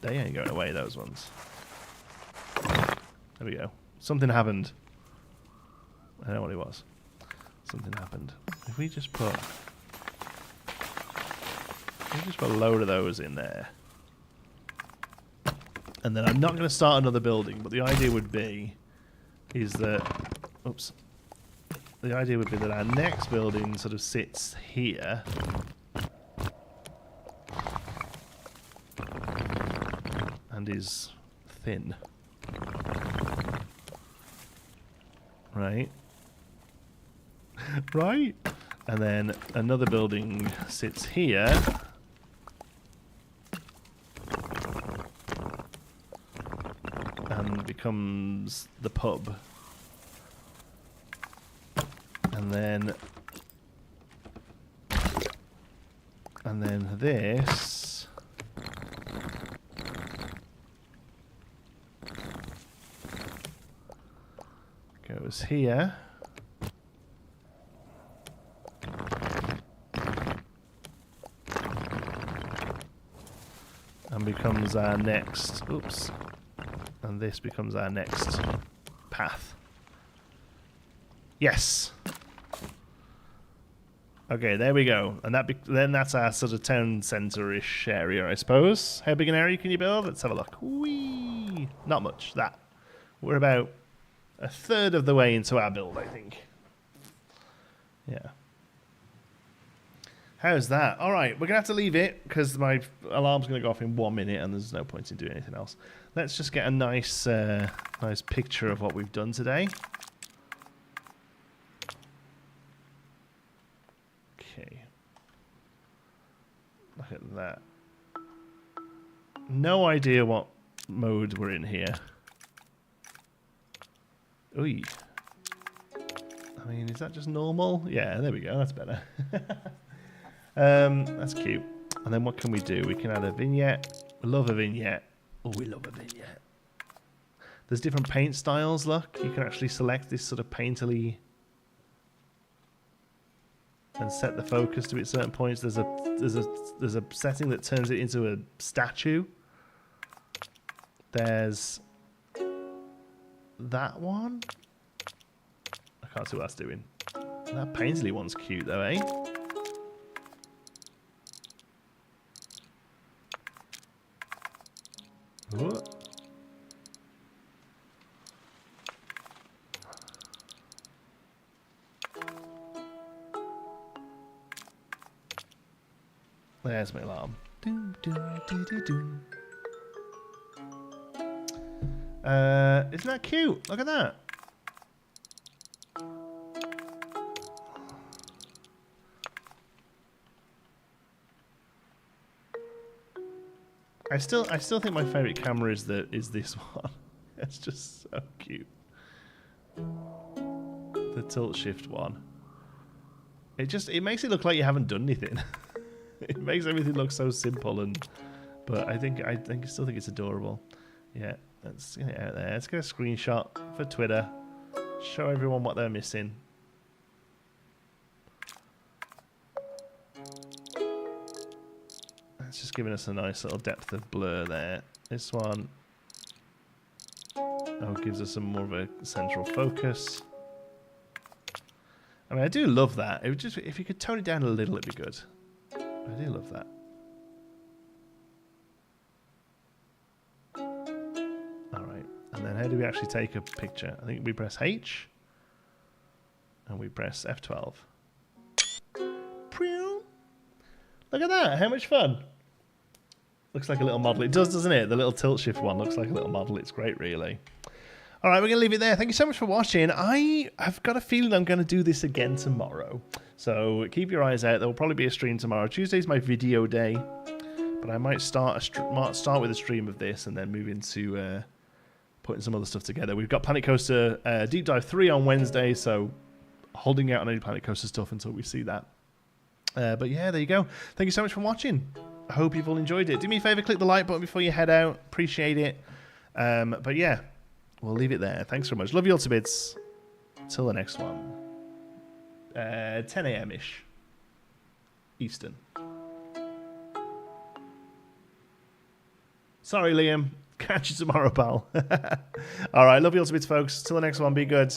They ain't going away, those ones. There we go. Something happened. I don't know what it was. Something happened. If we just put a load of those in there. And then I'm not going to start another building, but the idea would be that our next building sort of sits here. And is thin. Right? Right? And then another building sits here. And becomes the pub. And then this goes here. And becomes our next, and this becomes our next path. Yes. Okay, there we go. And then that's our sort of town centre-ish area, I suppose. How big an area can you build? Let's have a look. Whee! Not much, that. We're about a third of the way into our build, I think. Yeah. How's that? All right, we're going to have to leave it because my alarm's going to go off in 1 minute and there's no point in doing anything else. Let's just get a nice picture of what we've done today. Okay. Look at that. No idea what mode we're in here. Ooh. I mean, is that just normal? Yeah, there we go. That's better. That's cute. And then what can we do? We can add a vignette. We love a vignette. Oh, we love a vignette. There's different paint styles, look. You can actually select this sort of painterly and set the focus to it at certain points. There's a setting that turns it into a statue. There's that one. I can't see what that's doing. That painterly one's cute though, eh? Ooh. There's my alarm. Doom, doom, doo, doo, doom. Isn't that cute? Look at that. I still think my favorite camera is this one. It's just so cute. The tilt shift one. It makes it look like you haven't done anything. It makes everything look so simple, but I still think it's adorable. Yeah, let's get it out there. Let's get a screenshot for Twitter. Show everyone what they're missing. It's just giving us a nice little depth of blur there. This one gives us some more of a central focus. I mean, I do love that. It would just, if you could tone it down a little, it'd be good. I do love that. All right, and then how do we actually take a picture? I think we press H, and we press F12. Look at that! How much fun! Looks like a little model. It does, doesn't it? The little tilt shift one looks like a little model. It's great, really. All right, we're going to leave it there. Thank you so much for watching. I've got a feeling I'm going to do this again tomorrow. So keep your eyes out. There will probably be a stream tomorrow. Tuesday's my video day. But I might start with a stream of this and then move into putting some other stuff together. We've got Planet Coaster Deep Dive 3 on Wednesday. So holding out on any Planet Coaster stuff until we see that. But yeah, there you go. Thank you so much for watching. I hope you've all enjoyed it. Do me a favor, click the like button before you head out. Appreciate it. But yeah. We'll leave it there. Thanks so much. Love you all to bits. Till the next one. 10 a.m.-ish. Eastern. Sorry, Liam. Catch you tomorrow, pal. All right. Love you all to bits, folks. Till the next one. Be good.